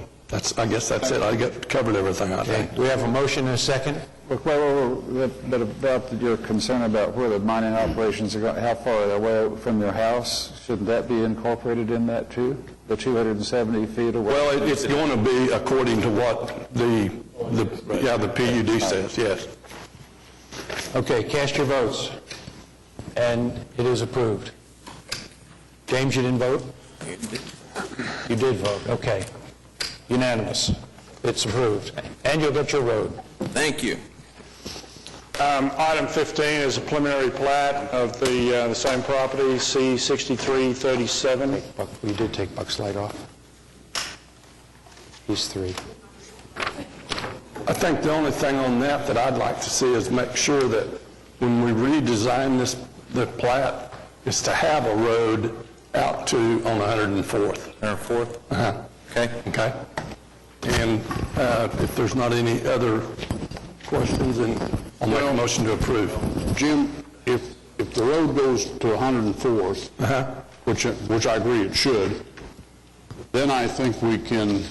I guess that's it. I covered everything, I think.
We have a motion and a second.
But about your concern about where the mining operations are going, how far are they away from your house? Shouldn't that be incorporated in that too? The 270 feet away?
Well, it's going to be according to what the PUD says, yes.
Okay, cast your votes. And it is approved. James, you didn't vote? You did vote, okay. Unanimous. It's approved. And you'll get your road.
Thank you.
Item 15 is a preliminary plat of the same property, C6337.
We did take Buck's light off. He's 3.
I think the only thing on that I'd like to see is make sure that when we redesign the plat, is to have a road out to on 104th.
104th?
Uh-huh.
Okay.
Okay? And if there's not any other questions, then I'll make a motion to approve.
Jim, if the road goes to 104th, which I agree it should, then I think we can,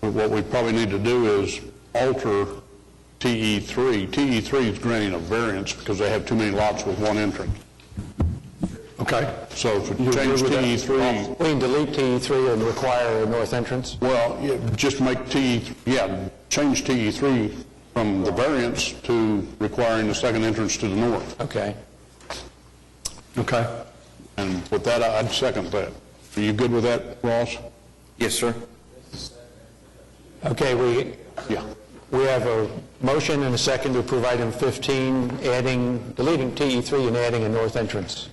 what we probably need to do is alter TE3. TE3 is granting a variance because they have too many lots with one entrance.
Okay?
So if we change TE3...
We can delete TE3 and require a north entrance?
Well, just make change TE3 from the variance to requiring the second entrance to the north.
Okay.
Okay.
And with that, I'd second that. Are you good with that, Ross?
Yes, sir.
Okay, we have a motion and a second to approve item 15, deleting TE3 and adding a north entrance.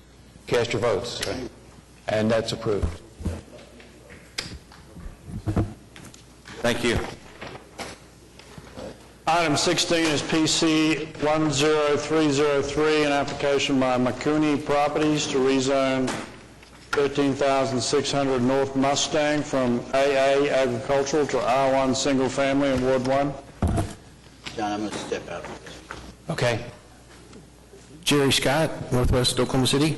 Cast your votes. Okay. And that's approved.
Thank you.
Item 16 is PC 10303, an application by Makuni Properties to rezone 13,600 North Mustang from AA Agricultural to R1 Single Family in Ward 1.
John, I'm going to step out.
Okay. Jerry Scott, Northwest Oklahoma City,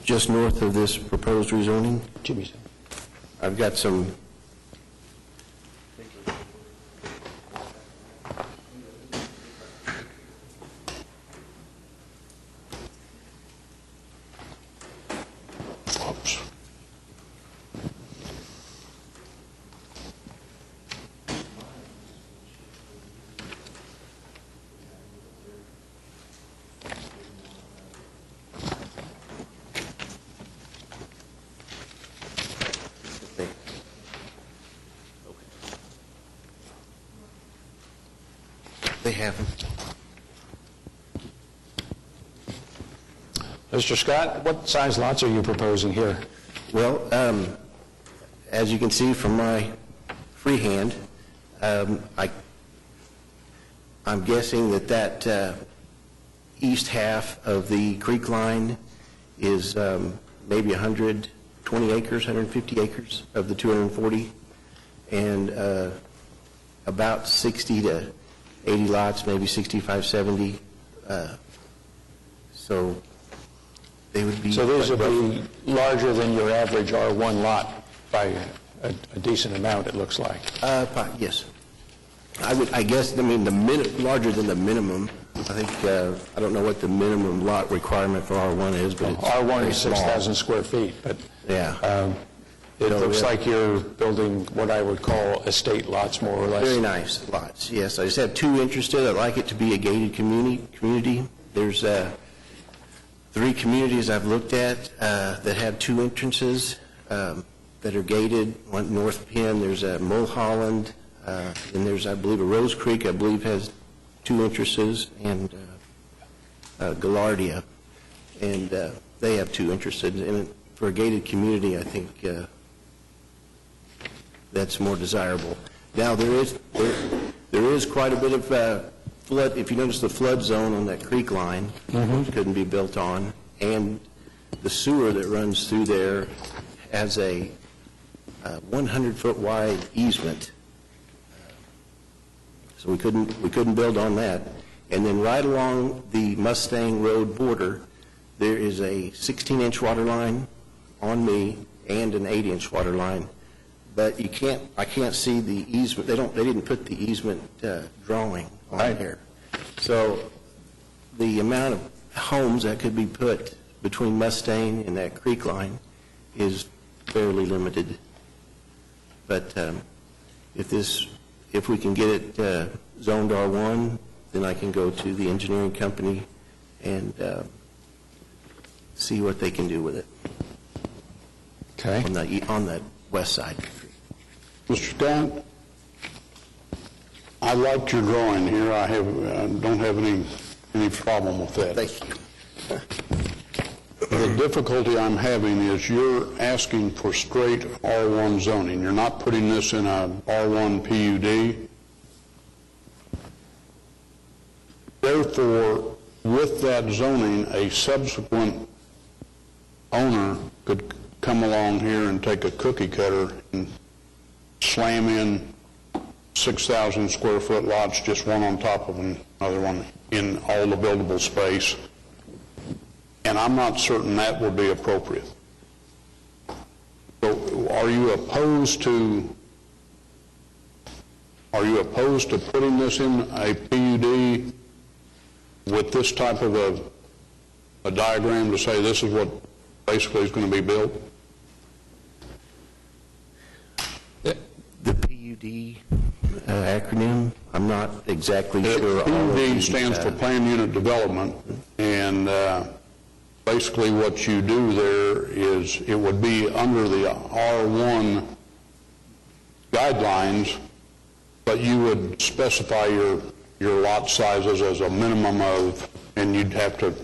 just north of this proposed rezoning. I've got some They have them.
Mr. Scott, what size lots are you proposing here?
Well, as you can see from my freehand, I'm guessing that east half of the creek line is maybe 120 acres, 150 acres of the 240, and about 60 to 80 lots, maybe 65, 70. So they would be...
So these would be larger than your average R1 lot by a decent amount, it looks like.
Yes. I guess, larger than the minimum. I think, I don't know what the minimum lot requirement for R1 is, but it's
R1 is
very small.
6,000 square feet, but
Yeah.
it looks like you're building what I would call estate lots, more or less.
Very nice lots, yes. I just have two interested. I'd like it to be a gated community. There's 3 communities I've looked at that have 2 entrances that are gated. One North Penn, there's Mulholland, and there's, I believe, a Rose Creek, I believe, has 2 entrances, and Gaillardia, and they have 2 entrances. And for a gated community, I think that's more desirable. Now, there is quite a bit of flood. If you notice the flood zone on that creek line, which couldn't be built on, and the sewer that runs through there has a 100-foot wide easement. So we couldn't build on that. And then right along the Mustang Road border, there is a 16-inch water line on me and an 8-inch water line. But I can't see the easement. They didn't put the easement drawing on there. So the amount of homes that could be put between Mustang and that creek line is fairly limited. But if we can get it zoned R1, then I can go to the engineering company and see what they can do with it.
Okay.
On that west side.
Mr. Scott, I liked your drawing here. I don't have any problem with that.
Thank you.
The difficulty I'm having is you're asking for straight R1 zoning. You're not putting this in a R1 PUD. Therefore, with that zoning, a subsequent owner could come along here and take a cookie cutter and slam in 6,000 square foot lots, just one on top of another one, in all the buildable space. And I'm not certain that would be appropriate. So are you opposed to putting this in a PUD with this type of a diagram to say this is what basically is going to be built?
The PUD acronym, I'm not exactly sure.
PUD stands for Plan Unit Development, and basically what you do there is it would be under the R1 guidelines, but you would specify your lot sizes as a minimum of, and you'd have to,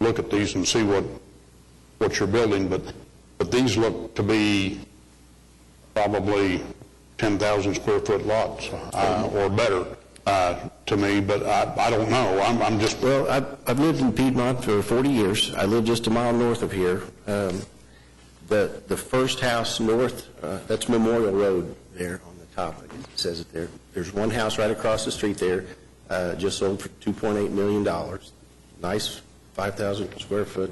look at these and see what you're building, but these look to be probably 10,000 square foot lots or better to me, but I don't know. I'm just...
Well, I've lived in Piedmont for 40 years. I live just a mile north of here. The first house north, that's Memorial Road there on the top. It says it there. There's one house right across the street there, just sold for $2.8 million. Nice 5,000 square foot,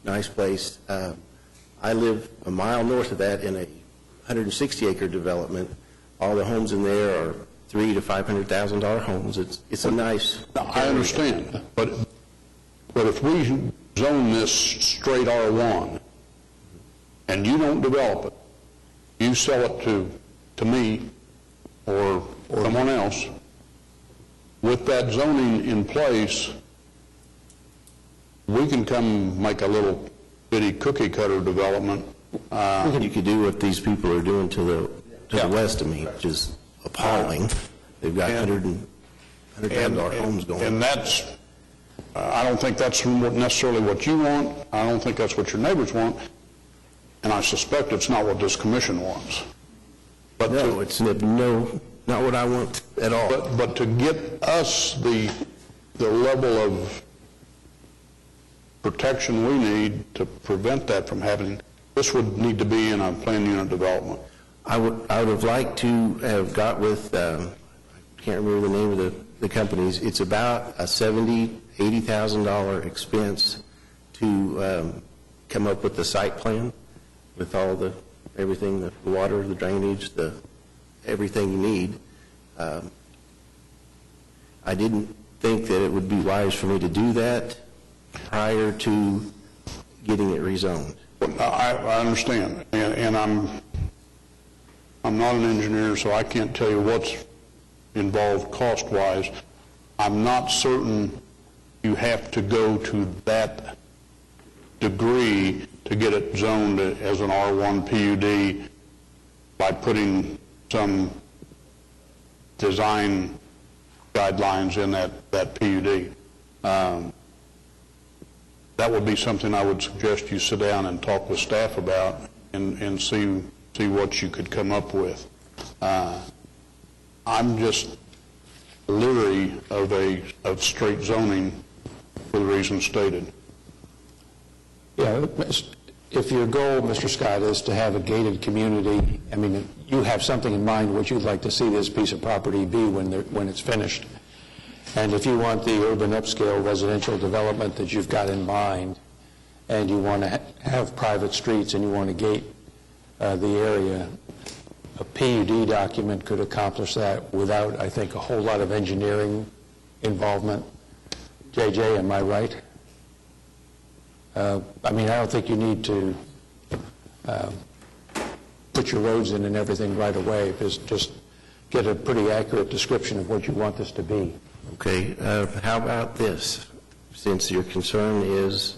nice place. I live a mile north of that in a 160-acre development. All the homes in there are $300,000 to $500,000 homes. It's a nice...
I understand, but if we zone this straight R1 and you don't develop it, you sell it to me or someone else, with that zoning in place, we can come make a little bitty cookie cutter development.
You could do what these people are doing to the west of me, which is appalling. They've got $100,000 homes going.
And that's I don't think that's necessarily what you want. I don't think that's what your neighbors want. And I suspect it's not what this commission wants. But
No, it's not what I want at all.
But to get us the level of protection we need to prevent that from happening, this would need to be in a planned unit development.
I would have liked to have got with, I can't remember the name of the companies. It's about a $70,000, $80,000 expense to come up with the site plan with all everything, the water, the drainage, everything you need. I didn't think that it would be wise for me to do that prior to getting it rezoned.
I understand, and I'm not an engineer, so I can't tell you what's involved cost-wise. I'm not certain you have to go to that degree to get it zoned as an R1 PUD by putting some design guidelines in that PUD. That would be something I would suggest you sit down and talk with staff about and see what you could come up with. I'm just leery of straight zoning for the reasons stated.
Yeah, if your goal, Mr. Scott, is to have a gated community, I mean, you have something in mind what you'd like to see this piece of property be when it's finished. And if you want the urban upscale residential development that you've got in mind, and you want to have private streets and you want to gate the area, a PUD document could accomplish that without, I think, a whole lot of engineering involvement. JJ, am I right? I mean, I don't think you need to put your roads in and everything right away. Just get a pretty accurate description of what you want this to be.
Okay, how about this? Since your concern is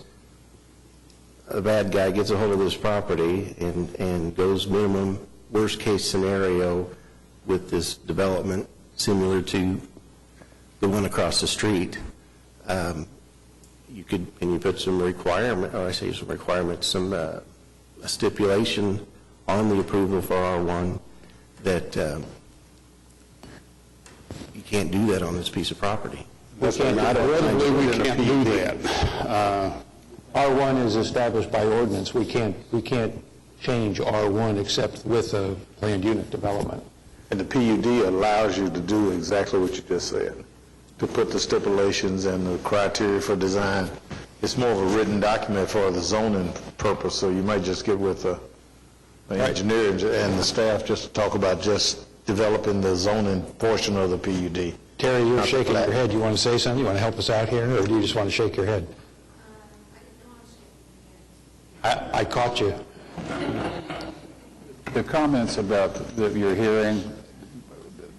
a bad guy gets a hold of this property and goes minimum worst case scenario with this development similar to the one across the street, can you put some requirement, or I say some requirements, some a stipulation on the approval for R1 that you can't do that on this piece of property?
I don't believe we can't do that.
R1 is established by ordinance. We can't change R1 except with a planned unit development.
And the PUD allows you to do exactly what you just said, to put the stipulations and the criteria for design. It's more of a written document for the zoning purpose, so you might just get with the engineer and the staff just to talk about just developing the zoning portion of the PUD.
Terry, you're shaking your head. You want to say something? You want to help us out here, or do you just want to shake your head? I caught you.
The comments about that you're hearing,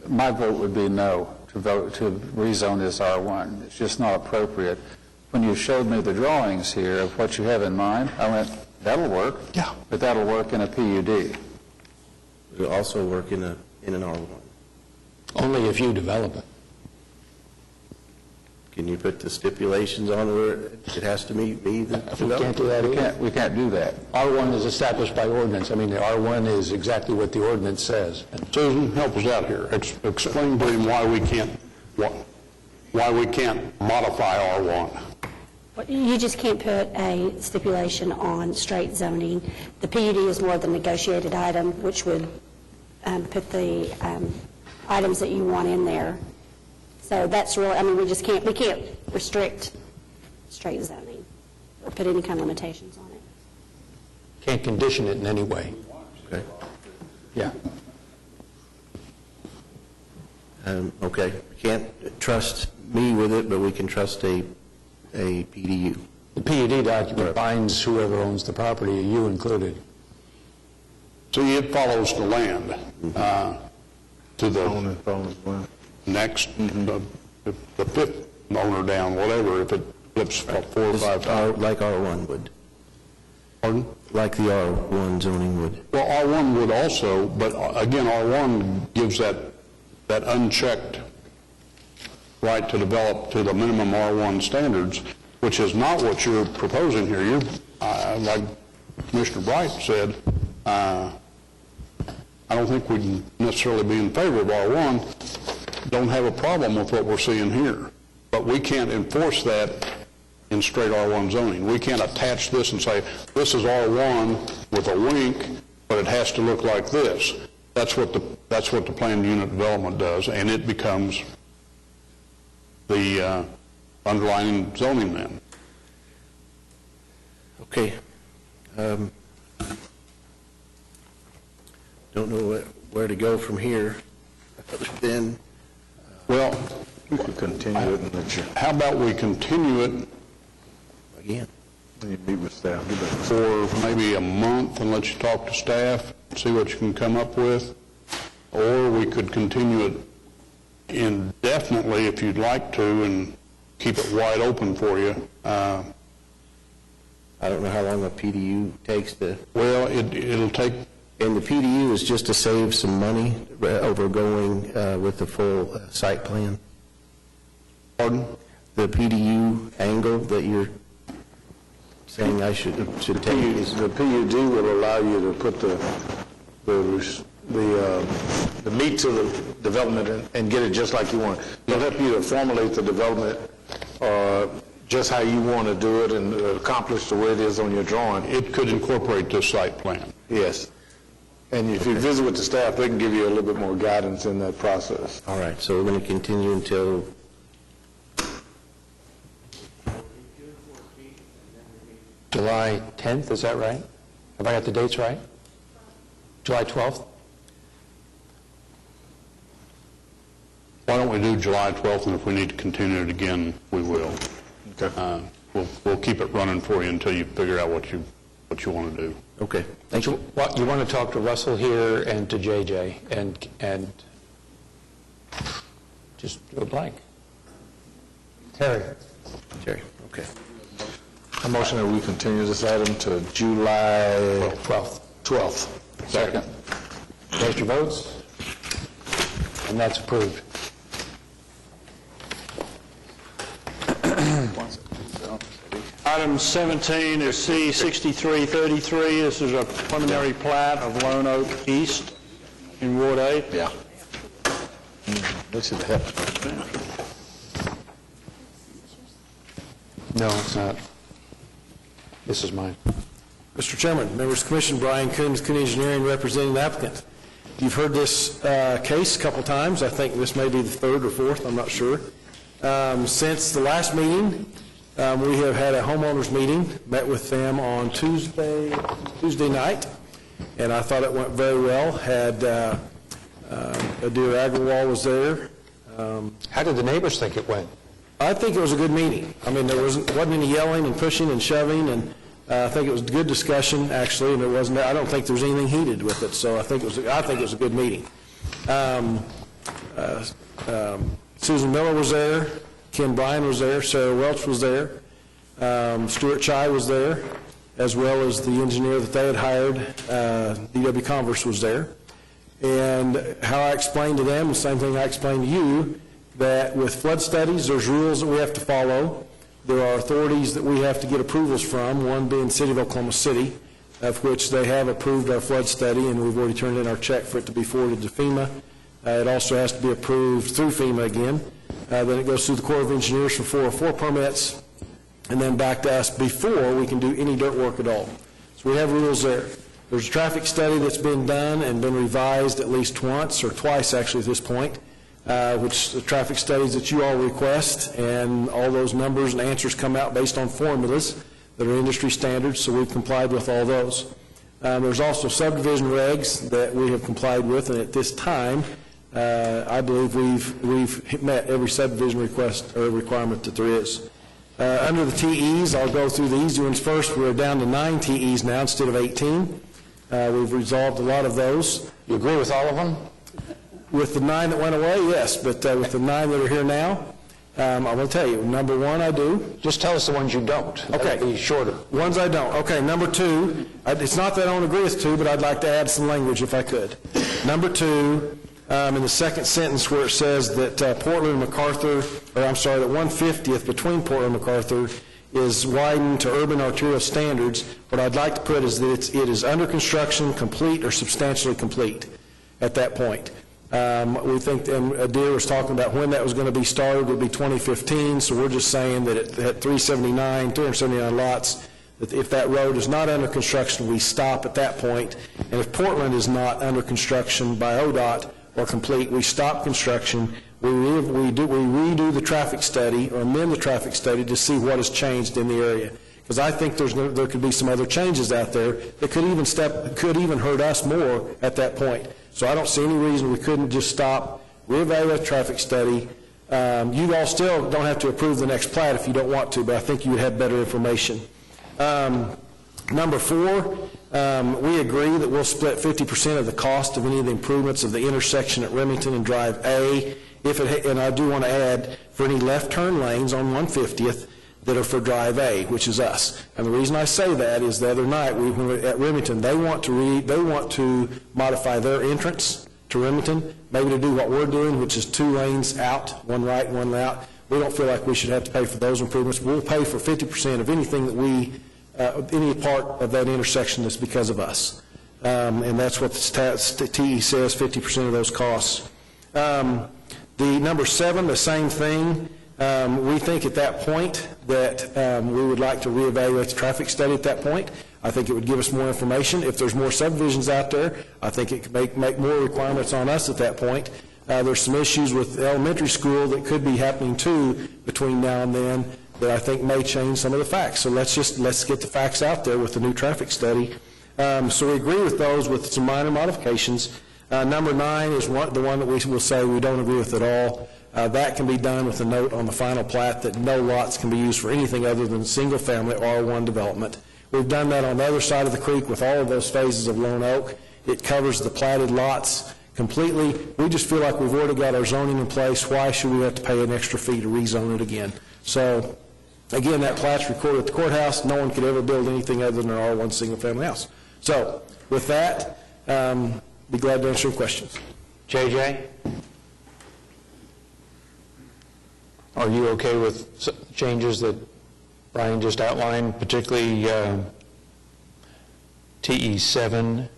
my vote would be no, to vote to rezone this R1. It's just not appropriate. When you showed me the drawings here of what you have in mind, I went, that'll work.
Yeah.
But that'll work in a PUD.
It'll also work in an R1.
Only if you develop it.
Can you put the stipulations on where it has to meet the
We can't do that.
We can't do that.
R1 is established by ordinance. I mean, the R1 is exactly what the ordinance says.
Susan, help us out here. Explain to him why we can't modify R1.
You just can't put a stipulation on straight zoning. The PUD is more the negotiated item, which would put the items that you want in there. So that's really, I mean, we can't restrict straight zoning or put any kind of limitations on it.
Can't condition it in any way.
Okay.
Yeah.
Okay. We can't trust me with it, but we can trust a PDU.
The PUD document binds whoever owns the property, you included.
See, it follows the land to the next, the fifth owner down, whatever, if it flips 4 or 5 times.
Like R1 would.
Pardon?
Like the R1 zoning would.
Well, R1 would also, but again, R1 gives that unchecked right to develop to the minimum R1 standards, which is not what you're proposing here. You're, like Commissioner Bright said, I don't think we'd necessarily be in favor of R1, don't have a problem with what we're seeing here. But we can't enforce that in straight R1 zoning. We can't attach this and say, this is R1 with a wink, but it has to look like this. That's what the planned unit development does, and it becomes the underlying zoning then.
Okay. Don't know where to go from here, other than...
Well,
we could continue it and let you...
How about we continue it
again?
You meet with staff.
For maybe a month and let you talk to staff, see what you can come up with, or we could continue it indefinitely if you'd like to and keep it wide open for you.
I don't know how long a PDU takes to...
Well, it'll take...
And the PDU is just to save some money over going with the full site plan?
Pardon?
The PDU angle that you're saying I should take is...
The PUD will allow you to put the meat to the development and get it just like you want. It'll help you to formulate the development just how you want to do it and accomplish the way it is on your drawing.
It could incorporate this site plan.
Yes. And if you visit with the staff, they can give you a little bit more guidance in that process.
All right, so we're going to continue until...
July 10th, is that right? Have I got the dates right? July 12th?
Why don't we do July 12th, and if we need to continue it again, we will.
Okay.
We'll keep it running for you until you figure out what you want to do.
Okay, thank you.
You want to talk to Russell here and to JJ and just do a blank. Terry,
okay.
A motion that we continue this item to July 12th.
Second.
Cast your votes, and that's approved.
Item 17 is C6333. This is a preliminary plat of Lone Oak East in Ward 8.
Yeah. This should help.
No, it's not. This is mine.
Mr. Chairman, members of the Commission, Brian Coons, Coon Engineering, representing the applicant. You've heard this case a couple times. I think this may be the third or fourth, I'm not sure. Since the last meeting, we have had a homeowners meeting, met with them on Tuesday night, and I thought it went very well. Had Adair Agrawal was there.
How did the neighbors think it went?
I think it was a good meeting. I mean, there wasn't any yelling and pushing and shoving, and I think it was a good discussion, actually, and it wasn't. I don't think there was anything heated with it, so I think it was a good meeting. Susan Miller was there, Ken Bryan was there, Sarah Welch was there, Stuart Chai was there, as well as the engineer that they had hired, D.W. Converse was there. And how I explained to them, the same thing I explained to you, that with flood studies, there's rules that we have to follow. There are authorities that we have to get approvals from, one being City of Oklahoma City, of which they have approved our flood study, and we've already turned in our check for it to be forwarded to FEMA. It also has to be approved through FEMA again. Then it goes through the Corps of Engineers for 404 permits, and then back to us before we can do any dirt work at all. So we have rules there. There's a traffic study that's been done and been revised at least once, or twice actually at this point, which the traffic studies that you all request, and all those numbers and answers come out based on formulas that are industry standards, so we've complied with all those. There's also subdivision regs that we have complied with, and at this time, I believe we've met every subdivision request or requirement that there is. Under the TEs, I'll go through the easy ones first. We're down to 9 TEs now instead of 18. We've resolved a lot of those.
You agree with all of them?
With the 9 that went away, yes, but with the 9 that are here now, I'm going to tell you. Number 1, I do.
Just tell us the ones you don't.
Okay.
That'd be shorter.
Ones I don't. Okay, number 2, it's not that I don't agree with 2, but I'd like to add some language if I could. Number 2, in the second sentence where it says that Portland and MacArthur, that 150th between Portland and MacArthur is widened to urban arterial standards. What I'd like to put is that it is under construction, complete, or substantially complete at that point. We think, and Adair was talking about when that was going to be started, would be 2015, so we're just saying that at 379 lots, that if that road is not under construction, we stop at that point, and if Portland is not under construction by ODOT or complete, we stop construction, we redo the traffic study or amend the traffic study to see what has changed in the area. Because I think there could be some other changes out there that could even hurt us more at that point. So I don't see any reason we couldn't just stop, reevaluate the traffic study. You all still don't have to approve the next plat if you don't want to, but I think you would have better information. Number 4, we agree that we'll split 50% of the cost of any of the improvements of the intersection at Remington and Drive A. And I do want to add, for any left turn lanes on 150th that are for Drive A, which is us. And the reason I say that is the other night we were at Remington, they want to modify their entrance to Remington, maybe to do what we're doing, which is 2 lanes out, one right, one out. We don't feel like we should have to pay for those improvements. We'll pay for 50% of anything that any part of that intersection that's because of us. And that's what the TE says, 50% of those costs. The number 7, the same thing. We think at that point that we would like to reevaluate the traffic study at that point. I think it would give us more information. If there's more subdivisions out there, I think it could make more requirements on us at that point. There's some issues with elementary school that could be happening too between now and then that I think may change some of the facts. So let's get the facts out there with the new traffic study. So we agree with those with some minor modifications. Number 9 is the one that we will say we don't agree with at all. That can be done with a note on the final plat that no lots can be used for anything other than single-family R1 development. We've done that on the other side of the creek with all of those phases of Lone Oak. It covers the platted lots completely. We just feel like we've already got our zoning in place. Why should we have to pay an extra fee to rezone it again? So, again, that plat's recorded at the courthouse. No one could ever build anything other than an R1 single-family house. So, with that, be glad to answer your questions.
JJ? Are you okay with changes that Brian just outlined, particularly TE7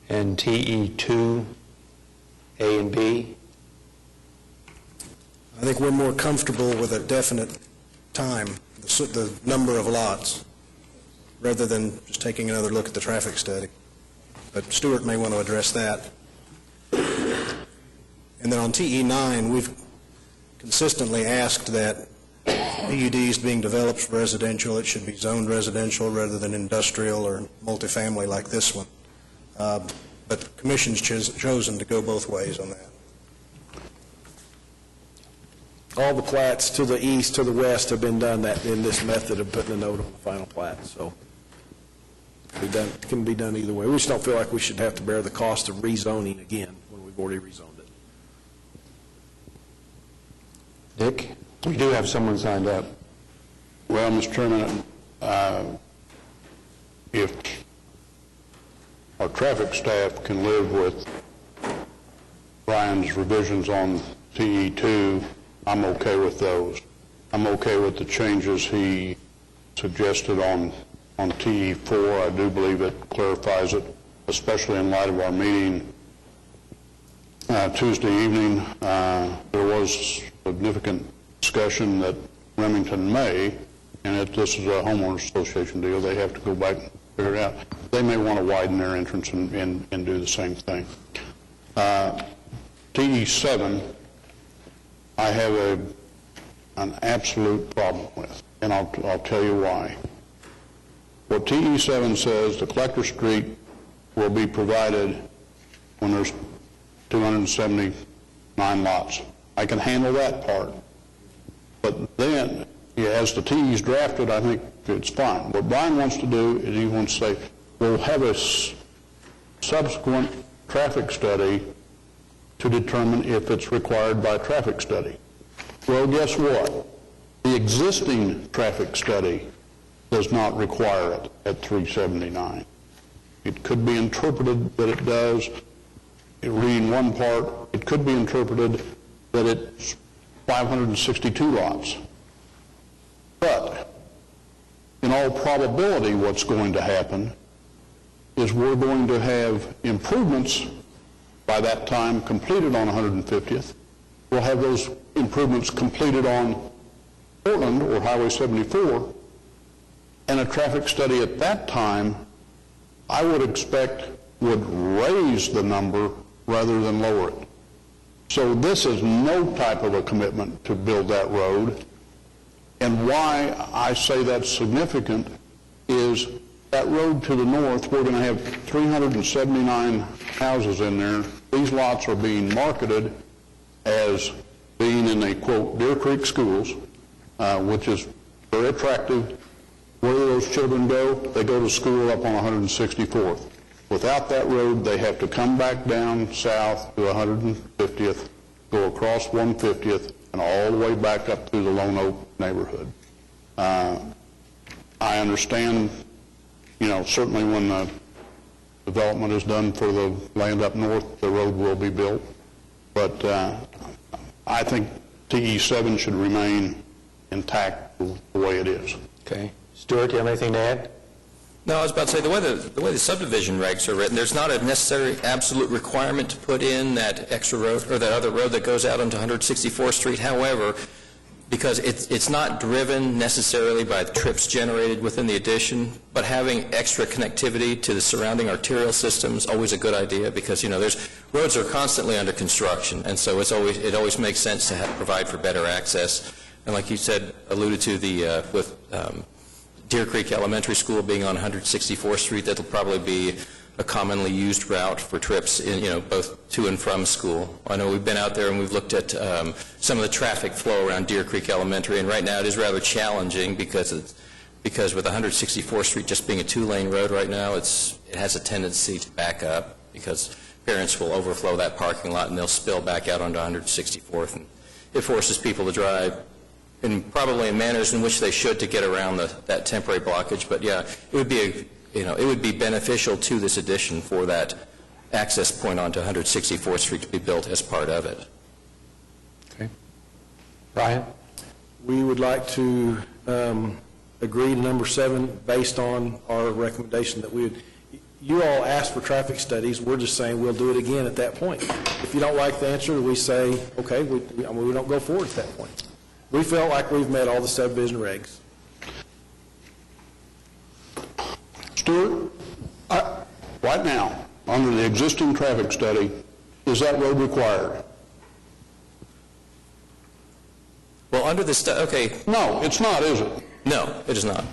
and TE2, A and B?
I think we're more comfortable with a definite time, the number of lots, rather than just taking another look at the traffic study. But Stuart may want to address that. And then on TE9, we've consistently asked that PUDs being developed for residential, it should be zoned residential rather than industrial or multifamily like this one. But the Commission's chosen to go both ways on that.
All the plats to the east, to the west have been done that in this method of putting a note on the final plat. So it can be done either way. We just don't feel like we should have to bear the cost of rezoning again when we've already rezoned it.
Dick? We do have someone signed up.
Well, Mr. Chairman, if our traffic staff can live with Brian's revisions on TE2, I'm okay with those. I'm okay with the changes he suggested on TE4. I do believe it clarifies it, especially in light of our meeting Tuesday evening. There was significant discussion that Remington may, and this is a homeowners association deal, they have to go back and figure it out. They may want to widen their entrance and do the same thing. TE7, I have an absolute problem with, and I'll tell you why. What TE7 says, the collector street will be provided when there's 279 lots. I can handle that part. But then, as the TE's drafted, I think it's fine. What Brian wants to do is he wants to say, we'll have a subsequent traffic study to determine if it's required by traffic study. Well, guess what? The existing traffic study does not require it at 379. It could be interpreted that it does. reading one part, it could be interpreted that it's 562 lots. But in all probability, what's going to happen is we're going to have improvements by that time completed on 150th. We'll have those improvements completed on Portland or Highway 74, and a traffic study at that time, I would expect, would raise the number rather than lower it. So this is no type of a commitment to build that road. And why I say that's significant is that road to the north, we're going to have 379 houses in there. These lots are being marketed as being in a, quote, Deer Creek schools, which is very attractive. Where do those children go? They go to school up on 164th. Without that road, they have to come back down south to 150th, go across 150th, and all the way back up through the Lone Oak neighborhood. I understand, certainly when the development is done for the land up north, the road will be built. But I think TE7 should remain intact the way it is.
Okay. Stuart, do you have anything to add?
No, I was about to say, the way the subdivision regs are written, there's not a necessary absolute requirement to put in that extra road, or that other road that goes out onto 164th Street. However, because it's not driven necessarily by the trips generated within the addition, but having extra connectivity to the surrounding arterial system is always a good idea, because, roads are constantly under construction, and so it always makes sense to provide for better access. And like you said, alluded to with Deer Creek Elementary School being on 164th Street, that'll probably be a commonly used route for trips, both to and from school. I know we've been out there and we've looked at some of the traffic flow around Deer Creek Elementary, and right now it is rather challenging because with 164th Street just being a two-lane road right now, it has a tendency to back up because parents will overflow that parking lot and they'll spill back out onto 164th, and it forces people to drive probably in manners in which they should to get around that temporary blockage. But yeah, it would be beneficial to this addition for that access point onto 164th Street to be built as part of it.
Okay. Brian?
We would like to agree to number 7 based on our recommendation that you all asked for traffic studies. We're just saying we'll do it again at that point. If you don't like the answer, we say, okay, we don't go forward at that point. We felt like we've met all the subdivision regs.
Stuart, right now, under the existing traffic study, is that road required?
Well, under the okay.
No, it's not, is it?
No, it is not.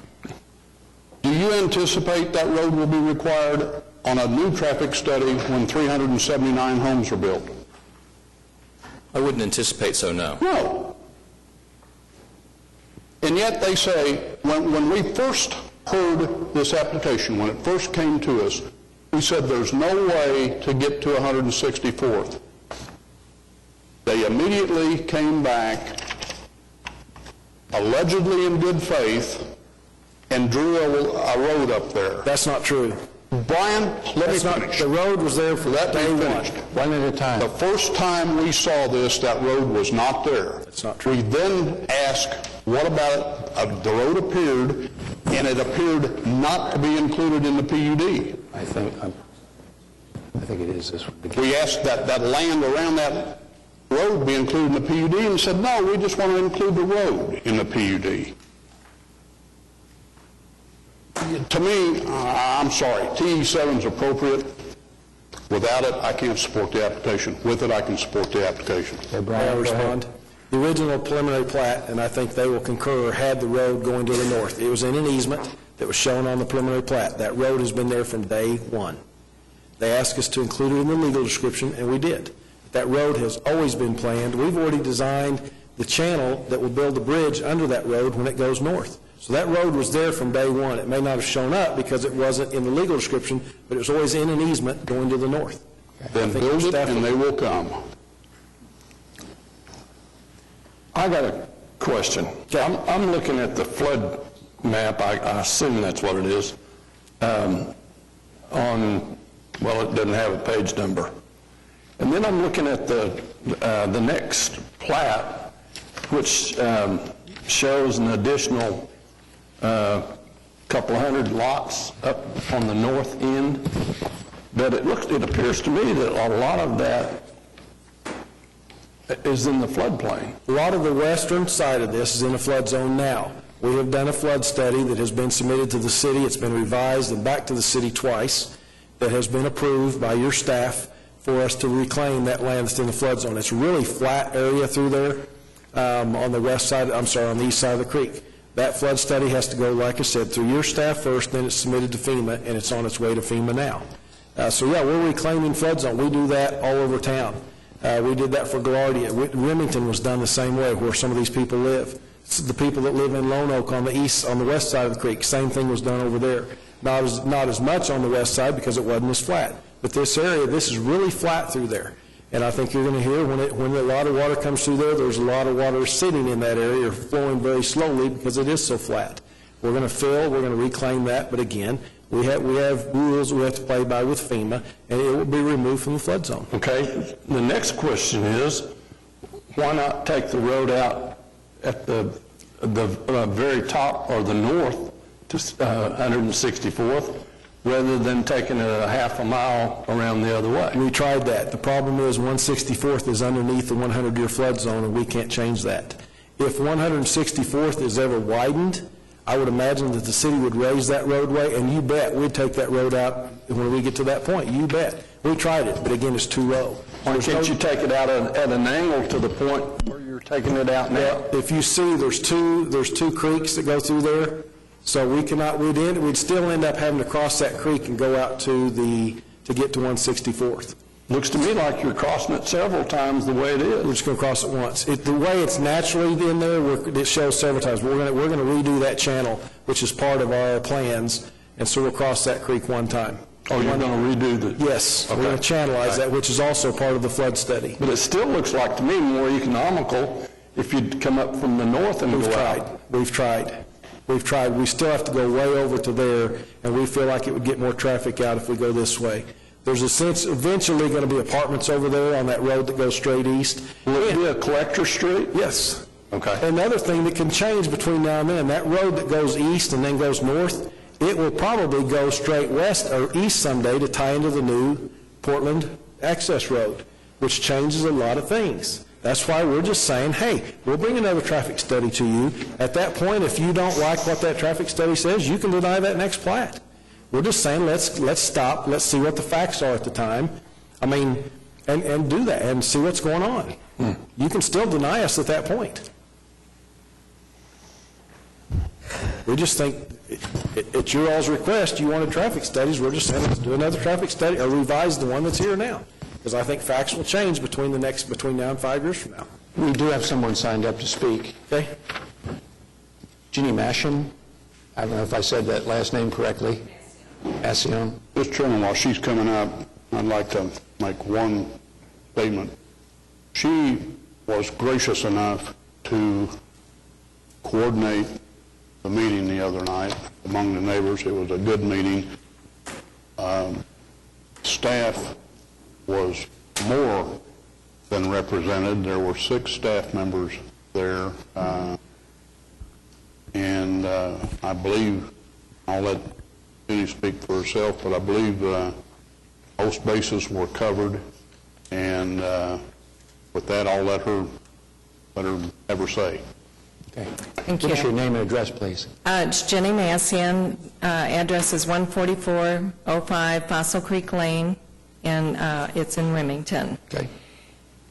Do you anticipate that road will be required on a new traffic study when 379 homes are built?
I wouldn't anticipate so, no.
No. And yet they say, when we first heard this application, when it first came to us, we said there's no way to get to 164th. They immediately came back, allegedly in good faith, and drew a road up there.
That's not true.
Brian, let me finish.
The road was there for
that
day one.
One at a time.
The first time we saw this, that road was not there.
That's not true.
We then asked, what about it? The road appeared, and it appeared not to be included in the PUD.
I think it is this one.
We asked that land around that road be included in the PUD, and said, no, we just want to include the road in the PUD. To me, I'm sorry, TE7 is appropriate. Without it, I can't support the application. With it, I can support the application.
May I respond? The original preliminary plat, and I think they will concur, had the road going to the north. It was in an easement that was shown on the preliminary plat. That road has been there from day one. They asked us to include it in the legal description, and we did. That road has always been planned. We've already designed the channel that will build the bridge under that road when it goes north. So that road was there from day one. It may not have shown up because it wasn't in the legal description, but it was always in an easement going to the north.
Then build it and they will come.
I got a question. I'm looking at the flood map, I assume that's what it is, well, it doesn't have a page number. And then I'm looking at the next plat, which shows an additional couple hundred lots up on the north end. But it appears to me that a lot of that is in the floodplain.
A lot of the western side of this is in a flood zone now. We have done a flood study that has been submitted to the city. It's been revised and back to the city twice. That has been approved by your staff for us to reclaim that land that's in the flood zone. It's a really flat area through there on the west side, on the east side of the creek. That flood study has to go, like I said, through your staff first, then it's submitted to FEMA, and it's on its way to FEMA now. So yeah, we're reclaiming flood zone. We do that all over town. We did that for Gaillardia. Remington was done the same way, where some of these people live. The people that live in Lone Oak on the west side of the creek, same thing was done over there. Not as much on the west side because it wasn't as flat. But this area, this is really flat through there. And I think you're going to hear when a lot of water comes through there, there's a lot of water sitting in that area, flowing very slowly because it is so flat. We're going to fill, we're going to reclaim that, but again, we have rules we have to play by with FEMA, and it will be removed from the flood zone.
Okay. The next question is, why not take the road out at the very top or the north to 164th, rather than taking it a half a mile around the other way?
We tried that. The problem is 164th is underneath the 100-year flood zone, and we can't change that. If 164th is ever widened, I would imagine that the city would raise that roadway, and you bet we'd take that road out when we get to that point. You bet. We tried it, but again, it's too low.
Why can't you take it out at an angle to the point where you're taking it out now?
Well, if you see, there's two creeks that go through there, so we'd still end up having to cross that creek and go out to get to 164th.
Looks to me like you're crossing it several times the way it is.
We're just going to cross it once. The way it's naturally in there, it shows several times. We're going to redo that channel, which is part of our plans, and so we'll cross that creek one time.
Oh, you're going to redo the...
Yes, okay. We're going to channelize that, which is also part of the flood study.
But it still looks like to me more economical if you'd come up from the north and go out.
We've tried. We still have to go way over to there, and we feel like it would get more traffic out if we go this way. There's eventually going to be apartments over there on that road that goes straight east.
Will it be a collector street?
Yes.
Okay.
Another thing that can change between now and then, that road that goes east and then goes north, it will probably go straight west or east someday to tie into the new Portland access road, which changes a lot of things. That's why we're just saying, hey, we'll bring another traffic study to you. At that point, if you don't like what that traffic study says, you can deny that next plat. We're just saying, let's stop, let's see what the facts are at the time. I mean, and do that and see what's going on. You can still deny us at that point. We just think, at your all's request, you wanted traffic studies. We're just saying, let's do another traffic study or revise the one that's here now. Because I think facts will change between now and 5 years from now.
We do have someone signed up to speak.
Okay.
Ginny Masham. I don't know if I said that last name correctly. Assion.
Mr. Chairman, while she's coming up, I'd like to make one statement. She was gracious enough to coordinate the meeting the other night among the neighbors. It was a good meeting. Staff was more than represented. There were 6 staff members there, and I believe, I'll let Jenny speak for herself, but I believe most bases were covered, and with that, I'll let her have her say.
Okay.
Thank you.
Give us your name and address, please.
It's Jenny Massian. Address is 14405 Fossil Creek Lane, and it's in Remington.
Okay.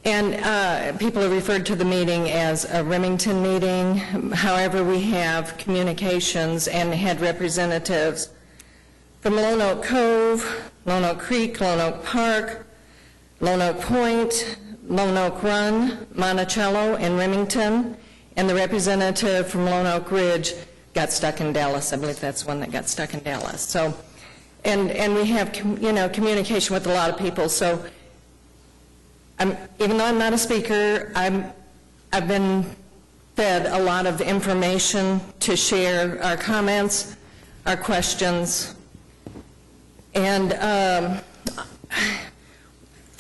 And people have referred to the meeting as a Remington meeting. However, we have communications and had representatives from Lone Oak Cove, Lone Oak Creek, Lone Oak Park, Lone Oak Point, Lone Oak Run, Monticello, and Remington. And the representative from Lone Oak Ridge got stuck in Dallas. I believe that's one that got stuck in Dallas. So, and we have communication with a lot of people. So, even though I'm not a speaker, I've been fed a lot of information to share our comments, our questions, and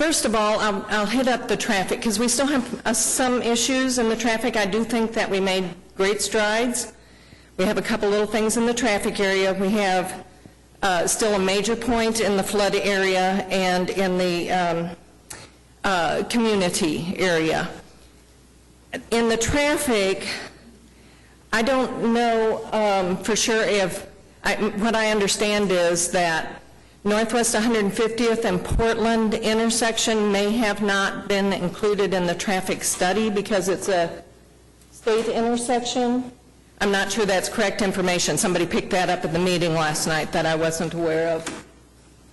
First of all, I'll hit up the traffic, because we still have some issues in the traffic. I do think that we made great strides. We have a couple little things in the traffic area. We have still a major point in the flood area and in the community area. In the traffic, I don't know for sure if, what I understand is that Northwest 150th and Portland intersection may have not been included in the traffic study because it's a state intersection. I'm not sure that's correct information. Somebody picked that up at the meeting last night that I wasn't aware of.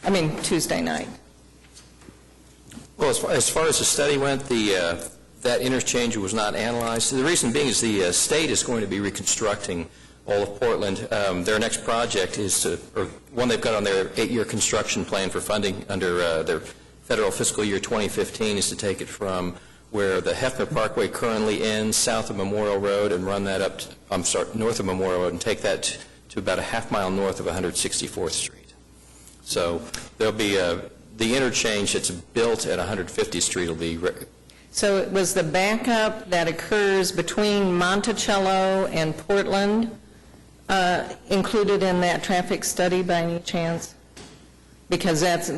I mean, Tuesday night.
Well, as far as the study went, that interchange was not analyzed. The reason being is the state is going to be reconstructing all of Portland. Their next project is or one they've got on their 8-year construction plan for funding under their federal fiscal year 2015 is to take it from where the Hefner Parkway currently ends, south of Memorial Road, and run that up, north of Memorial Road, and take that to about a half-mile north of 164th Street. So there'll be the interchange that's built at 150th Street will be...
So it was the backup that occurs between Monticello and Portland included in that traffic study by any chance? Because that's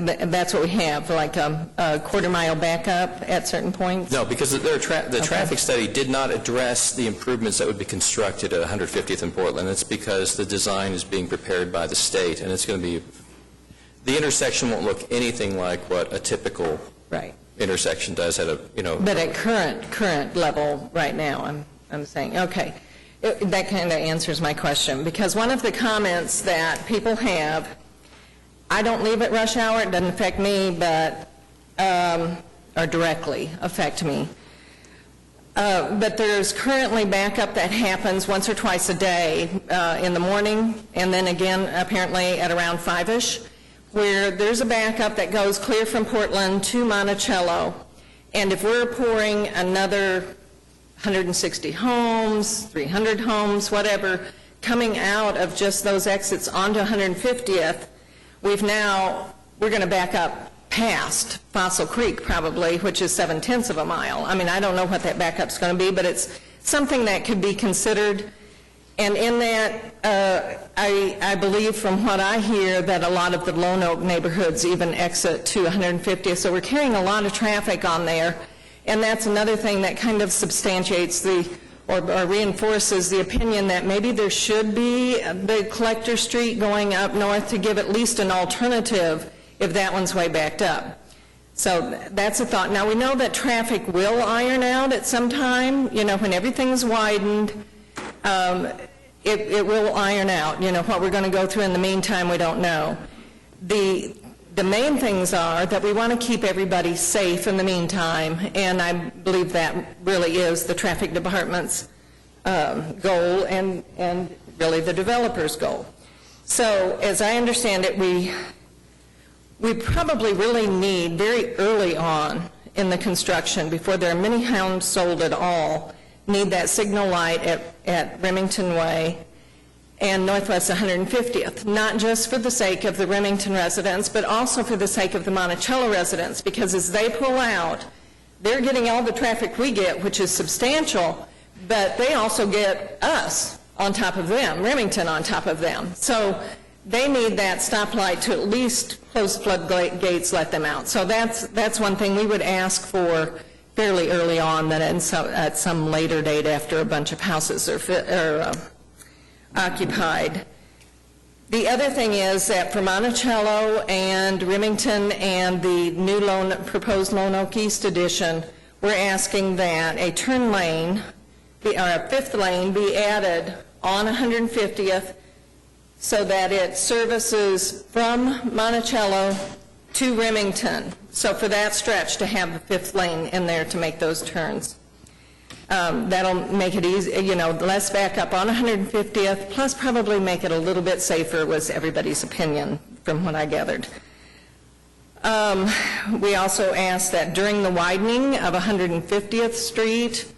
what we have, like a quarter-mile backup at certain points?
No, because the traffic study did not address the improvements that would be constructed at 150th and Portland. It's because the design is being prepared by the state, and it's going to be... The intersection won't look anything like what a typical intersection does at a,
But at current level right now, I'm saying, okay. That kind of answers my question, because one of the comments that people have, I don't leave at rush hour, it doesn't affect me, but, or directly affect me. But there's currently backup that happens once or twice a day in the morning, and then again apparently at around 5-ish, where there's a backup that goes clear from Portland to Monticello, and if we're pouring another 160 homes, 300 homes, whatever, coming out of just those exits onto 150th, we're going to back up past Fossil Creek probably, which is 7/10 of a mile. I mean, I don't know what that backup's going to be, but it's something that could be considered. And in that, I believe from what I hear that a lot of the Lone Oak neighborhoods even exit to 150th, so we're carrying a lot of traffic on there. And that's another thing that kind of substantiates or reinforces the opinion that maybe there should be the collector street going up north to give at least an alternative if that one's way backed up. So that's a thought. Now, we know that traffic will iron out at some time. When everything's widened, it will iron out. What we're going to go through in the meantime, we don't know. The main things are that we want to keep everybody safe in the meantime, and I believe that really is the traffic department's goal and really the developer's goal. So as I understand it, we probably really need very early on in the construction, before there are many homes sold at all, need that signal light at Remington Way and Northwest 150th, not just for the sake of the Remington residents, but also for the sake of the Monticello residents, because as they pull out, they're getting all the traffic we get, which is substantial, but they also get us on top of them, Remington on top of them. So they need that stoplight to at least close floodgates, let them out. So that's one thing we would ask for fairly early on, that at some later date after a bunch of houses are occupied. The other thing is that for Monticello and Remington and the new proposed Lone Oak East addition, we're asking that a turn lane, or a fifth lane, be added on 150th so that it services from Monticello to Remington. So for that stretch, to have the fifth lane in there to make those turns. That'll make it easy, less backup on 150th, plus probably make it a little bit safer, was everybody's opinion from what I gathered. We also asked that during the widening of 150th Street,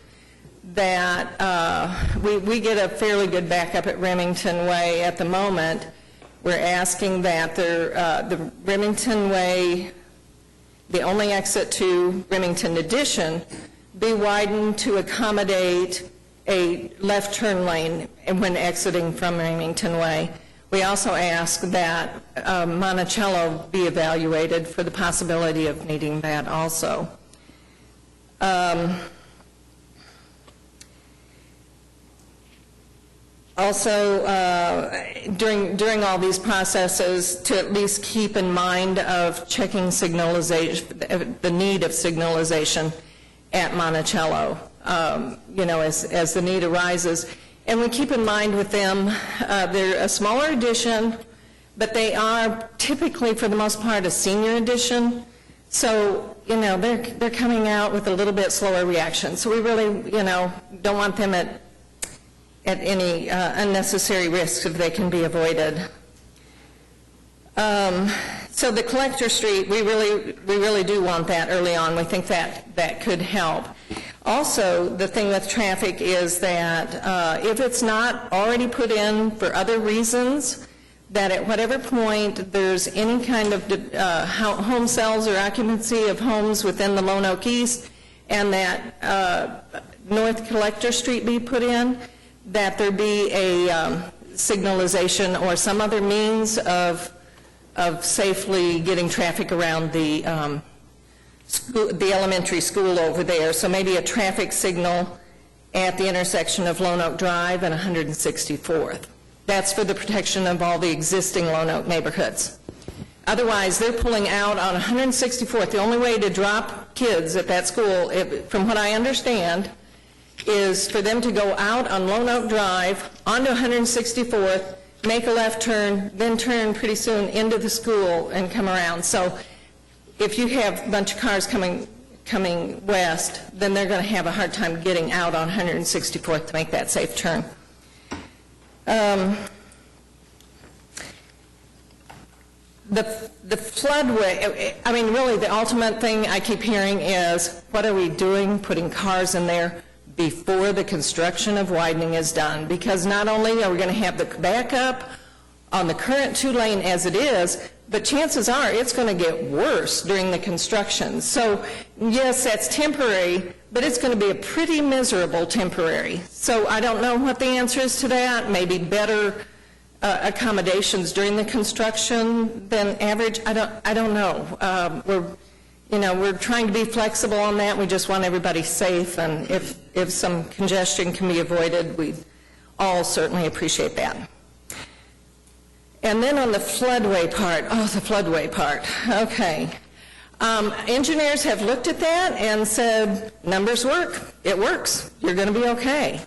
that we get a fairly good backup at Remington Way at the moment. We're asking that the Remington Way the only exit to Remington Addition, be widened to accommodate a left turn lane when exiting from Remington Way. We also ask that Monticello be evaluated for the possibility of needing that also. Also, during all these processes, to at least keep in mind of checking signalization, the need of signalization at Monticello, as the need arises. And we keep in mind with them, they're a smaller edition, but they are typically, for the most part, a senior edition. So, they're coming out with a little bit slower reaction. So we really, don't want them at any unnecessary risks if they can be avoided. So the Collector Street, we really do want that early on. We think that could help. Also, the thing with traffic is that if it's not already put in for other reasons, that at whatever point there's any kind of home sales or occupancy of homes within the Lone Oak East, and that North Collector Street be put in, that there be a signalization or some other means of safely getting traffic around the elementary school over there. So maybe a traffic signal at the intersection of Lone Oak Drive and 164th. That's for the protection of all the existing Lone Oak neighborhoods. Otherwise, they're pulling out on 164th. The only way to drop kids at that school, from what I understand, is for them to go out on Lone Oak Drive onto 164th, make a left turn, then turn pretty soon into the school and come around. So if you have a bunch of cars coming west, then they're going to have a hard time getting out on 164th to make that safe turn. The floodway, really the ultimate thing I keep hearing is, what are we doing putting cars in there before the construction of widening is done? Because not only are we going to have the backup on the current two-lane as it is, but chances are it's going to get worse during the construction. So yes, that's temporary, but it's going to be a pretty miserable temporary. So I don't know what the answer is to that. Maybe better accommodations during the construction than average. I don't know. We're trying to be flexible on that. We just want everybody safe, and if some congestion can be avoided, we all certainly appreciate that. And then on the floodway part, okay. Engineers have looked at that and said, numbers work, it works, you're going to be okay.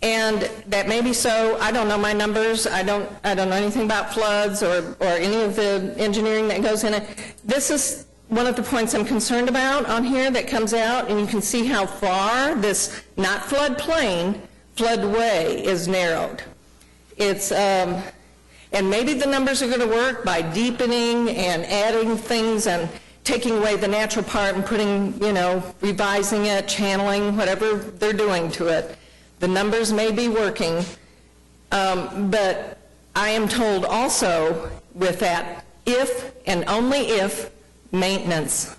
And that may be so. I don't know my numbers. I don't know anything about floods or any of the engineering that goes in it. This is one of the points I'm concerned about on here that comes out, and you can see how far this, not floodplain, floodway is narrowed. It's, and maybe the numbers are going to work by deepening and adding things and taking away the natural part and putting, revising it, channeling, whatever they're doing to it. The numbers may be working, but I am told also with that, if and only if maintenance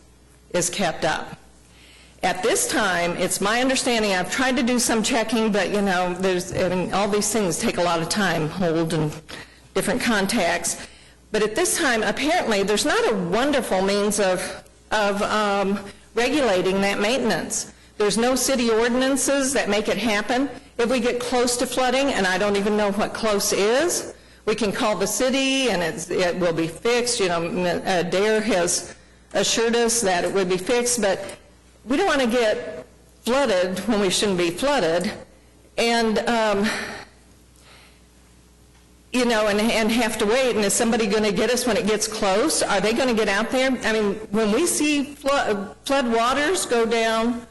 is kept up. At this time, it's my understanding, I've tried to do some checking, but all these things take a lot of time, hold and different contacts. But at this time, apparently, there's not a wonderful means of regulating that maintenance. There's no city ordinances that make it happen. If we get close to flooding, and I don't even know what close is, we can call the city and it will be fixed. DARE has assured us that it would be fixed, but we don't want to get flooded when we shouldn't be flooded. And and have to wait, and is somebody going to get us when it gets close? Are they going to get out there? When we see flood waters go down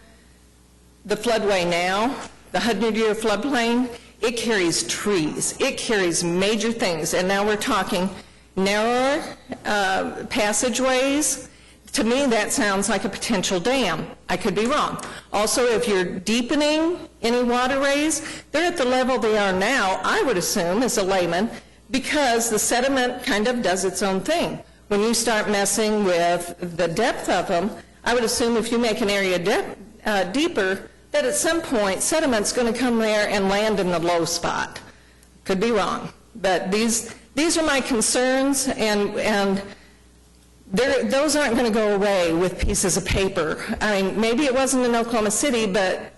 the floodway now, the 100-year floodplain, it carries trees. It carries major things, and now we're talking narrower passageways. To me, that sounds like a potential dam. I could be wrong. Also, if you're deepening any waterways, they're at the level they are now, I would assume, as a layman, because the sediment kind of does its own thing. when you start messing with the depth of them, I would assume if you make an area deeper, that at some point sediment's going to come there and land in the low spot. Could be wrong, but these are my concerns, and those aren't going to go away with pieces of paper. I mean, maybe it wasn't in Oklahoma City, but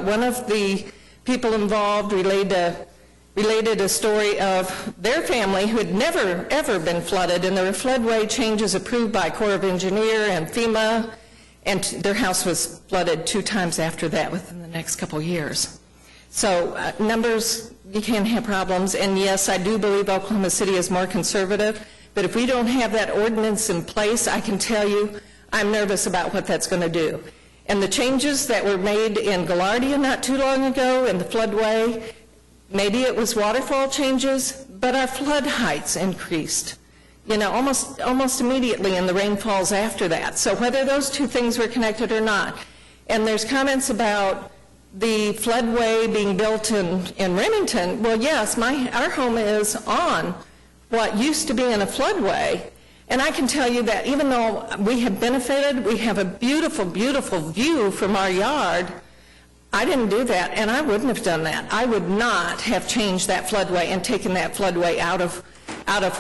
one of the people involved related a story of their family who had never, ever been flooded, and there were floodway changes approved by Corps of Engineer and FEMA, and their house was flooded 2 times after that within the next couple years. So numbers, you can have problems, and yes, I do believe Oklahoma City is more conservative, but if we don't have that ordinance in place, I can tell you I'm nervous about what that's going to do. And the changes that were made in Gaillardia not too long ago in the floodway, maybe it was waterfall changes, but our flood heights increased, almost immediately in the rainfalls after that. So whether those two things were connected or not. And there's comments about the floodway being built in Remington. Well, yes, our home is on what used to be in a floodway. And I can tell you that even though we have benefited, we have a beautiful, beautiful view from our yard. I didn't do that, and I wouldn't have done that. I would not have changed that floodway and taken that floodway out of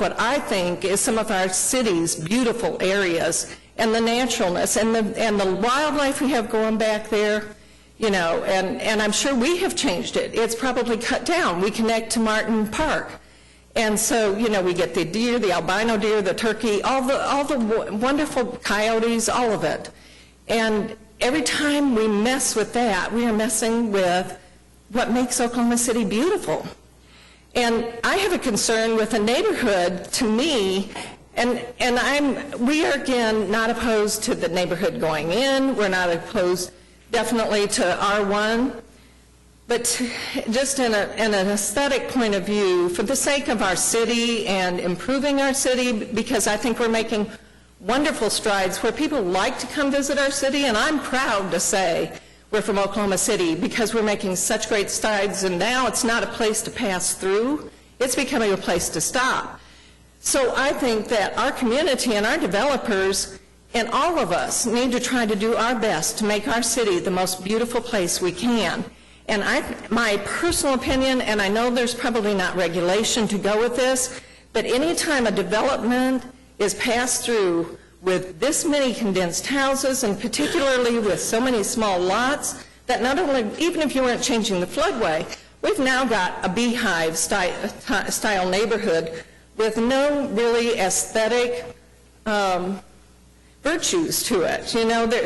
what I think is some of our city's beautiful areas, and the naturalness and the wildlife we have going back there, and I'm sure we have changed it. It's probably cut down. We connect to Martin Park. And so, we get the deer, the albino deer, the turkey, all the wonderful coyotes, all of it. And every time we mess with that, we are messing with what makes Oklahoma City beautiful. And I have a concern with the neighborhood, to me, and we are, again, not opposed to the neighborhood going in. We're not opposed, definitely, to R1. But just in an aesthetic point of view, for the sake of our city and improving our city, because I think we're making wonderful strides where people like to come visit our city, and I'm proud to say we're from Oklahoma City because we're making such great strides, and now it's not a place to pass through, it's becoming a place to stop. So I think that our community and our developers and all of us need to try to do our best to make our city the most beautiful place we can. And my personal opinion, and I know there's probably not regulation to go with this, but anytime a development is passed through with this many condensed houses, and particularly with so many small lots, that not only, even if you weren't changing the floodway, we've now got a beehive style neighborhood with no really aesthetic virtues to it.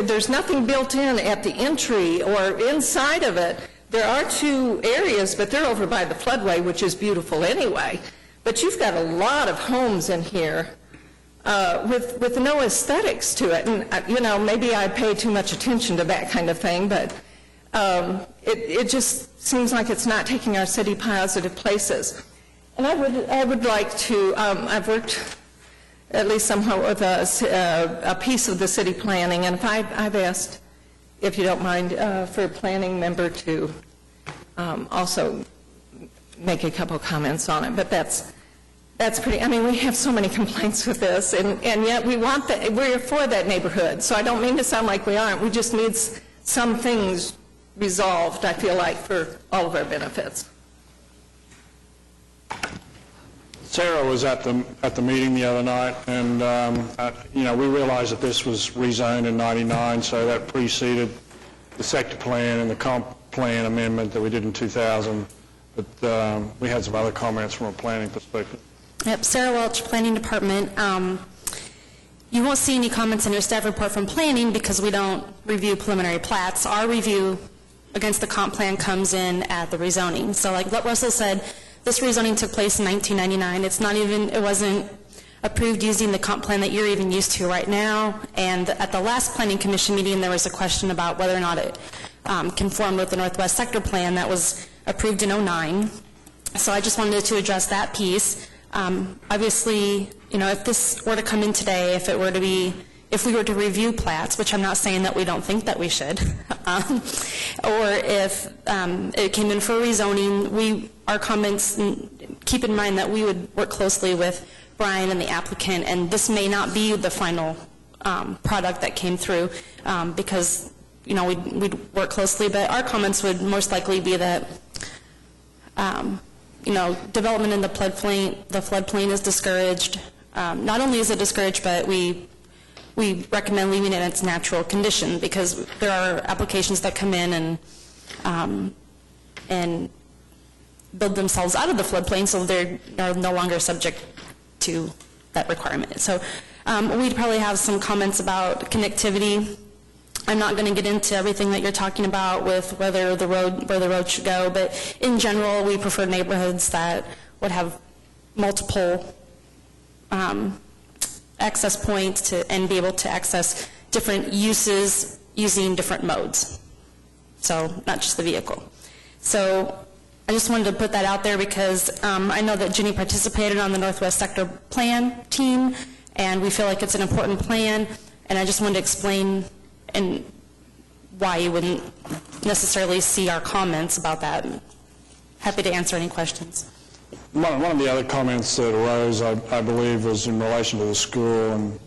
There's nothing built in at the entry or inside of it. There are 2 areas, but they're over by the floodway, which is beautiful anyway. But you've got a lot of homes in here with no aesthetics to it. And, maybe I pay too much attention to that kind of thing, but it just seems like it's not taking our city positive places. And I would like to, I've worked at least somehow with a piece of the city planning, and I've asked, if you don't mind, for a planning member to also make a couple comments on it. But that's pretty, we have so many complaints with this, and yet we're for that neighborhood. So I don't mean to sound like we aren't. We just need some things resolved, I feel like, for all of our benefits.
Sarah was at the meeting the other night, and we realized that this was rezoned in '99, so that preceded the sector plan and the comp plan amendment that we did in 2000. But we had some other comments from a planning perspective.
Yep, Sarah Welch, Planning Department. You won't see any comments in your staff report from planning because we don't review preliminary plats. Our review against the comp plan comes in at the rezoning. So like what Russell said, this rezoning took place in 1999. It wasn't approved using the comp plan that you're even used to right now. And at the last Planning Commission meeting, there was a question about whether or not it conformed with the Northwest Sector Plan that was approved in '09. So I just wanted to address that piece. Obviously, if this were to come in today, if we were to review plats, which I'm not saying that we don't think that we should, or if it came in for rezoning, our comments, keep in mind that we would work closely with Brian and the applicant, and this may not be the final product that came through, because, you know, we'd work closely, but our comments would most likely be that, you know, development in the floodplain is discouraged. Not only is it discouraged, but we recommend leaving it in its natural condition, because there are applications that come in and build themselves out of the floodplain, so they're no longer subject to that requirement. So we'd probably have some comments about connectivity. I'm not going to get into everything that you're talking about with where the road should go, but in general, we prefer neighborhoods that would have multiple access points and be able to access different uses using different modes. So not just the vehicle. So I just wanted to put that out there because I know that Jenny participated on the Northwest Sector Plan team, and we feel like it's an important plan, and I just wanted to explain and why you wouldn't necessarily see our comments about that. Happy to answer any questions.
One of the other comments that arose, I believe, was in relation to the school, and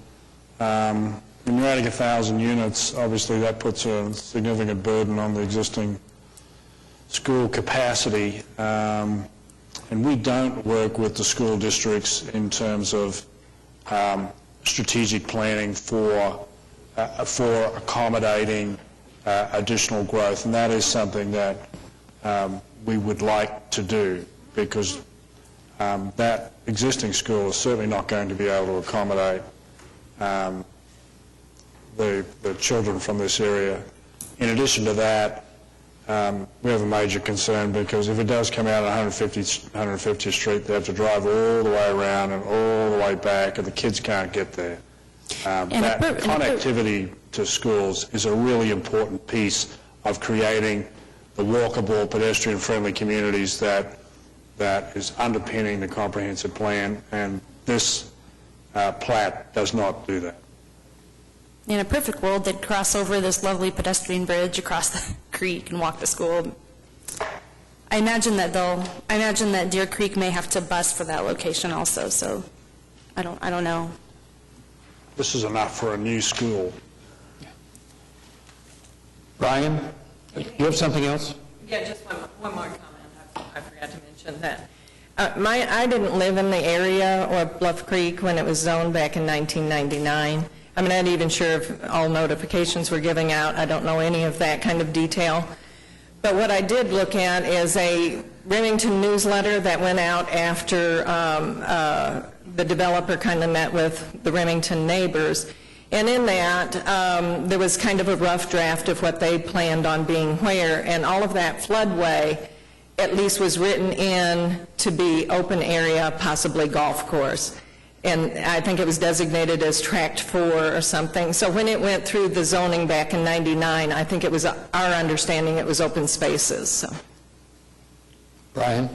when you're adding 1,000 units, obviously that puts a significant burden on the existing school capacity, and we don't work with the school districts in terms of strategic planning for accommodating additional growth, and that is something that we would like to do, because that existing school is certainly not going to be able to accommodate the children from this area. In addition to that, we have a major concern, because if it does come out on 150th Street, they have to drive all the way around and all the way back, and the kids can't get there. That connectivity to schools is a really important piece of creating the walkable, pedestrian-friendly communities that is underpinning the comprehensive plan, and this plat does not do that.
In a perfect world, they'd cross over this lovely pedestrian bridge across the creek and walk to school. I imagine that Deer Creek may have to bus for that location also, so I don't know.
This is enough for a new school.
Brian, you have something else?
Yeah, just one more comment. I forgot to mention that. I didn't live in the area or Bluff Creek when it was zoned back in 1999. I'm not even sure if all notifications were giving out. I don't know any of that kind of detail. But what I did look at is a Remington newsletter that went out after the developer kind of met with the Remington neighbors. And in that, there was kind of a rough draft of what they planned on being where, and all of that floodway at least was written in to be open area, possibly golf course. And I think it was designated as Tract 4 or something. So when it went through the zoning back in '99, I think it was our understanding it was open spaces. So.
Brian?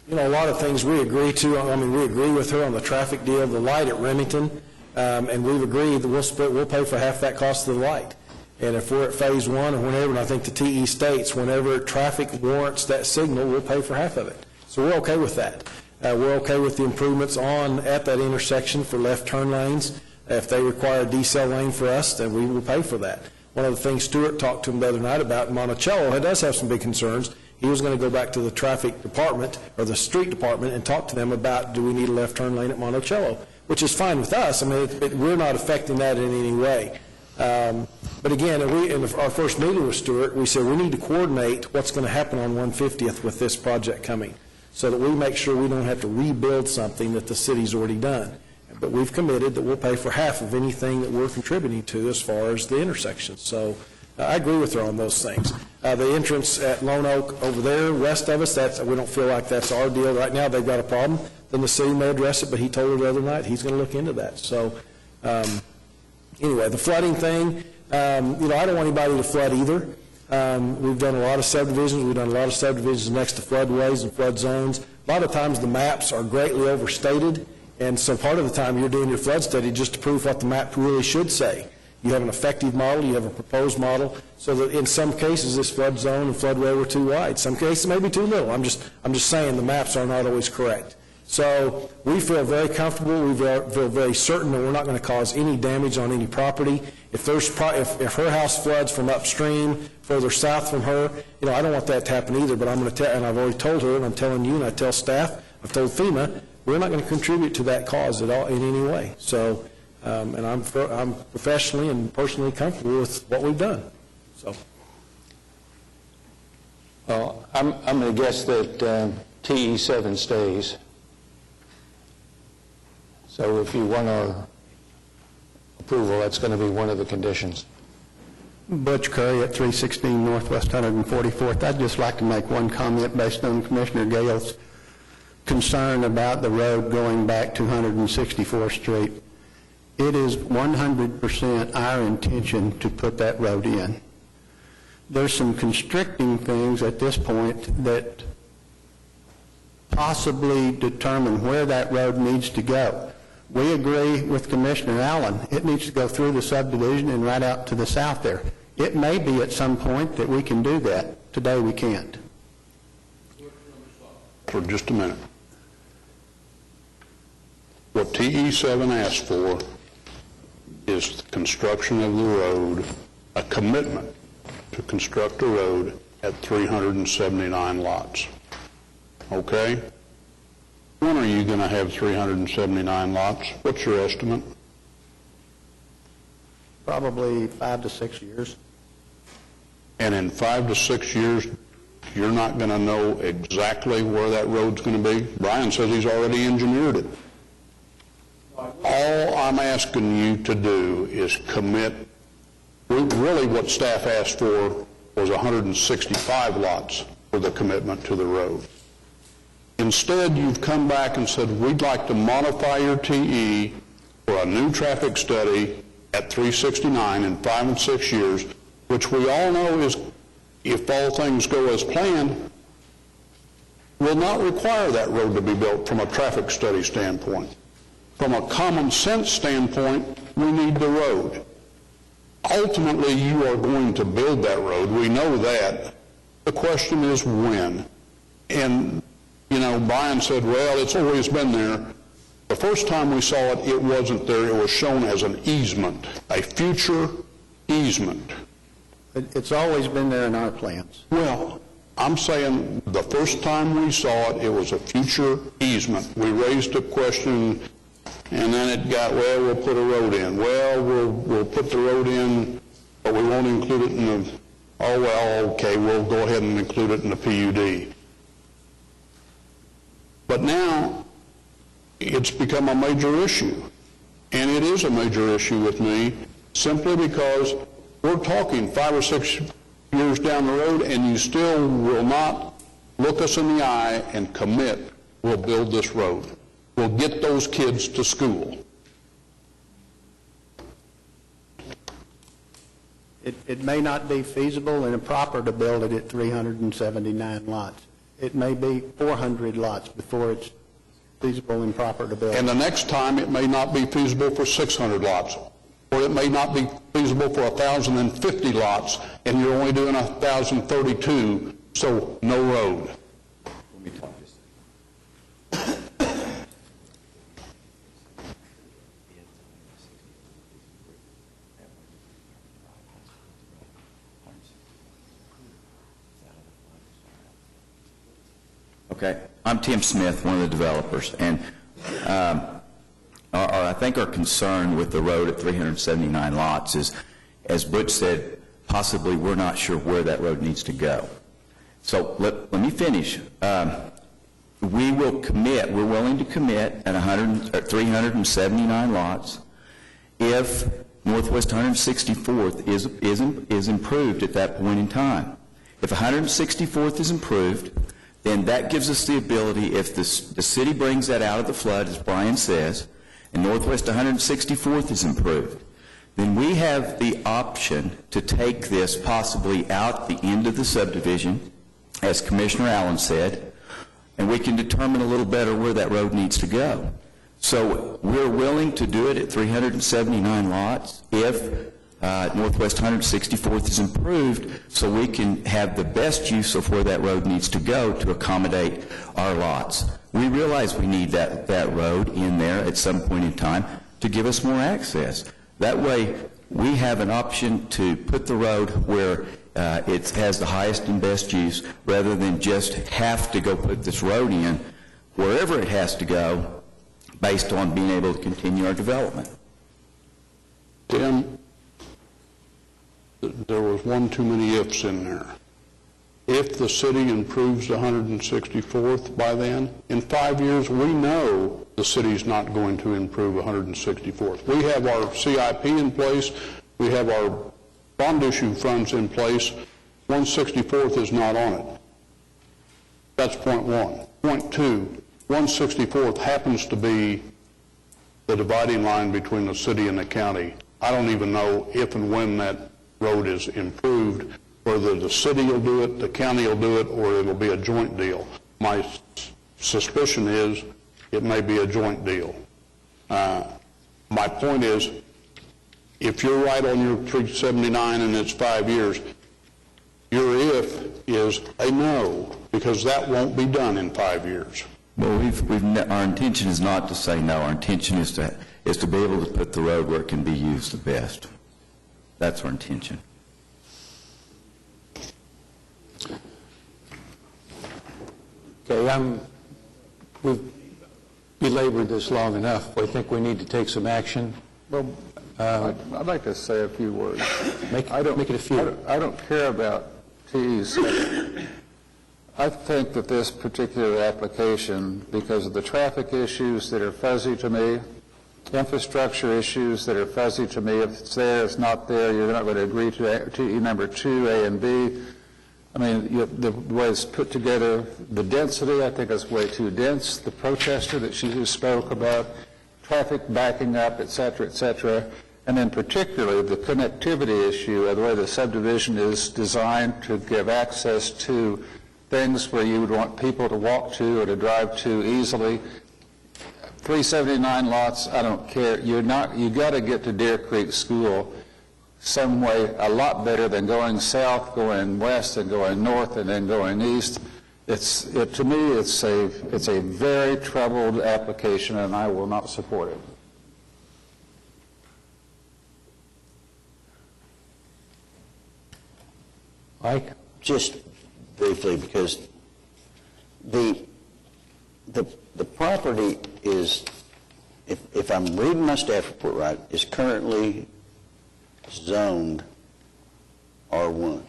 You know, a lot of things we agree to. I mean, we agree with her on the traffic deal, the light at Remington, and we've agreed that we'll pay for half that cost of the light. And if we're at phase 1 or whenever, and I think the TE states, whenever traffic warrants that signal, we'll pay for half of it. So we're okay with that. We're okay with the improvements at that intersection for left turn lanes. If they require a decel lane for us, then we will pay for that. One of the things Stuart talked to him the other night about in Monticello, it does have some big concerns. He was going to go back to the traffic department or the street department and talk to them about, do we need a left turn lane at Monticello, which is fine with us. I mean, we're not affecting that in any way. But again, in our first meeting with Stuart, we said we need to coordinate what's going to happen on 150th with this project coming, so that we make sure we don't have to rebuild something that the city's already done. But we've committed that we'll pay for half of anything that we're contributing to as far as the intersection. So I agree with her on those things. The entrance at Lone Oak over there, west of us, we don't feel like that's our deal right now. They've got a problem. Then the city may address it, but he told her the other night he's going to look into that. So anyway, the flooding thing, I don't want anybody to flood either. We've done a lot of subdivisions. We've done a lot of subdivisions next to floodways and flood zones. A lot of times the maps are greatly overstated, and so part of the time you're doing your flood study just to prove what the map really should say. You have an effective model, you have a proposed model, so that in some cases this flood zone and floodway were too wide. Some cases maybe too little. I'm just saying the maps are not always correct. So we feel very comfortable, we feel very certain that we're not going to cause any damage on any property. If her house floods from upstream, further south from her, I don't want that to happen either, but I'm going to tell, and I've already told her, and I'm telling you, and I tell staff, I've told FEMA, we're not going to contribute to that cause at all in any way. So, and I'm professionally and personally comfortable with what we've done. So.
Well, I'm going to guess that TE7 stays. So if you want our approval, that's going to be one of the conditions.
Butch Curry at 316 Northwest 144th. I'd just like to make one comment based on Commissioner Gale's concern about the road going back to 164th Street. It is 100% our intention to put that road in. There's some constricting things at this point that possibly determine where that road needs to go. We agree with Commissioner Allen. It needs to go through the subdivision and right out to the south there. It may be at some point that we can do that. Today we can't.
For just a minute. What TE7 asked for is the construction of the road, a commitment to construct a road at 379 lots. Okay? When are you going to have 379 lots? What's your estimate?
Probably 5 to 6 years.
And in 5 to 6 years, you're not going to know exactly where that road's going to be? Brian says he's already engineered it. All I'm asking you to do is commit. Really what staff asked for was 165 lots for the commitment to the road. Instead, you've come back and said, we'd like to modify your TE for a new traffic study at 369 in 5 and 6 years, which we all know is, if all things go as planned, will not require that road to be built from a traffic study standpoint. From a common sense standpoint, we need the road. Ultimately, you are going to build that road. We know that. The question is when. And Brian said, well, it's always been there. The first time we saw it, it wasn't there. It was shown as an easement, a future easement.
It's always been there in our plans.
Well, I'm saying the first time we saw it, it was a future easement. We raised a question, and then it got, well, we'll put a road in. Well, we'll put the road in, but we won't include it in the, oh, well, okay, we'll go ahead and include it in the PUD. But now, it's become a major issue. And it is a major issue with me, simply because we're talking 5 or 6 years down the road, and you still will not look us in the eye and commit, we'll build this road. We'll get those kids to school.
It may not be feasible and proper to build it at 379 lots. It may be 400 lots before it's feasible and proper to build.
And the next time, it may not be feasible for 600 lots, or it may not be feasible for 1,050 lots, and you're only doing 1,032, so no road.
Okay, I'm Tim Smith, one of the developers, and I think our concern with the road at 379 lots is, as Butch said, possibly we're not sure where that road needs to go. So let me finish. We will commit, we're willing to commit at 379 lots if Northwest 164th is improved at that point in time. If 164th is improved, then that gives us the ability, if the city brings that out of the flood, as Brian says, and Northwest 164th is improved, then we have the option to take this possibly out the end of the subdivision, as Commissioner Allen said, and we can determine a little better where that road needs to go. So we're willing to do it at 379 lots if Northwest 164th is improved so we can have the best use of where that road needs to go to accommodate our lots. We realize we need that road in there at some point in time to give us more access. That way, we have an option to put the road where it has the highest and best use rather than just have to go put this road in wherever it has to go based on being able to continue our development.
Tim, there was one too many ifs in there. If the city improves 164th by then, in 5 years, we know the city's not going to improve 164th. We have our CIP in place. We have our bond issue funds in place. 164th is not on it. That's point one. Point two, 164th happens to be the dividing line between the city and the county. I don't even know if and when that road is improved, whether the city will do it, the county will do it, or it will be a joint deal. My suspicion is it may be a joint deal. My point is, if you're right on your 379 and it's 5 years, your if is a no, because that won't be done in 5 years.
Well, our intention is not to say no. Our intention is to be able to put the road where it can be used the best. That's our intention.
Okay, we've belabored this long enough. I think we need to take some action.
Well, I'd like to say a few words.
Make it a few.
I don't care about T's. I think that this particular application, because of the traffic issues that are fuzzy to me, infrastructure issues that are fuzzy to me, if it's there, it's not there, you're not going to agree to number 2, A and B. I mean, the way it's put together, the density, I think is way too dense. The protester that she just spoke about, traffic backing up, et cetera, and then particularly the connectivity issue, the way the subdivision is designed to give access to things where you would want people to walk to or to drive to easily. 379 lots, I don't care. You got to get to Deer Creek School some way a lot better than going south, going west, and going north, and then going east. To me, it's a very troubled application, and I will not support it.
Mike?
Just briefly, because the property is, if I'm reading my staff report right, is currently zoned R1.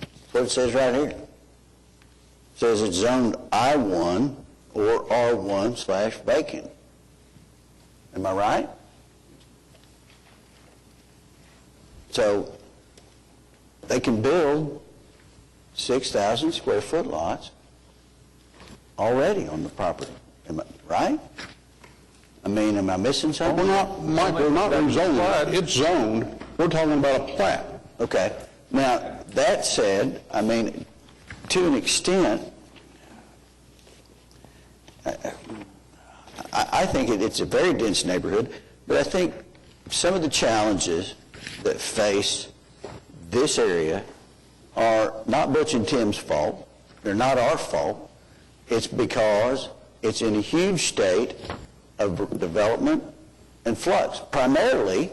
That's what it says right here. It says it's zoned I1 or R1/vacant. Am I right? So they can build 6,000 square foot lots already on the property. Am I right? I mean, am I missing something?
Mike, we're not rezoning it. It's zoned. We're talking about a plat.
Okay. Now, that said, I mean, to an extent, I think it's a very dense neighborhood, but I think some of the challenges that face this area are not Butch and Tim's fault. They're not our fault. It's because it's in a huge state of development and flux, primarily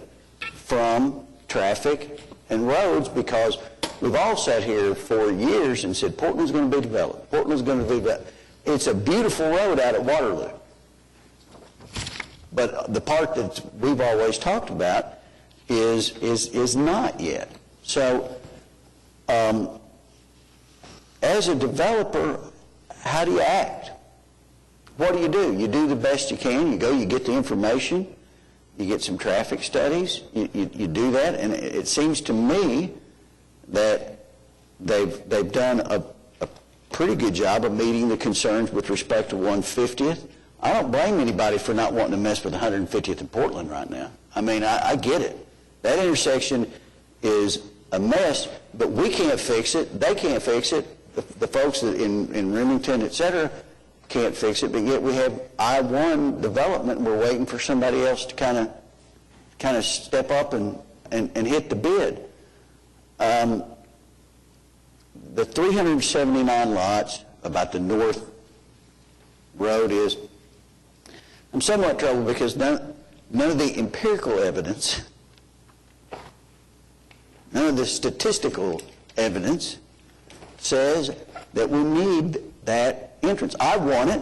from traffic and roads, because we've all sat here for years and said Portland's going to be developed. Portland's going to be developed. It's a beautiful road out at Waterloo. But the part that we've always talked about is not yet. So as a developer, how do you act? What do? You do the best you can. You go, you get the information, you get some traffic studies, you do that, and it seems to me that they've done a pretty good job of meeting the concerns with respect to 150th. I don't blame anybody for not wanting to mess with 150th in Portland right now. I mean, I get it. That intersection is a mess, but we can't fix it. They can't fix it. The folks that in Remington, et cetera, can't fix it, but yet we have I-1 development, and we're waiting for somebody else to kind of kind of step up and hit the bid. The 379 lots about the north road is, I'm somewhat troubled because none of the empirical evidence, none of the statistical evidence says that we need that entrance. I want it.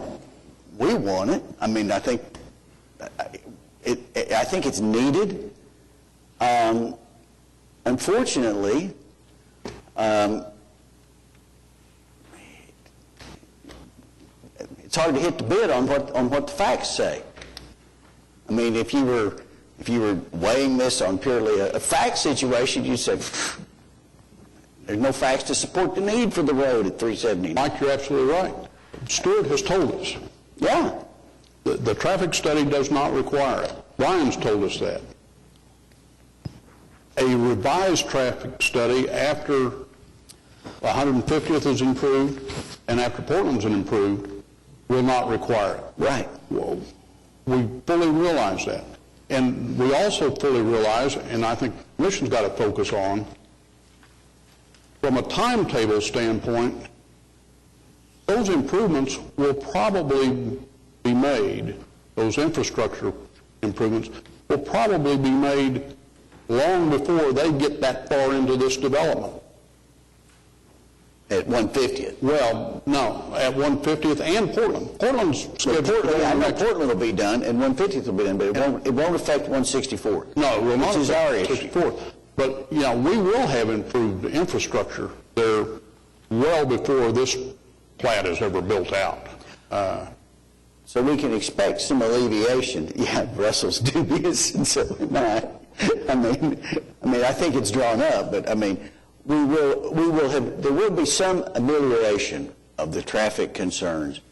We want it. I mean, I think it's needed. Unfortunately, it's hard to hit the bid on what the facts say. I mean, if you were weighing this on purely a fact situation, you'd say there's no facts to support the need for the road at 379.
Mike, you're absolutely right. Stuart has told us.
Yeah.
The traffic study does not require it. Brian's told us that. A revised traffic study after 150th is improved and after Portland's improved will not require it.
Right.
Well, we fully realize that. And we also fully realize, and I think the Commission's got to focus on, from a timetable standpoint, those improvements will probably be made, those infrastructure improvements will probably be made long before they get that far into this development.
At 150th?
Well, no, at 150th and Portland. Portland's scheduled.
I know Portland will be done and 150th will be done, but it won't affect 164th.
No, it will not
which is our
affect
issue.
164th. But, you know, we will have improved infrastructure there well before this plat is ever built out.
So we can expect some alleviation. Yeah, Russell's dubious, and so am I. I mean, I think it's drawn up, but I mean, there will be some amelioration of the traffic concerns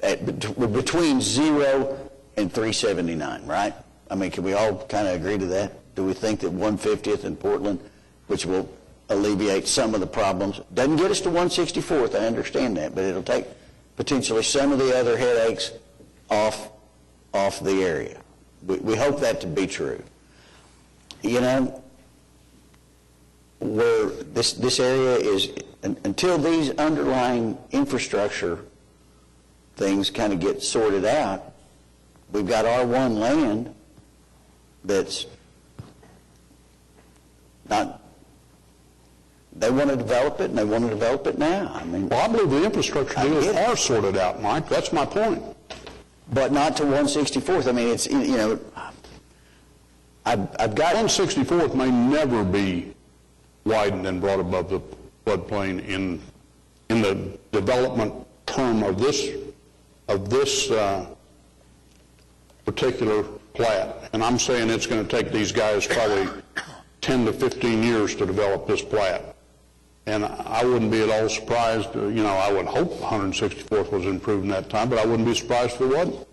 between 0 and 379, right? I mean, can we all kind of agree to that? Do we think that 150th and Portland, which will alleviate some of the problems, doesn't get us to 164th, I understand that, but it'll take potentially some of the other headaches off the area. We hope that to be true. You know, where this area is, until these underlying infrastructure things kind of get sorted out, we've got R1 land that's not, they want to develop it, and they want to develop it now. I mean,
well, I believe the infrastructure deals are sorted out, Mike. That's my point.
But not to 164th. I mean, it's, you know, I've got...
164th may never be widened and brought above the floodplain in the development term of this particular plat. And I'm saying it's going to take these guys probably 10 to 15 years to develop this plat. And I wouldn't be at all surprised, you know, I would hope 164th was improved in that time, but I wouldn't be surprised if it wasn't.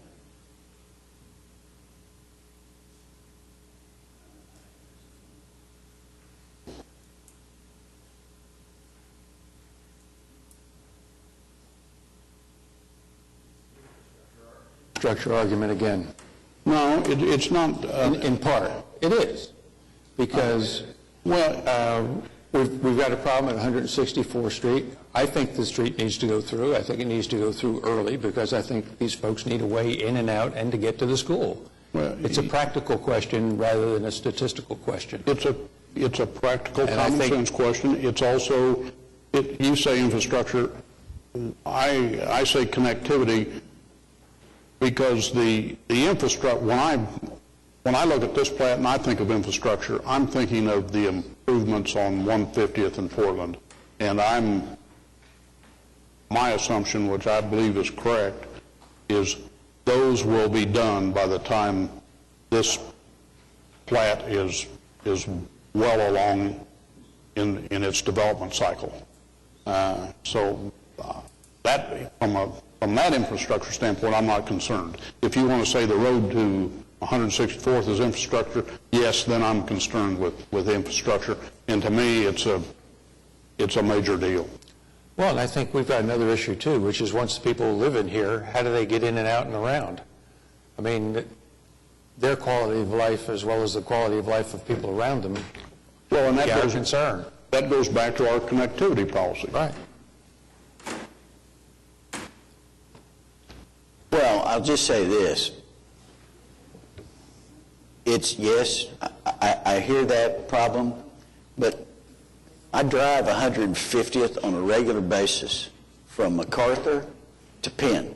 Structure argument again.
No, it's not.
In part, it is. Because, we've got a problem at 164th Street. I think the street needs to go through. I think it needs to go through early because I think these folks need a way in and out and to get to the school.
Well,
it's a practical question rather than a statistical question.
It's a practical, common sense question. It's also, you say infrastructure, I say connectivity, because the infrastructure, when I look at this plat and I think of infrastructure, I'm thinking of the improvements on 150th and Portland. And my assumption, which I believe is correct, is those will be done by the time this plat is well along in its development cycle. That from that infrastructure standpoint, I'm not concerned. If you want to say the road to 164th is infrastructure, yes, then I'm concerned with infrastructure. And to me, it's a major deal.
Well, and I think we've got another issue too, which is once the people live in here, how do they get in and out and around? I mean, their quality of life as well as the quality of life of people around them.
Well, and
Our concern.
that goes back to our connectivity policy.
Right.
Well, I'll just say this. It's, yes, I hear that problem, but I drive 150th on a regular basis from MacArthur to Penn.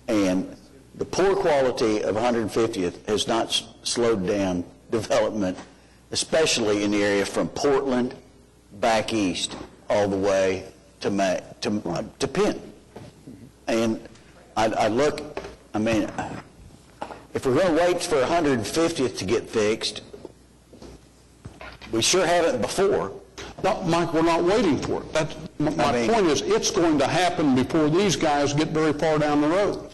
And the poor quality of 150th has not slowed down development, especially in the area from Portland back east all the way to Penn. And I look, I mean, if we're going to wait for 150th to get fixed, we sure haven't before.
No, Mike, we're not waiting for it. That's, my point is, it's going to happen before these guys get very far down the road.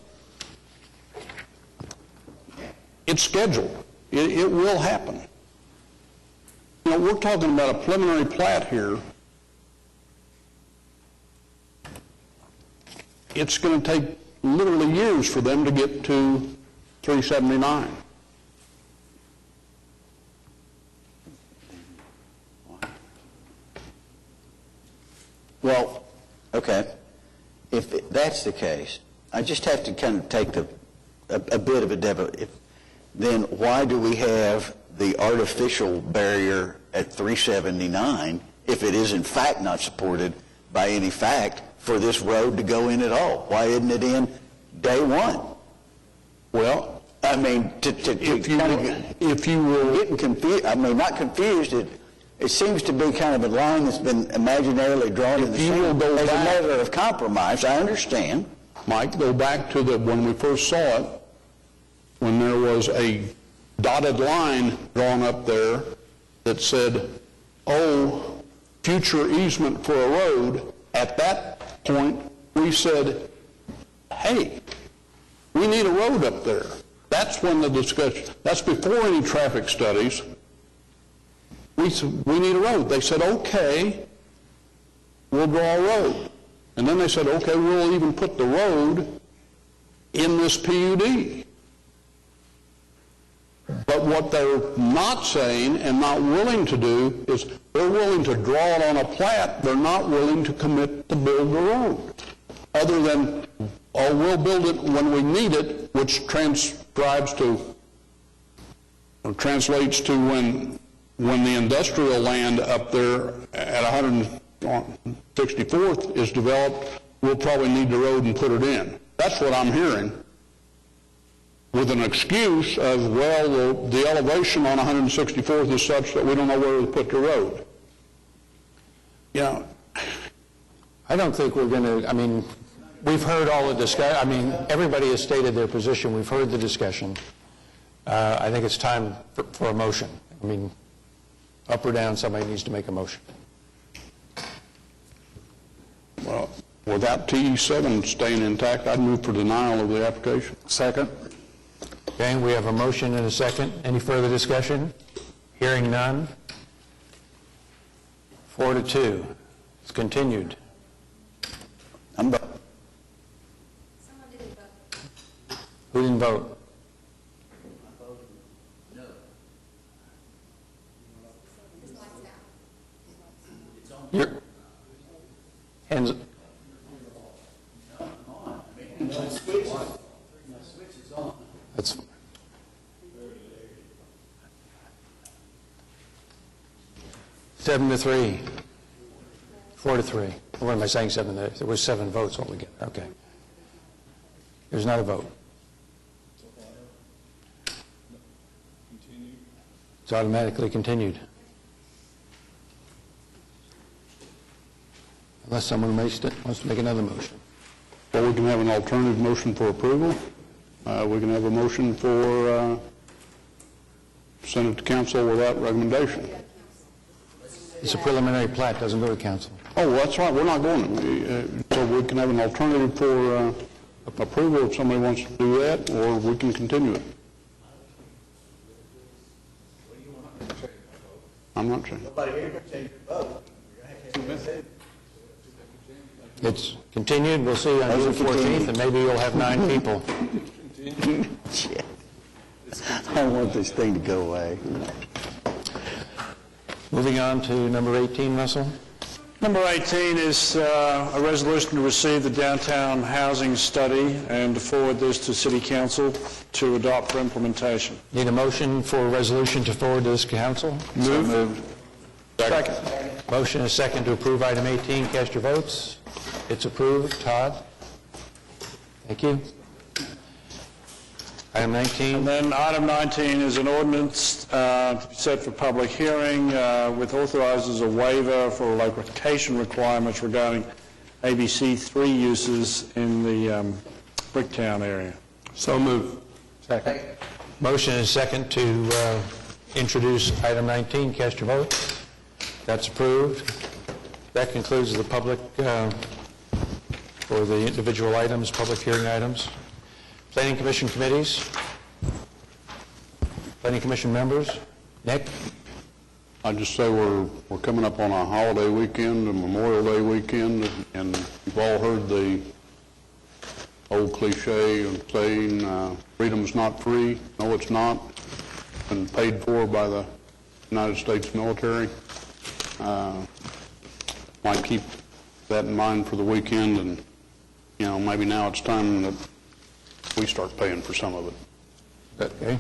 It's scheduled. It will happen. You know, we're talking about a preliminary plat here. It's going to take literally years for them to get to 379.
Well, okay, if that's the case, I just have to kind of take a bit of a devil. Then why do we have the artificial barrier at 379 if it is in fact not supported by any fact for this road to go in at all? Why isn't it in day one?
Well,
I mean,
if you were
getting confused, I mean, not confused, it seems to be kind of a line that's been imaginarily drawn in the sand as a matter of compromise. I understand.
Mike, go back to when we first saw it, when there was a dotted line drawn up there that said, oh, future easement for a road. At that point, we said, hey, we need a road up there. That's when the discussion, that's before any traffic studies. We said, we need a road. They said, okay, we'll draw a road. And then they said, okay, we'll even put the road in this PUD. But what they're not saying and not willing to do is they're willing to draw it on a plat. They're not willing to commit to build the road. Other than, oh, we'll build it when we need it, which translates to when the industrial land up there at 164th is developed, we'll probably need the road and put it in. That's what I'm hearing, with an excuse of, well, the elevation on 164th is such that we don't know where to put the road. You know,
I don't think we're going to, I mean, we've heard all the discussion. I mean, everybody has stated their position. We've heard the discussion. I think it's time for a motion. I mean, up or down, somebody needs to make a motion.
Well, without TE7 staying intact, I'd move for denial of the application.
Second.
Okay, we have a motion and a second. Any further discussion? Hearing none. 4-2. It's continued.
I'm
Who didn't vote? Your hands. That's 7-3. 4-3. What am I saying? 7? There were 7 votes altogether. Okay. There's not a vote. It's automatically continued. Unless someone wants to make another motion.
Well, we can have an alternative motion for approval. We can have a motion for send it to council without recommendation.
It's a preliminary plat, doesn't go to council.
Oh, well, that's right. We're not going to. So we can have an alternative for approval if somebody wants to do that, or we can continue it. I'm not sure.
It's continued. We'll see on June 14th, and maybe you'll have 9 people.
don't want this thing to go away.
Moving on to number 18, Russell.
Number 18 is a resolution to receive the downtown housing study and to forward this to City Council to adopt for implementation.
Need a motion for a resolution to forward to this council?
Moved. Second.
Motion is second to approve item 18. Cast your votes. It's approved. Todd? Thank you. Item 19.
And then item 19 is an ordinance to be set for public hearing with authorizes a waiver for location requirements regarding ABC 3 uses in the Bricktown area.
So moved.
Second.
Motion is second to introduce item 19. Cast your vote. That's approved. That concludes the public, for the individual items, public hearing items. Planning Commission committees. Planning Commission members. Nick?
I'd just say we're coming up on a holiday weekend, a Memorial Day weekend, and you've all heard the old cliche of saying freedom's not free. No, it's not. It's been paid for by the United States military. Might keep that in mind for the weekend, and maybe now it's time that we start paying for some of it.
Okay.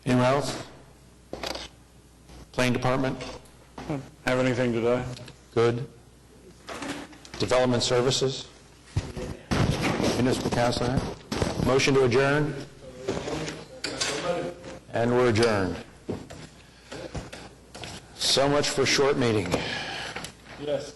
Anyone else? Planning Department?
Have anything today?
Good. Development Services? Municipal Council? Motion to adjourn? And we're adjourned. So much for short meeting.
Yes.